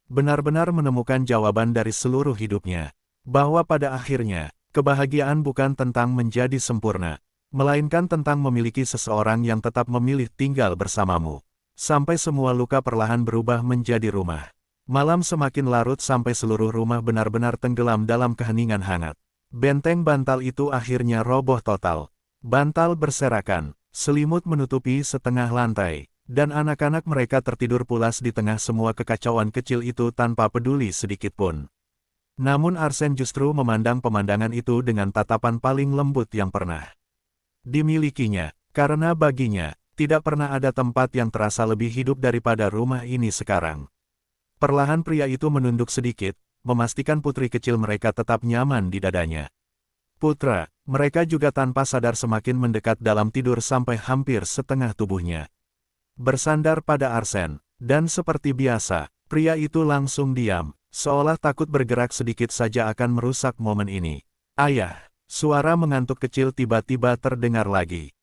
benar-benar menemukan jawaban dari seluruh hidupnya. Bahwa pada akhirnya, kebahagiaan bukan tentang menjadi sempurna, melainkan tentang memiliki seseorang yang tetap memilih tinggal bersamamu. Sampai semua luka perlahan berubah menjadi rumah. Malam semakin larut sampai seluruh rumah benar-benar tenggelam dalam keheningan hangat. Benteng bantal itu akhirnya roboh total. Bantal berserakan, selimut menutupi setengah lantai, dan anak-anak mereka tertidur pulas di tengah semua kekacauan kecil itu tanpa peduli sedikit pun. Namun Arsene justru memandang pemandangan itu dengan tatapan paling lembut yang pernah dimilikinya, karena baginya, tidak pernah ada tempat yang terasa lebih hidup daripada rumah ini sekarang. Perlahan pria itu menunduk sedikit, memastikan putri kecil mereka tetap nyaman di dadanya. Putra, mereka juga tanpa sadar semakin mendekat dalam tidur sampai hampir setengah tubuhnya bersandar pada Arsene, dan seperti biasa, pria itu langsung diam, seolah takut bergerak sedikit saja akan merusak momen ini. Ayah, suara mengantuk kecil tiba-tiba terdengar lagi.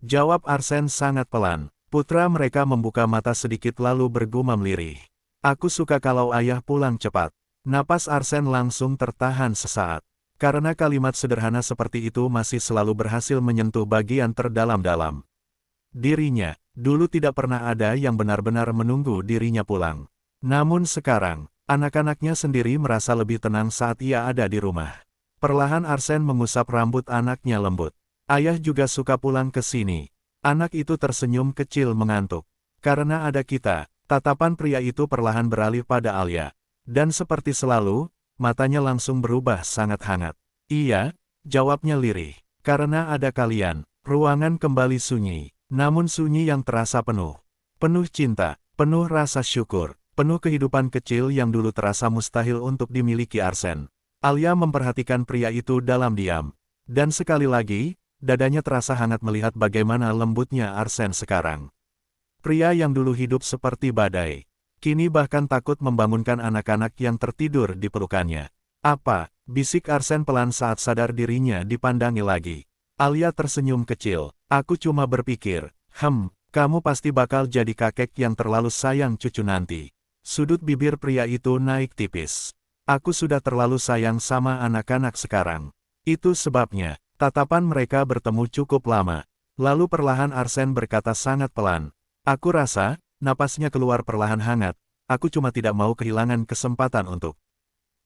Jawab Arsene sangat pelan. Putra mereka membuka mata sedikit lalu bergumam lirih. Aku suka kalau ayah pulang cepat. Napas Arsene langsung tertahan sesaat. Karena kalimat sederhana seperti itu masih selalu berhasil menyentuh bagian terdalam-dalam dirinya. Dulu tidak pernah ada yang benar-benar menunggu dirinya pulang. Namun sekarang, anak-anaknya sendiri merasa lebih tenang saat ia ada di rumah. Perlahan Arsene mengusap rambut anaknya lembut. Ayah juga suka pulang ke sini. Anak itu tersenyum kecil mengantuk. Karena ada kita, tatapan pria itu perlahan beralih pada Alia. Dan seperti selalu, matanya langsung berubah sangat hangat. Iya, jawabnya lirih. Karena ada kalian, ruangan kembali sunyi. Namun sunyi yang terasa penuh. Penuh cinta, penuh rasa syukur, penuh kehidupan kecil yang dulu terasa mustahil untuk dimiliki Arsene. Alia memperhatikan pria itu dalam diam. Dan sekali lagi, dadanya terasa hangat melihat bagaimana lembutnya Arsene sekarang. Pria yang dulu hidup seperti badai, kini bahkan takut membangunkan anak-anak yang tertidur di pelukannya. Apa? Bisik Arsene pelan saat sadar dirinya dipandangi lagi. Alia tersenyum kecil. Aku cuma berpikir, kamu pasti bakal jadi kakek yang terlalu sayang cucu nanti. Sudut bibir pria itu naik tipis. Aku sudah terlalu sayang sama anak-anak sekarang. Itu sebabnya, tatapan mereka bertemu cukup lama. Lalu perlahan Arsene berkata sangat pelan. Aku rasa, napasnya keluar perlahan hangat, aku cuma tidak mau kehilangan kesempatan untuk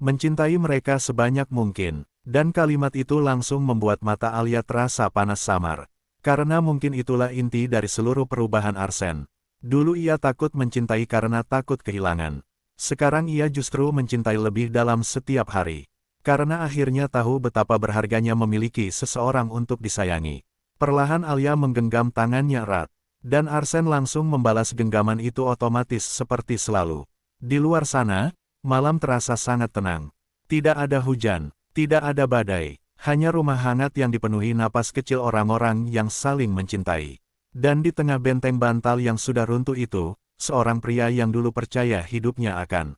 mencintai mereka sebanyak mungkin. Dan kalimat itu langsung membuat mata Alia terasa panas samar. Karena mungkin itulah inti dari seluruh perubahan Arsene. Dulu ia takut mencintai karena takut kehilangan. Sekarang ia justru mencintai lebih dalam setiap hari. Karena akhirnya tahu betapa berharganya memiliki seseorang untuk disayangi. Perlahan Alia menggenggam tangannya erat. Dan Arsene langsung membalas genggaman itu otomatis seperti selalu. Di luar sana, malam terasa sangat tenang. Tidak ada hujan, tidak ada badai. Hanya rumah hangat yang dipenuhi napas kecil orang-orang yang saling mencintai. Dan di tengah benteng bantal yang sudah runtuh itu, seorang pria yang dulu percaya hidupnya akan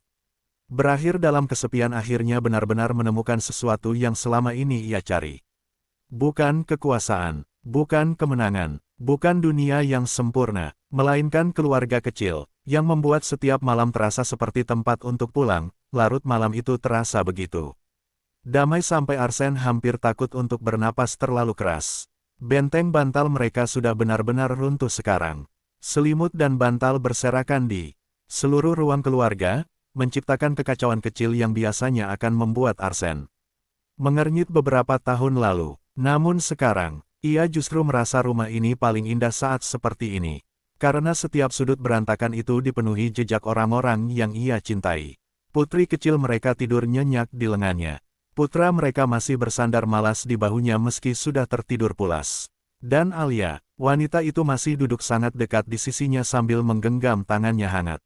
berakhir dalam kesepian akhirnya benar-benar menemukan sesuatu yang selama ini ia cari. Bukan kekuasaan, bukan kemenangan, bukan dunia yang sempurna, melainkan keluarga kecil, yang membuat setiap malam terasa seperti tempat untuk pulang. Larut malam itu terasa begitu damai sampai Arsene hampir takut untuk bernapas terlalu keras. Benteng bantal mereka sudah benar-benar runtuh sekarang. Selimut dan bantal berserakan di seluruh ruang keluarga, menciptakan kekacauan kecil yang biasanya akan membuat Arsene mengernyit beberapa tahun lalu. Namun sekarang, ia justru merasa rumah ini paling indah saat seperti ini. Karena setiap sudut berantakan itu dipenuhi jejak orang-orang yang ia cintai. Putri kecil mereka tidur nyenyak di lengannya. Putra mereka masih bersandar malas di bahunya meski sudah tertidur pulas. Dan Alia, wanita itu masih duduk sangat dekat di sisinya sambil menggenggam tangannya hangat.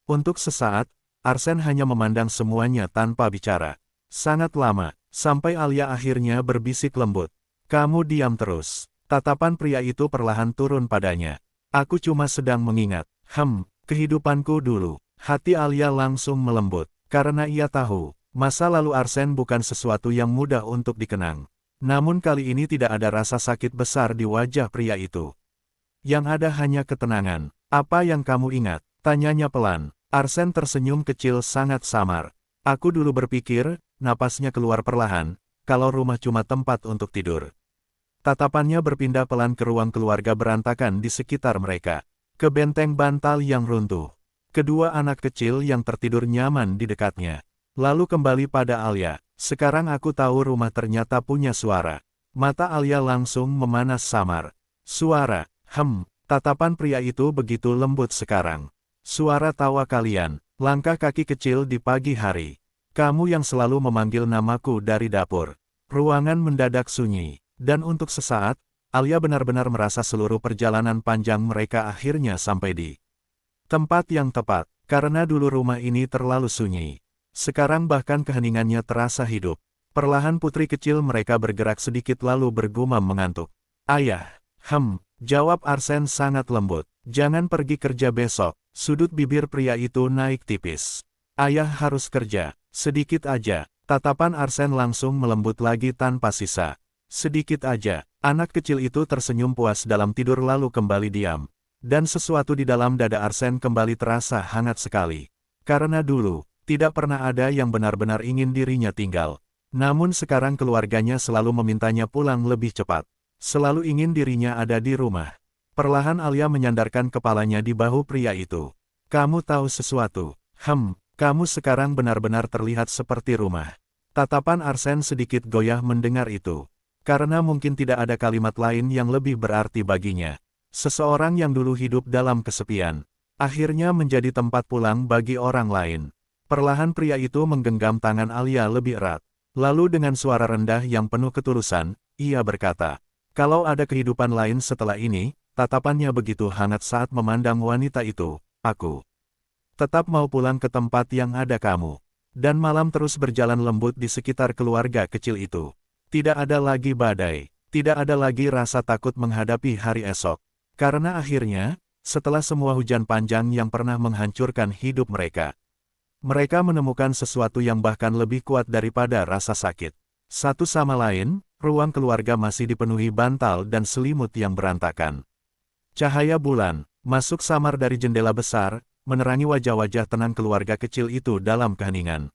Untuk sesaat, Arsene hanya memandang semuanya tanpa bicara. Sangat lama, sampai Alia akhirnya berbisik lembut. Kamu diam terus. Tatapan pria itu perlahan turun padanya. Aku cuma sedang mengingat, kehidupanku dulu. Hati Alia langsung melembut, karena ia tahu, masa lalu Arsene bukan sesuatu yang mudah untuk dikenang. Namun kali ini tidak ada rasa sakit besar di wajah pria itu. Yang ada hanya ketenangan. Apa yang kamu ingat? Tanyanya pelan. Arsene tersenyum kecil sangat samar. Aku dulu berpikir, napasnya keluar perlahan, kalau rumah cuma tempat untuk tidur. Tatapannya berpindah pelan ke ruang keluarga berantakan di sekitar mereka. Ke benteng bantal yang runtuh. Kedua anak kecil yang tertidur nyaman di dekatnya. Lalu kembali pada Alia. Sekarang aku tahu rumah ternyata punya suara. Mata Alia langsung memanas samar. Suara, tatapan pria itu begitu lembut sekarang. Suara tawa kalian, langkah kaki kecil di pagi hari. Kamu yang selalu memanggil namaku dari dapur. Ruangan mendadak sunyi. Dan untuk sesaat, Alia benar-benar merasa seluruh perjalanan panjang mereka akhirnya sampai di tempat yang tepat. Karena dulu rumah ini terlalu sunyi. Sekarang bahkan keheningannya terasa hidup. Perlahan putri kecil mereka bergerak sedikit lalu bergumam mengantuk. Ayah, jawab Arsene sangat lembut. Jangan pergi kerja besok. Sudut bibir pria itu naik tipis. Ayah harus kerja. Sedikit aja. Tatapan Arsene langsung melembut lagi tanpa sisa. Sedikit aja. Anak kecil itu tersenyum puas dalam tidur lalu kembali diam. Dan sesuatu di dalam dada Arsene kembali terasa hangat sekali. Karena dulu, tidak pernah ada yang benar-benar ingin dirinya tinggal. Namun sekarang keluarganya selalu memintanya pulang lebih cepat. Selalu ingin dirinya ada di rumah. Perlahan Alia menyandarkan kepalanya di bahu pria itu. Kamu tahu sesuatu? Kamu sekarang benar-benar terlihat seperti rumah. Tatapan Arsene sedikit goyah mendengar itu. Karena mungkin tidak ada kalimat lain yang lebih berarti baginya. Seseorang yang dulu hidup dalam kesepian, akhirnya menjadi tempat pulang bagi orang lain. Perlahan pria itu menggenggam tangan Alia lebih erat. Lalu dengan suara rendah yang penuh ketulusan, ia berkata, kalau ada kehidupan lain setelah ini, tatapannya begitu hangat saat memandang wanita itu, aku tetap mau pulang ke tempat yang ada kamu. Dan malam terus berjalan lembut di sekitar keluarga kecil itu. Tidak ada lagi badai, tidak ada lagi rasa takut menghadapi hari esok. Karena akhirnya, setelah semua hujan panjang yang pernah menghancurkan hidup mereka, mereka menemukan sesuatu yang bahkan lebih kuat daripada rasa sakit. Satu sama lain, ruang keluarga masih dipenuhi bantal dan selimut yang berantakan. Cahaya bulan, masuk samar dari jendela besar, menerangi wajah-wajah tenang keluarga kecil itu dalam keheningan.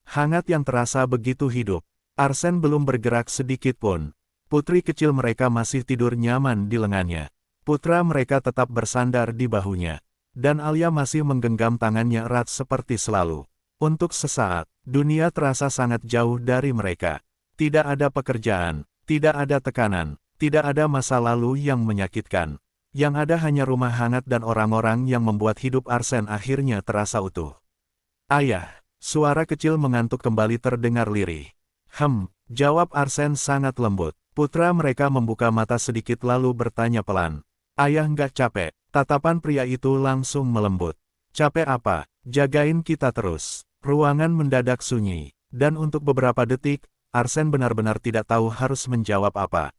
Hangat yang terasa begitu hidup. Arsen belum bergerak sedikit pun. Putri kecil mereka masih tidur nyaman di lengannya. Putra mereka tetap bersandar di bahunya. Dan Alia masih menggenggam tangannya erat seperti selalu. Untuk sesaat, dunia terasa sangat jauh dari mereka. Tidak ada pekerjaan, tidak ada tekanan, tidak ada masa lalu yang menyakitkan. Yang ada hanya rumah hangat dan orang-orang yang membuat hidup Arsen akhirnya terasa utuh. Ayah, suara kecil mengantuk kembali terdengar lirih. Jawab Arsen sangat lembut. Putra mereka membuka mata sedikit lalu bertanya pelan. Ayah nggak capek? Tatapan pria itu langsung melembut. Capek apa? Jagain kita terus. Ruangan mendadak sunyi. Dan untuk beberapa detik, Arsen benar-benar tidak tahu harus menjawab apa.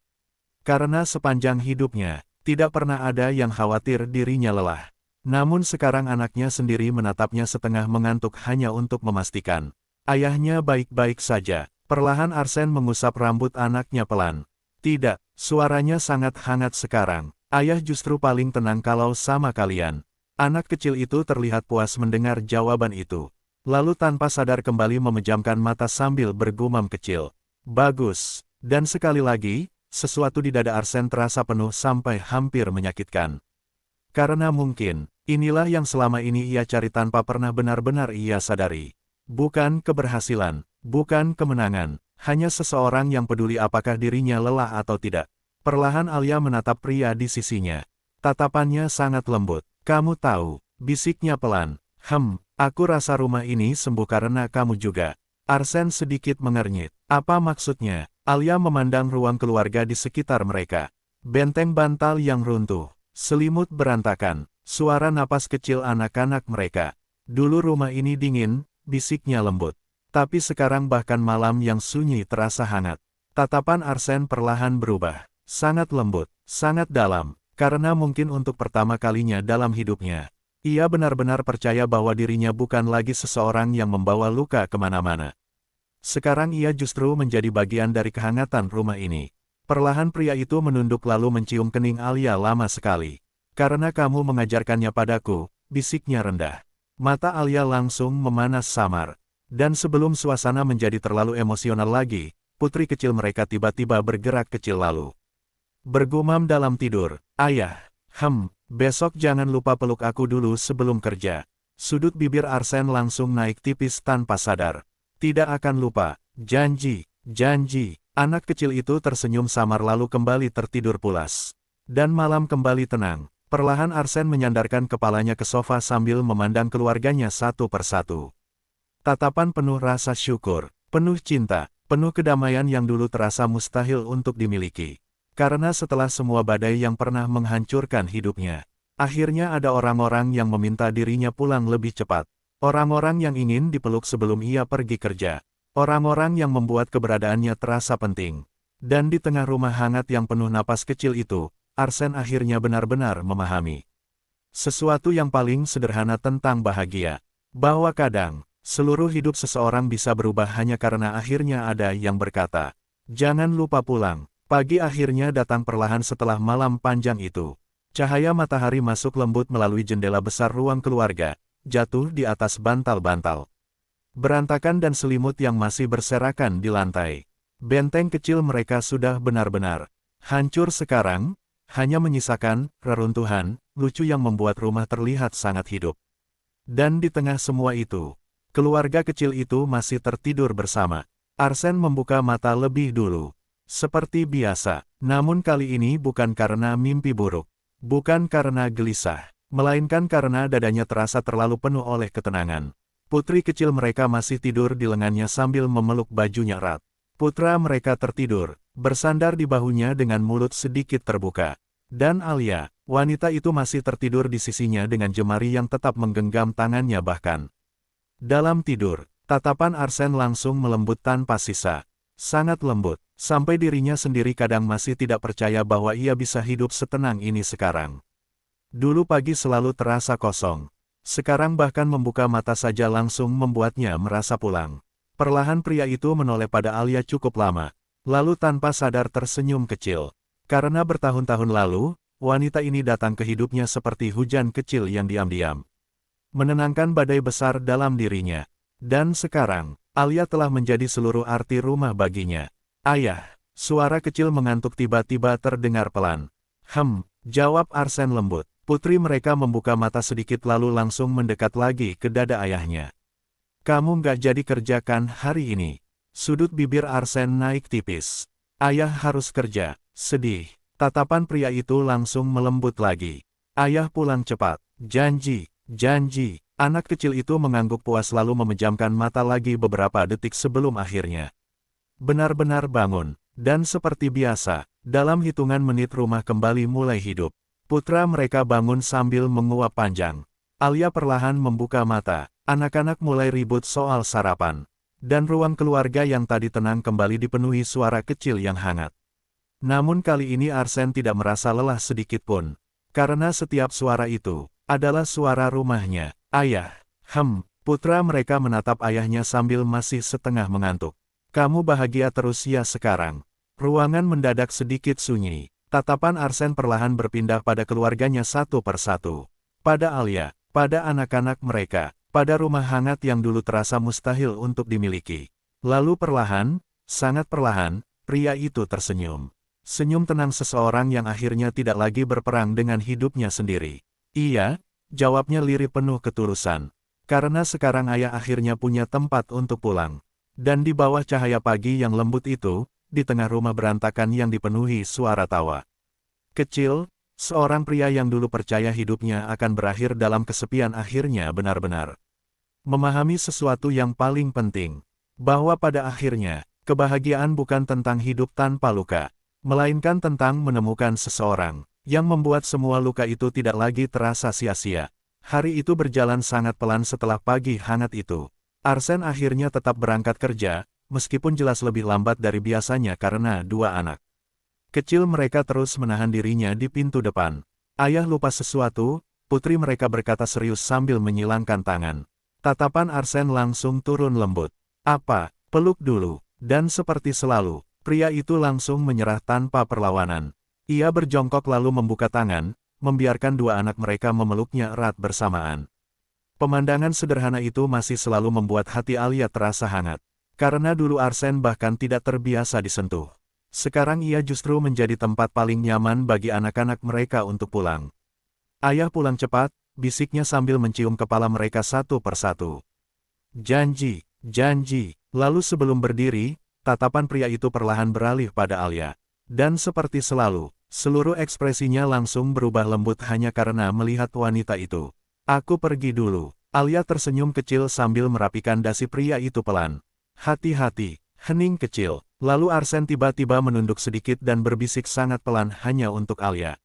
Karena sepanjang hidupnya, tidak pernah ada yang khawatir dirinya lelah. Namun sekarang anaknya sendiri menatapnya setengah mengantuk hanya untuk memastikan. Ayahnya baik-baik saja. Perlahan Arsen mengusap rambut anaknya pelan. Tidak, suaranya sangat hangat sekarang. Ayah justru paling tenang kalau sama kalian. Anak kecil itu terlihat puas mendengar jawaban itu. Lalu tanpa sadar kembali memejamkan mata sambil bergumam kecil. Bagus. Dan sekali lagi, sesuatu di dada Arsen terasa penuh sampai hampir menyakitkan. Karena mungkin, inilah yang selama ini ia cari tanpa pernah benar-benar ia sadari. Bukan keberhasilan, bukan kemenangan, hanya seseorang yang peduli apakah dirinya lelah atau tidak. Perlahan Alia menatap pria di sisinya. Tatapannya sangat lembut. Kamu tahu, bisiknya pelan. Aku rasa rumah ini sembuh karena kamu juga. Arsen sedikit mengernyit. Apa maksudnya? Alia memandang ruang keluarga di sekitar mereka. Benteng bantal yang runtuh, selimut berantakan, suara napas kecil anak-anak mereka. Dulu rumah ini dingin, bisiknya lembut. Tapi sekarang bahkan malam yang sunyi terasa hangat. Tatapan Arsen perlahan berubah. Sangat lembut, sangat dalam. Karena mungkin untuk pertama kalinya dalam hidupnya, ia benar-benar percaya bahwa dirinya bukan lagi seseorang yang membawa luka kemana-mana. Sekarang ia justru menjadi bagian dari kehangatan rumah ini. Perlahan pria itu menunduk lalu mencium kening Alia lama sekali. Karena kamu mengajarkannya padaku, bisiknya rendah. Mata Alia langsung memanas samar. Dan sebelum suasana menjadi terlalu emosional lagi, putri kecil mereka tiba-tiba bergerak kecil lalu. Bergumam dalam tidur, ayah, besok jangan lupa peluk aku dulu sebelum kerja. Sudut bibir Arsen langsung naik tipis tanpa sadar. Tidak akan lupa, janji. Anak kecil itu tersenyum samar lalu kembali tertidur pulas. Dan malam kembali tenang. Perlahan Arsen menyandarkan kepalanya ke sofa sambil memandang keluarganya satu persatu. Tatapan penuh rasa syukur, penuh cinta, penuh kedamaian yang dulu terasa mustahil untuk dimiliki. Karena setelah semua badai yang pernah menghancurkan hidupnya, akhirnya ada orang-orang yang meminta dirinya pulang lebih cepat. Orang-orang yang ingin dipeluk sebelum ia pergi kerja. Orang-orang yang membuat keberadaannya terasa penting. Dan di tengah rumah hangat yang penuh napas kecil itu, Arsen akhirnya benar-benar memahami sesuatu yang paling sederhana tentang bahagia. Bahwa kadang, seluruh hidup seseorang bisa berubah hanya karena akhirnya ada yang berkata, jangan lupa pulang. Pagi akhirnya datang perlahan setelah malam panjang itu. Cahaya matahari masuk lembut melalui jendela besar ruang keluarga, jatuh di atas bantal-bantal berantakan dan selimut yang masih berserakan di lantai. Benteng kecil mereka sudah benar-benar hancur sekarang, hanya menyisakan reruntuhan lucu yang membuat rumah terlihat sangat hidup. Dan di tengah semua itu, keluarga kecil itu masih tertidur bersama. Arsen membuka mata lebih dulu. Seperti biasa, namun kali ini bukan karena mimpi buruk. Bukan karena gelisah, melainkan karena dadanya terasa terlalu penuh oleh ketenangan. Putri kecil mereka masih tidur di lengannya sambil memeluk bajunya erat. Putra mereka tertidur, bersandar di bahunya dengan mulut sedikit terbuka. Dan Alia, wanita itu masih tertidur di sisinya dengan jemari yang tetap menggenggam tangannya bahkan. Dalam tidur, tatapan Arsen langsung melembut tanpa sisa. Sangat lembut, sampai dirinya sendiri kadang masih tidak percaya bahwa ia bisa hidup setenang ini sekarang. Dulu pagi selalu terasa kosong. Sekarang bahkan membuka mata saja langsung membuatnya merasa pulang. Perlahan pria itu menoleh pada Alia cukup lama, lalu tanpa sadar tersenyum kecil. Karena bertahun-tahun lalu, wanita ini datang ke hidupnya seperti hujan kecil yang diam-diam menenangkan badai besar dalam dirinya. Dan sekarang, Alia telah menjadi seluruh arti rumah baginya. Ayah, suara kecil mengantuk tiba-tiba terdengar pelan. Jawab Arsen lembut. Putri mereka membuka mata sedikit lalu langsung mendekat lagi ke dada ayahnya. Kamu nggak jadi kerjakan hari ini. Sudut bibir Arsen naik tipis. Ayah harus kerja. Sedih. Tatapan pria itu langsung melembut lagi. Ayah pulang cepat. Janji. Janji. Anak kecil itu mengangguk puas lalu memejamkan mata lagi beberapa detik sebelum akhirnya benar-benar bangun. Dan seperti biasa, dalam hitungan menit rumah kembali mulai hidup. Putra mereka bangun sambil menguap panjang. Alia perlahan membuka mata. Anak-anak mulai ribut soal sarapan. Dan ruang keluarga yang tadi tenang kembali dipenuhi suara kecil yang hangat. Namun kali ini Arsen tidak merasa lelah sedikit pun. Karena setiap suara itu adalah suara rumahnya. Ayah, putra mereka menatap ayahnya sambil masih setengah mengantuk. Kamu bahagia terus ya sekarang. Ruangan mendadak sedikit sunyi. Tatapan Arsen perlahan berpindah pada keluarganya satu persatu. Pada Alia, pada anak-anak mereka, pada rumah hangat yang dulu terasa mustahil untuk dimiliki. Lalu perlahan, sangat perlahan, pria itu tersenyum. Senyum tenang seseorang yang akhirnya tidak lagi berperang dengan hidupnya sendiri. Iya, jawabnya lirih penuh ketulusan. Karena sekarang ayah akhirnya punya tempat untuk pulang. Dan di bawah cahaya pagi yang lembut itu, di tengah rumah berantakan yang dipenuhi suara tawa kecil, seorang pria yang dulu percaya hidupnya akan berakhir dalam kesepian akhirnya benar-benar memahami sesuatu yang paling penting. Bahwa pada akhirnya, kebahagiaan bukan tentang hidup tanpa luka, melainkan tentang menemukan seseorang yang membuat semua luka itu tidak lagi terasa sia-sia. Hari itu berjalan sangat pelan setelah pagi hangat itu. Arsen akhirnya tetap berangkat kerja, meskipun jelas lebih lambat dari biasanya karena dua anak kecil mereka terus menahan dirinya di pintu depan. Ayah lupa sesuatu, putri mereka berkata serius sambil menyilangkan tangan. Tatapan Arsen langsung turun lembut. Apa, peluk dulu. Dan seperti selalu, pria itu langsung menyerah tanpa perlawanan. Ia berjongkok lalu membuka tangan, membiarkan dua anak mereka memeluknya erat bersamaan. Pemandangan sederhana itu masih selalu membuat hati Alia terasa hangat. Karena dulu Arsen bahkan tidak terbiasa disentuh. Sekarang ia justru menjadi tempat paling nyaman bagi anak-anak mereka untuk pulang. Ayah pulang cepat, bisiknya sambil mencium kepala mereka satu persatu. Janji, janji. Lalu sebelum berdiri, tatapan pria itu perlahan beralih pada Alia. Dan seperti selalu, seluruh ekspresinya langsung berubah lembut hanya karena melihat wanita itu. Aku pergi dulu. Alia tersenyum kecil sambil merapikan dasi pria itu pelan. Hati-hati, hening kecil. Lalu Arsen tiba-tiba menunduk sedikit dan berbisik sangat pelan hanya untuk Alia.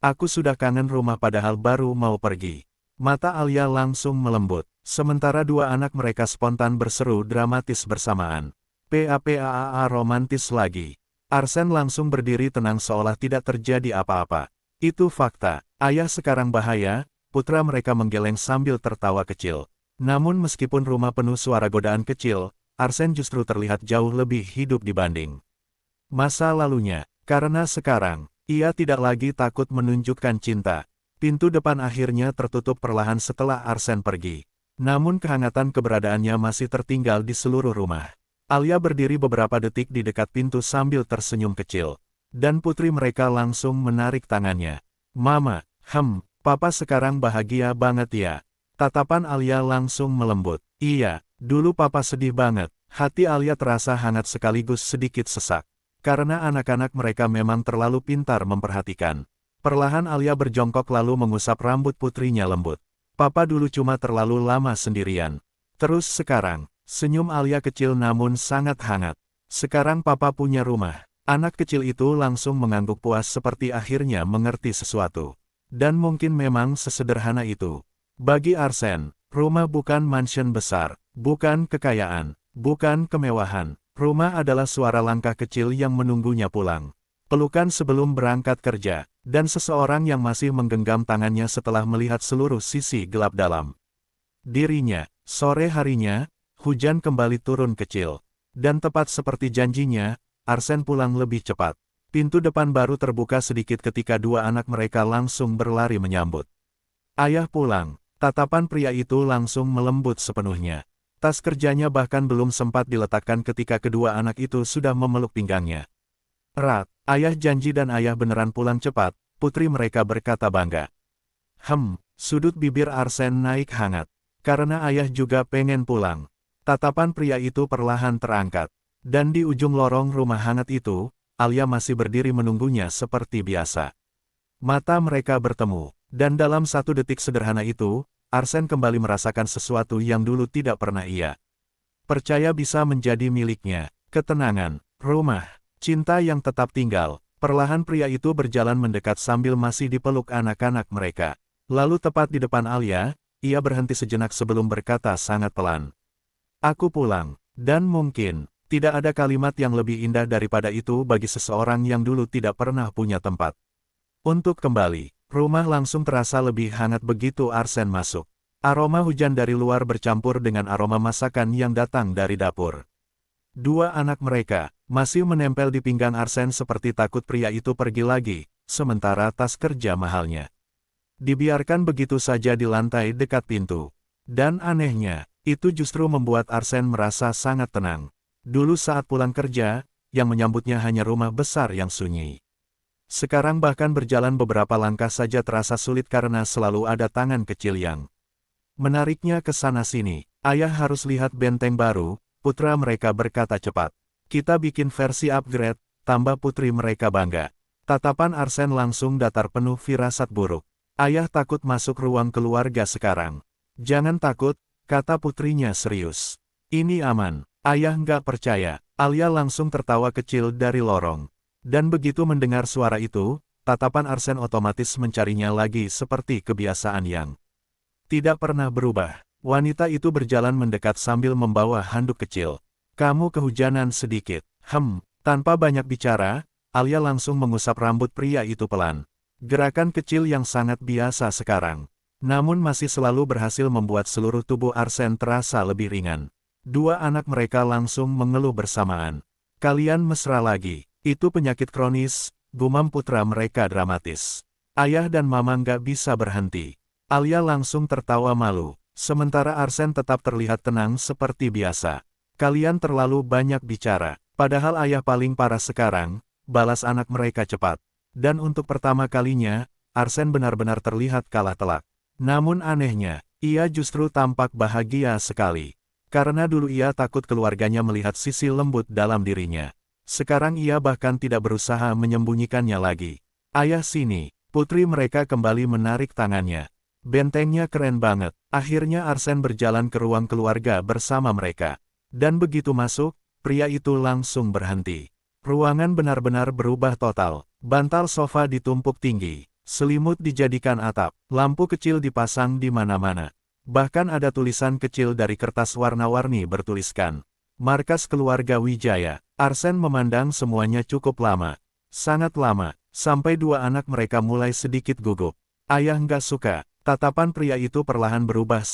Aku sudah kangen rumah padahal baru mau pergi. Mata Alia langsung melembut. Sementara dua anak mereka spontan berseru dramatis bersamaan. PAPAAA romantis lagi. Arsen langsung berdiri tenang seolah tidak terjadi apa-apa. Itu fakta. Ayah sekarang bahaya, putra mereka menggeleng sambil tertawa kecil. Namun meskipun rumah penuh suara godaan kecil, Arsen justru terlihat jauh lebih hidup dibanding masa lalunya. Karena sekarang, ia tidak lagi takut menunjukkan cinta. Pintu depan akhirnya tertutup perlahan setelah Arsen pergi. Namun kehangatan keberadaannya masih tertinggal di seluruh rumah. Alia berdiri beberapa detik di dekat pintu sambil tersenyum kecil. Dan putri mereka langsung menarik tangannya. Mama, papa sekarang bahagia banget ya. Tatapan Alia langsung melembut. Iya, dulu papa sedih banget. Hati Alia terasa hangat sekaligus sedikit sesak. Karena anak-anak mereka memang terlalu pintar memperhatikan. Perlahan Alia berjongkok lalu mengusap rambut putrinya lembut. Papa dulu cuma terlalu lama sendirian. Terus sekarang, senyum Alia kecil namun sangat hangat. Sekarang papa punya rumah. Anak kecil itu langsung mengangguk puas seperti akhirnya mengerti sesuatu. Dan mungkin memang sesederhana itu. Bagi Arsen, rumah bukan mansion besar, bukan kekayaan, bukan kemewahan. Rumah adalah suara langkah kecil yang menunggunya pulang. Pelukan sebelum berangkat kerja, dan seseorang yang masih menggenggam tangannya setelah melihat seluruh sisi gelap dalam dirinya. Sore harinya, hujan kembali turun kecil. Dan tepat seperti janjinya, Arsen pulang lebih cepat. Pintu depan baru terbuka sedikit ketika dua anak mereka langsung berlari menyambut. Ayah pulang. Tatapan pria itu langsung melembut sepenuhnya. Tas kerjanya bahkan belum sempat diletakkan ketika kedua anak itu sudah memeluk pinggangnya. Erat, ayah janji dan ayah beneran pulang cepat, putri mereka berkata bangga. Sudut bibir Arsen naik hangat. Karena ayah juga pengen pulang. Tatapan pria itu perlahan terangkat. Dan di ujung lorong rumah hangat itu, Alia masih berdiri menunggunya seperti biasa. Mata mereka bertemu, dan dalam satu detik sederhana itu, Arsen kembali merasakan sesuatu yang dulu tidak pernah ia percaya bisa menjadi miliknya. Ketenangan, rumah, cinta yang tetap tinggal. Perlahan pria itu berjalan mendekat sambil masih dipeluk anak-anak mereka. Lalu tepat di depan Alia, ia berhenti sejenak sebelum berkata sangat pelan. Aku pulang, dan mungkin, tidak ada kalimat yang lebih indah daripada itu bagi seseorang yang dulu tidak pernah punya tempat untuk kembali. Rumah langsung terasa lebih hangat begitu Arsen masuk. Aroma hujan dari luar bercampur dengan aroma masakan yang datang dari dapur. Dua anak mereka masih menempel di pinggang Arsen seperti takut pria itu pergi lagi, sementara tas kerja mahalnya dibiarkan begitu saja di lantai dekat pintu. Dan anehnya, itu justru membuat Arsen merasa sangat tenang. Dulu saat pulang kerja, yang menyambutnya hanya rumah besar yang sunyi. Sekarang bahkan berjalan beberapa langkah saja terasa sulit karena selalu ada tangan kecil yang menariknya ke sana-sini. Ayah harus lihat benteng baru, putra mereka berkata cepat. Kita bikin versi upgrade, tambah putri mereka bangga. Tatapan Arsen langsung datar penuh firasat buruk. Ayah takut masuk ruang keluarga sekarang. Jangan takut, kata putrinya serius. Ini aman. Ayah nggak percaya. Alia langsung tertawa kecil dari lorong. Dan begitu mendengar suara itu, tatapan Arsen otomatis mencarinya lagi seperti kebiasaan yang tidak pernah berubah. Wanita itu berjalan mendekat sambil membawa handuk kecil. Kamu kehujanan sedikit. Tanpa banyak bicara, Alia langsung mengusap rambut pria itu pelan. Gerakan kecil yang sangat biasa sekarang. Namun masih selalu berhasil membuat seluruh tubuh Arsen terasa lebih ringan. Dua anak mereka langsung mengeluh bersamaan. Kalian mesra lagi. Itu penyakit kronis, gumam putra mereka dramatis. Ayah dan mama nggak bisa berhenti. Alia langsung tertawa malu, sementara Arsen tetap terlihat tenang seperti biasa. Kalian terlalu banyak bicara, padahal ayah paling parah sekarang, balas anak mereka cepat. Dan untuk pertama kalinya, Arsen benar-benar terlihat kalah telak. Namun anehnya, ia justru tampak bahagia sekali. Karena dulu ia takut keluarganya melihat sisi lembut dalam dirinya. Sekarang ia bahkan tidak berusaha menyembunyikannya lagi. Ayah sini, putri mereka kembali menarik tangannya. Bentengnya keren banget. Akhirnya Arsen berjalan ke ruang keluarga bersama mereka. Dan begitu masuk, pria itu langsung berhenti. Ruangan benar-benar berubah total. Bantal sofa ditumpuk tinggi. Selimut dijadikan atap. Lampu kecil dipasang di mana-mana. Bahkan ada tulisan kecil dari kertas warna-warni bertuliskan Markas Keluarga Wijaya. Arsen memandang semuanya cukup lama. Sangat lama, sampai dua anak mereka mulai sedikit gugup. Ayah nggak suka. Tatapan pria itu perlahan berubah